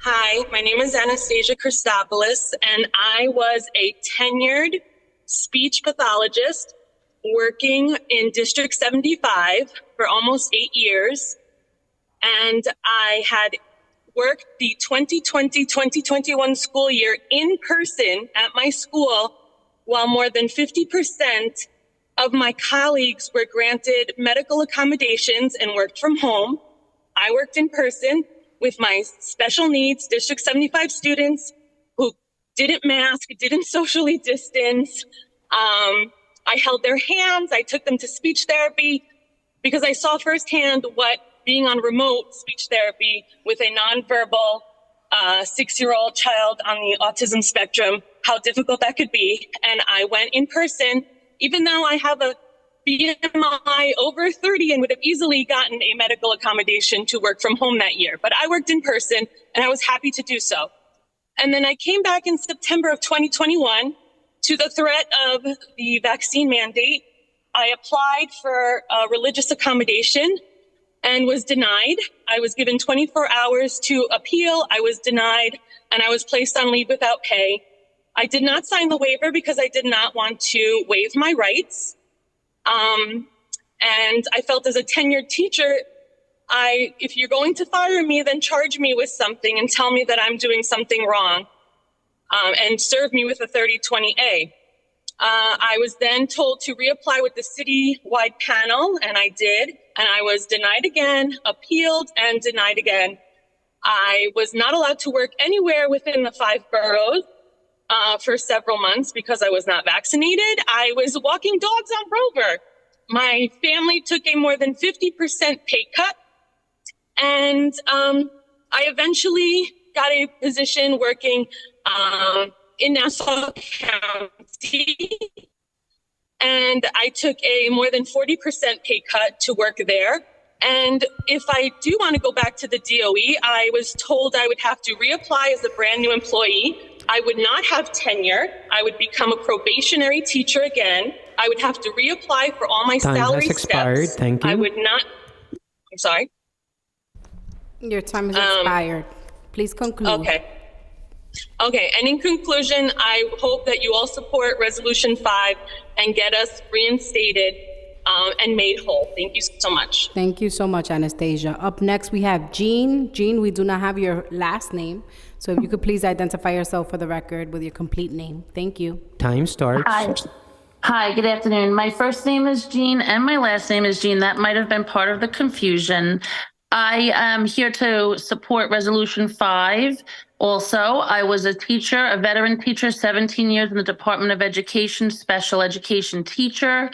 Hi, my name is Anastasia Christopoulos, and I was a tenured speech pathologist working in District 75 for almost 8 years. And I had worked the 2020-2021 school year in person at my school, while more than 50% of my colleagues were granted medical accommodations and worked from home. I worked in person with my special needs District 75 students who didn't mask, didn't socially distance. I held their hands, I took them to speech therapy, because I saw firsthand what being on remote speech therapy with a nonverbal 6-year-old child on the autism spectrum, how difficult that could be. And I went in person, even though I have a BMI over 30 and would have easily gotten a medical accommodation to work from home that year. But I worked in person, and I was happy to do so. And then I came back in September of 2021 to the threat of the vaccine mandate. I applied for a religious accommodation and was denied. I was given 24 hours to appeal. I was denied, and I was placed on leave without pay. I did not sign the waiver because I did not want to waive my rights. And I felt as a tenured teacher, if you're going to fire me, then charge me with something and tell me that I'm doing something wrong, and serve me with a 3020A. I was then told to reapply with the city-wide panel, and I did, and I was denied again, appealed, and denied again. I was not allowed to work anywhere within the 5 boroughs for several months because I was not vaccinated. I was walking dogs on Rover. My family took a more than 50% pay cut, and I eventually got a position working in Nassau County, and I took a more than 40% pay cut to work there. And if I do want to go back to the DOE, I was told I would have to reapply as a brand new employee. I would not have tenure. I would become a probationary teacher again. I would have to reapply for all my salary has expired. steps. Thank you. I would not. I'm sorry. Your time has expired. Please conclude. Okay. And in conclusion, I hope that you all support Resolution 5 and get us reinstated and made whole. Thank you so much. Thank you so much, Anastasia. Up next, we have Jean. Jean, we do not have your last name, so if you could please identify yourself for the record with your complete name. Thank you. Time starts. Hi, good afternoon. My first name is Jean and my last name is Jean. That might have been part of the confusion. I am here to support Resolution 5. Also, I was a teacher, a veteran teacher, 17 years in the Department of Education, special education teacher.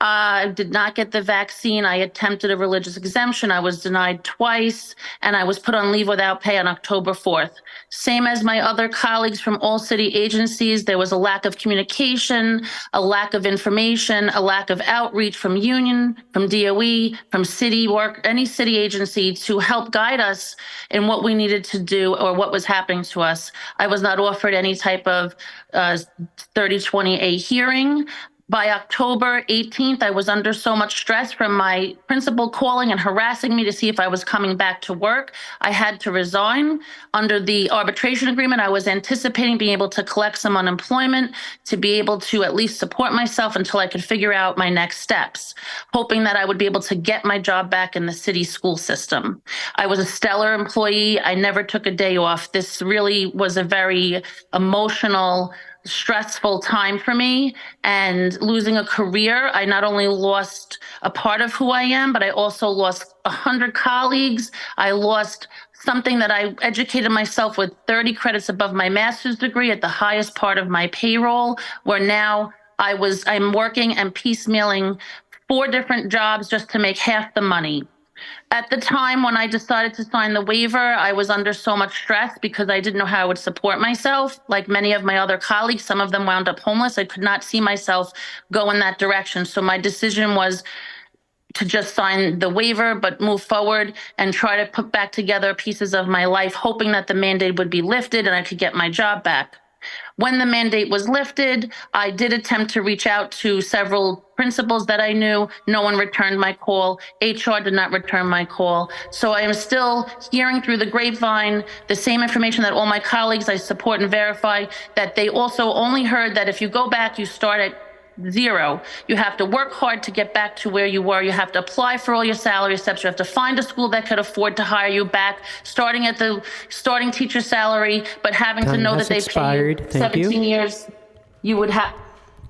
I did not get the vaccine. I attempted a religious exemption. I was denied twice, and I was put on leave without pay on October 4th. Same as my other colleagues from all city agencies, there was a lack of communication, a lack of information, a lack of outreach from union, from DOE, from city work, any city agency to help guide us in what we needed to do or what was happening to us. I was not offered any type of 3020A hearing. By October 18th, I was under so much stress from my principal calling and harassing me to see if I was coming back to work. I had to resign. Under the arbitration agreement, I was anticipating being able to collect some unemployment to be able to at least support myself until I could figure out my next steps, hoping that I would be able to get my job back in the city school system. I was a stellar employee. I never took a day off. This really was a very emotional, stressful time for me, and losing a career. I not only lost a part of who I am, but I also lost 100 colleagues. I lost something that I educated myself with 30 credits above my master's degree at the highest part of my payroll, where now I'm working and piecemealing 4 different jobs just to make half the money. At the time when I decided to sign the waiver, I was under so much stress because I didn't know how I would support myself. Like many of my other colleagues, some of them wound up homeless. I could not see myself go in that direction. So my decision was to just sign the waiver, but move forward and try to put back together pieces of my life, hoping that the mandate would be lifted and I could get my job back. When the mandate was lifted, I did attempt to reach out to several principals that I knew. No one returned my call. HR did not return my call. So I am still hearing through the grapevine the same information that all my colleagues I support and verify, that they also only heard that if you go back, you start at 0. You have to work hard to get back to where you were. You have to apply for all your salary steps. You have to find a school that could afford to hire you back, starting at the starting teacher salary, but having to know that they pay you 17 years. You would have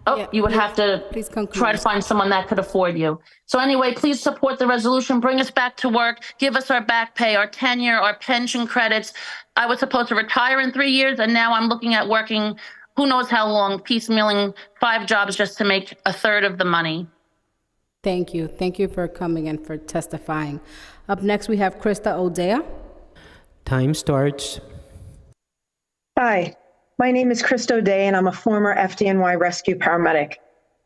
to try to find someone that could afford you. So anyway, please support the resolution. Bring us back to work. Give us our back pay, our tenure, our pension credits. I was supposed to retire in 3 years, and now I'm looking at working who knows how long, piecemealing 5 jobs just to make a third of the money. Thank you. Thank you for coming and for testifying. Up next, we have Krista Odea. Time starts. Hi, my name is Krista O'Day, and I'm a former FDNY rescue paramedic.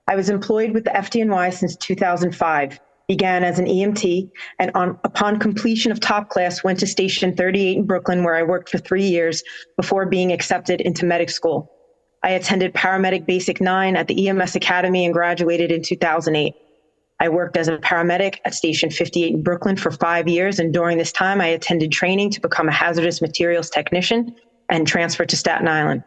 I was employed with the FDNY since 2005, began as an EMT, and upon completion of top class, went to Station 38 in Brooklyn, where I worked for 3 years before being accepted into medic school. I attended Paramedic Basic 9 at the EMS Academy and graduated in 2008. I worked as a paramedic at Station 58 in Brooklyn for 5 years, and during this time, I attended training to become a hazardous materials technician and transferred to Staten Island.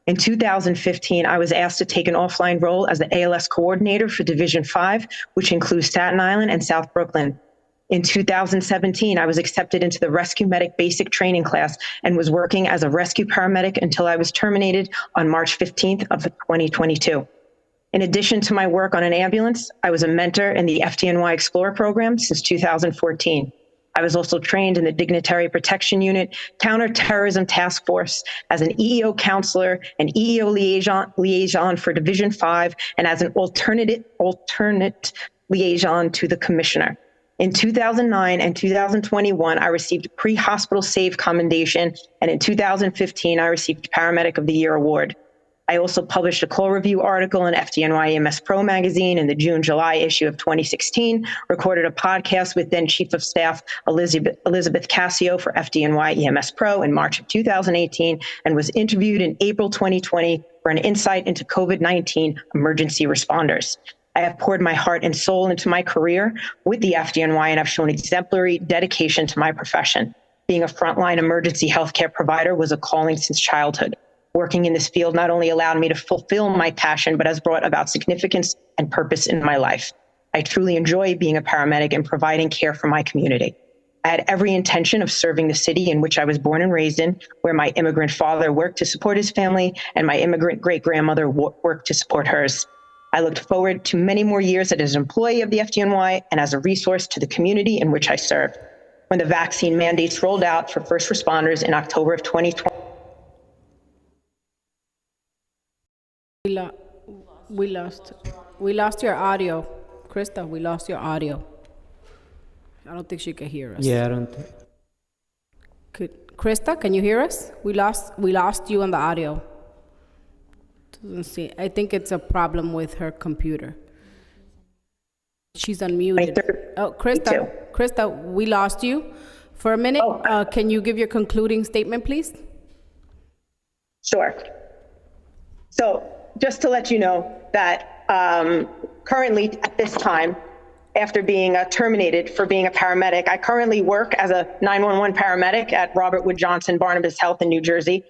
In 2015, I was asked to take an offline role as the ALS coordinator for Division 5, which includes Staten Island and South Brooklyn. In 2017, I was accepted into the Rescue Medic Basic Training class and was working as a rescue paramedic until I was terminated on March 15th of 2022. In addition to my work on an ambulance, I was a mentor in the FDNY Explorer program since 2014. I was also trained in the Dignitary Protection Unit, Counterterrorism Task Force, as an EEO counselor and EEO liaison for Division 5, and as an alternate liaison to the commissioner. In 2009 and 2021, I received a pre-hospital SAVE commendation, and in 2015, I received Paramedic of the Year award. I also published a call review article in FDNY EMS Pro magazine in the June-July issue of 2016, recorded a podcast with then Chief of Staff Elizabeth Cassio for FDNY EMS Pro in March of 2018, and was interviewed in April 2020 for an insight into COVID-19 emergency responders. I have poured my heart and soul into my career with the FDNY, and I've shown exemplary dedication to my profession. Being a frontline emergency healthcare provider was a calling since childhood. Working in this field not only allowed me to fulfill my passion, but has brought about significance and purpose in my life. I truly enjoy being a paramedic and providing care for my community. I had every intention of serving the city in which I was born and raised in, where my immigrant father worked to support his family and my immigrant great-grandmother worked to support hers. I looked forward to many more years as an employee of the FDNY and as a resource to the community in which I served. When the vaccine mandates rolled out for first responders in October of 2020, We lost your audio. Krista, we lost your audio. I don't think she could hear us. Yeah, I don't. Krista, can you hear us? We lost you on the audio. Doesn't see. I think it's a problem with her computer. She's unmuted. Oh, Krista, we lost you for a minute. Can you give your concluding statement, please? Sure. So just to let you know that currently at this time, after being terminated for being a paramedic, I currently work as a 911 paramedic at Robert Wood Johnson Barnabas Health in New Jersey.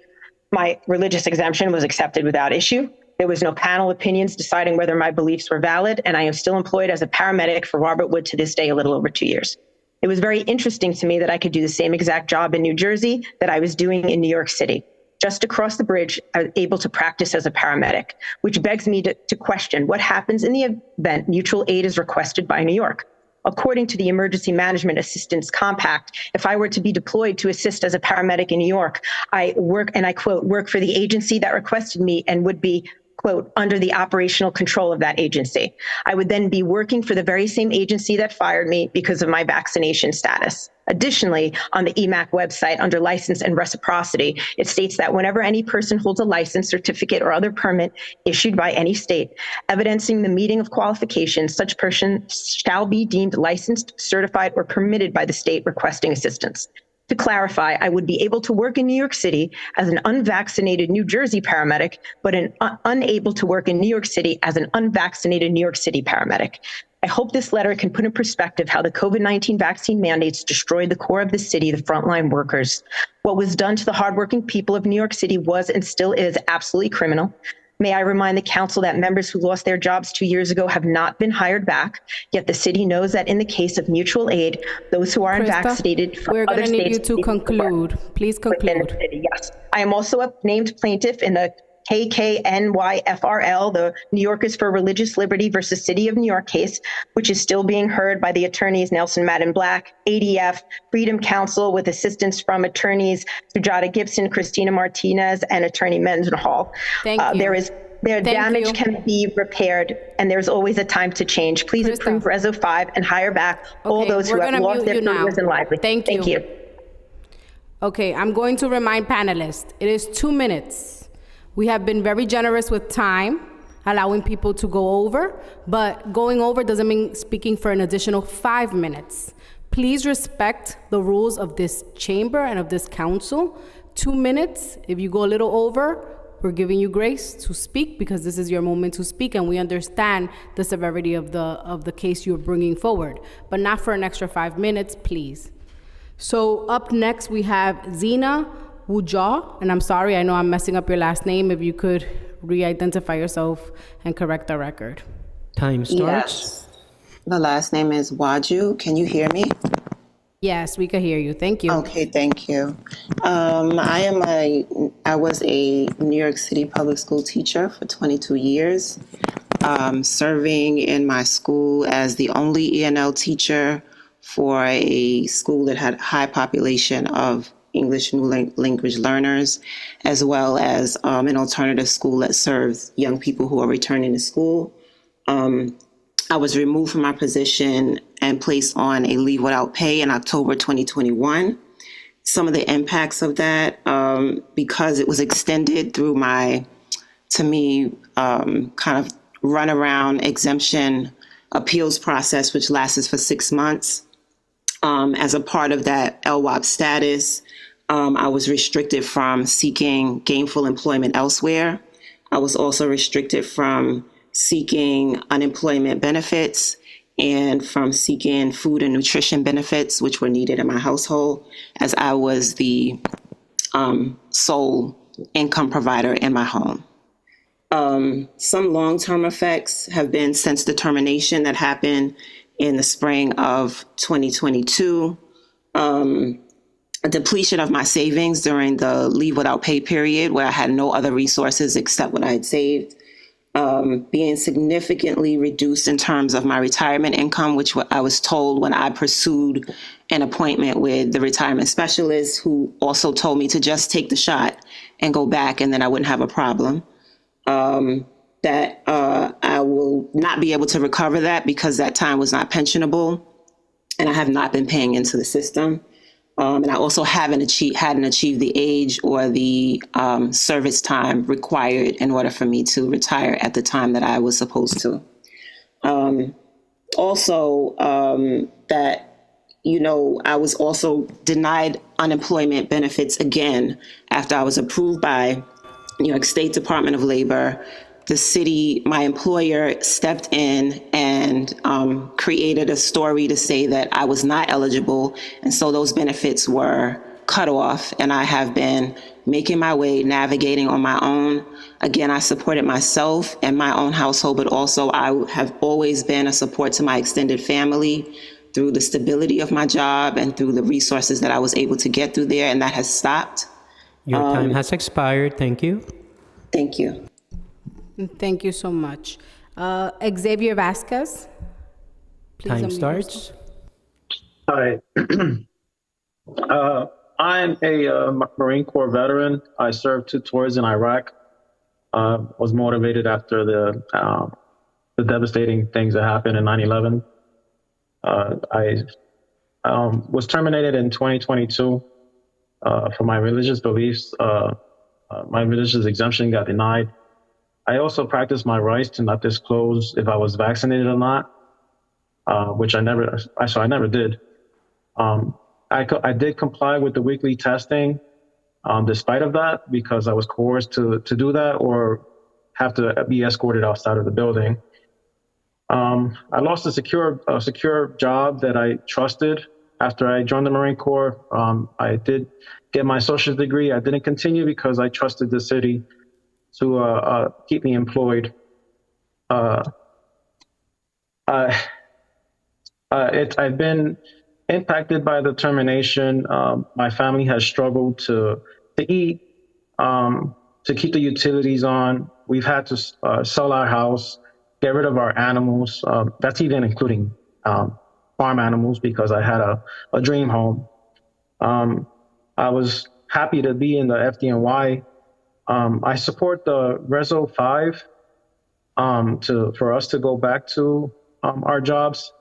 My religious exemption was accepted without issue. There was no panel opinions deciding whether my beliefs were valid, and I am still employed as a paramedic for Robert Wood to this day, a little over 2 years. It was very interesting to me that I could do the same exact job in New Jersey that I was doing in New York City. Just across the bridge, I was able to practice as a paramedic, which begs me to question what happens in the event mutual aid is requested by New York. According to the Emergency Management Assistance Compact, if I were to be deployed to assist as a paramedic in New York, I work, and I quote, work for the agency that requested me and would be, quote, under the operational control of that agency. I would then be working for the very same agency that fired me because of my vaccination status. Additionally, on the EMAC website under license and reciprocity, it states that whenever any person holds a license, certificate, or other permit issued by any state, evidencing the meeting of qualifications, such person shall be deemed licensed, certified, or permitted by the state requesting assistance. To clarify, I would be able to work in New York City as an unvaccinated New Jersey paramedic, but unable to work in New York City as an unvaccinated New York City paramedic. I hope this letter can put in perspective how the COVID-19 vaccine mandates destroyed the core of the city, the frontline workers. What was done to the hardworking people of New York City was and still is absolutely criminal. May I remind the council that members who lost their jobs 2 years ago have not been hired back, yet the city knows that in the case of mutual aid, those who are unvaccinated from we're other going to need you states to conclude. Please conclude. Yes. I am also a named plaintiff in the KKNYFRL, the New Yorkers for Religious Liberty versus City of New York case, which is still being heard by the attorneys Nelson Madden Black, ADF, Freedom Council, with assistance from attorneys Sujata Gibson, Christina Martinez, and attorney Mendenhall. Thank you. Damage can be repaired, and there's always a time to change. Please approve Reso 5 and hire back all those who have lost their careers and livelihoods. Thank you. Okay, I'm going to remind panelists, it is 2 minutes. We have been very generous with time, allowing people to go over, but going over doesn't mean speaking for an additional 5 minutes. Please respect the rules of this chamber and of this council. 2 minutes, if you go a little over, we're giving you grace to speak because this is your moment to speak, and we understand the severity of the case you're bringing forward, but not for an extra 5 minutes, please. So up next we have Zina Wujaw, and I'm sorry, I know I'm messing up your last name. If you could re-identify yourself and correct the record. Time starts. Yes. The last name is Waju. Can you hear me? Yes, we can hear you. Thank you. Okay, thank you. I was a New York City public school teacher for 22 years, serving in my school as the only ENL teacher for a school that had a high population of English new language learners, as well as an alternative school that serves young people who are returning to school. I was removed from my position and placed on a leave without pay in October 2021. Some of the impacts of that, because it was extended through my, to me, kind of runaround exemption appeals process, which lasted for 6 months. As a part of that LWOP status, I was restricted from seeking gainful employment elsewhere. I was also restricted from seeking unemployment benefits and from seeking food and nutrition benefits, which were needed in my household, as I was the sole income provider in my home. Some long-term effects have been since the termination that happened in the spring of 2022. A depletion of my savings during the leave without pay period, where I had no other resources except what I had saved. Being significantly reduced in terms of my retirement income, which I was told when I pursued an appointment with the retirement specialist, who also told me to just take the shot and go back, and then I wouldn't have a problem. That I will not be able to recover that because that time was not pensionable, and I have not been paying into the system. And I also hadn't achieved the age or the service time required in order for me to retire at the time that I was supposed to. That, I was also denied unemployment benefits again after I was approved by New York State Department of Labor. The city, my employer, stepped in and created a story to say that I was not eligible, and so those benefits were cut off, and I have been making my way, navigating on my own. Again, I supported myself and my own household, but also I have always been a support to my extended family through the stability of my job and through the resources that I was able to get through there, and that has stopped. Your time has expired. Thank you. Thank you. Thank you so much. Xavier Vasquez. Please Time unmute starts. Hi. I'm a Marine Corps veteran. I served 2 tours in Iraq. Was motivated after the devastating things that happened in 9/11. I was terminated in 2022 for my religious beliefs. My religious exemption got denied. I also practiced my rights to not disclose if I was vaccinated or not, which I never did. I did comply with the weekly testing, despite of that, because I was coerced to do that or have to be escorted outside of the building. I lost a secure job that I trusted after I joined the Marine Corps. I did get my associate's degree. I didn't continue because I trusted the city to keep me employed. I've been impacted by the termination. My family has struggled to eat, to keep the utilities on. We've had to sell our house, get rid of our animals. That's even including farm animals, because I had a dream home. I was happy to be in the FDNY. I support the Reso 5 for us to go back to our jobs.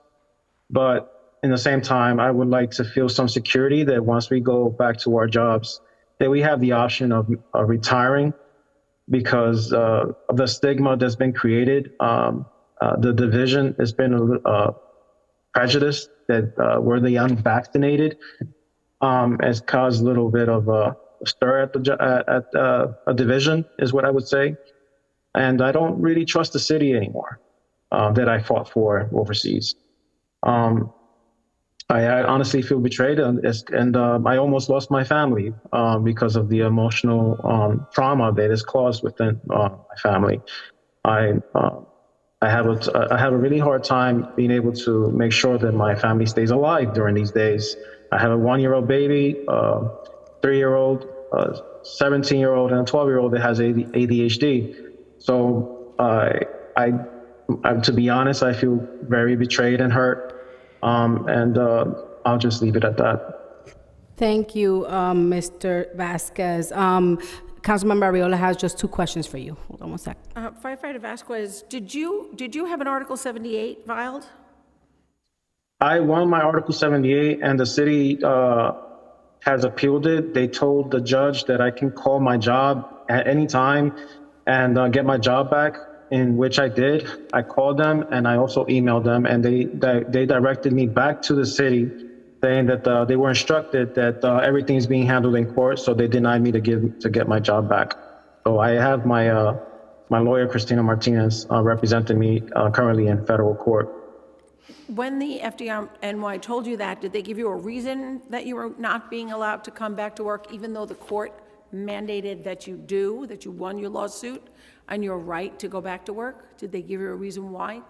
But in the same time, I would like to feel some security that once we go back to our jobs, that we have the option of retiring, because of the stigma that's been created. The division has been prejudice that we're the unvaccinated has caused a little bit of a stir at a division, is what I would say. And I don't really trust the city anymore that I fought for overseas. I honestly feel betrayed, and I almost lost my family because of the emotional trauma that is caused within my family. I have a really hard time being able to make sure that my family stays alive during these days. I have a 1-year-old baby, 3-year-old, 17-year-old, and a 12-year-old that has ADHD. So to be honest, I feel very betrayed and hurt. I'll just leave it at that. Thank you, Mr. Vasquez. Councilmember Arreola has just 2 questions for you. Hold on one sec. Firefighter Vasquez, did you have an Article 78 filed? I won my Article 78, and the city has appealed it. They told the judge that I can call my job at any time and get my job back, in which I did. I called them and I also emailed them, and they directed me back to the city, saying that they were instructed that everything is being handled in court, so they denied me to get my job back. So I have my my lawyer, Christina Martinez, representing me currently in federal court. When the FDNY told you that, did they give you a reason that you were not being allowed to come back to work, even though the court mandated that you won your lawsuit and your right to go back to work? Did they give you a reason why?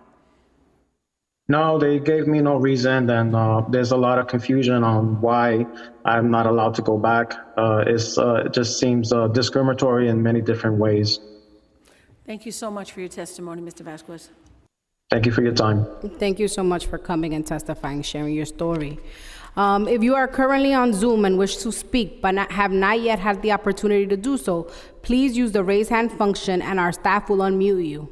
No, they gave me no reason, and there's a lot of confusion on why I'm not allowed to go back. It just seems discriminatory in many different ways. Thank you so much for your testimony, Mr. Vasquez. Thank you for your time. Thank you so much for coming and testifying, sharing your story. If you are currently on Zoom and wish to speak but have not yet had the opportunity to do so, please use the raise hand function and our staff will unmute you.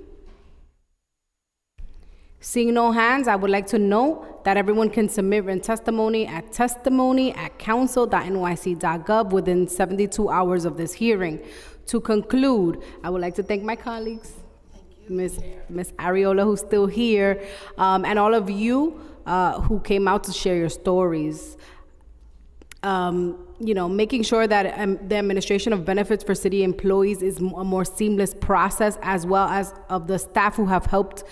Seeing no hands, I would like to note that everyone can submit written testimony at testimony@council.nyc.gov within 72 hours of this hearing. To conclude, I would like to thank my colleagues, Ms. Arreola, who's still here, and all of you who came out to share your stories. Making sure that the administration of benefits for city employees is a more seamless process, as well as of the staff who have helped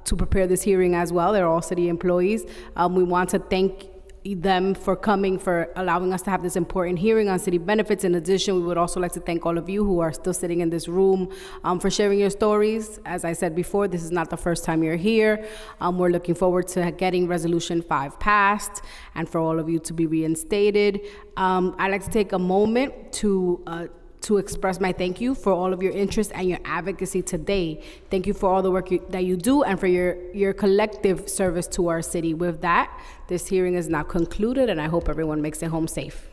to prepare this hearing as well. They're all city employees. We want to thank them for coming, for allowing us to have this important hearing on city benefits. In addition, we would also like to thank all of you who are still sitting in this room for sharing your stories. As I said before, this is not the first time you're here. We're looking forward to getting Resolution 5 passed and for all of you to be reinstated. I'd like to take a moment to express my thank you for all of your interest and your advocacy today. Thank you for all the work that you do and for your collective service to our city. With that, this hearing is now concluded, and I hope everyone makes it home safe.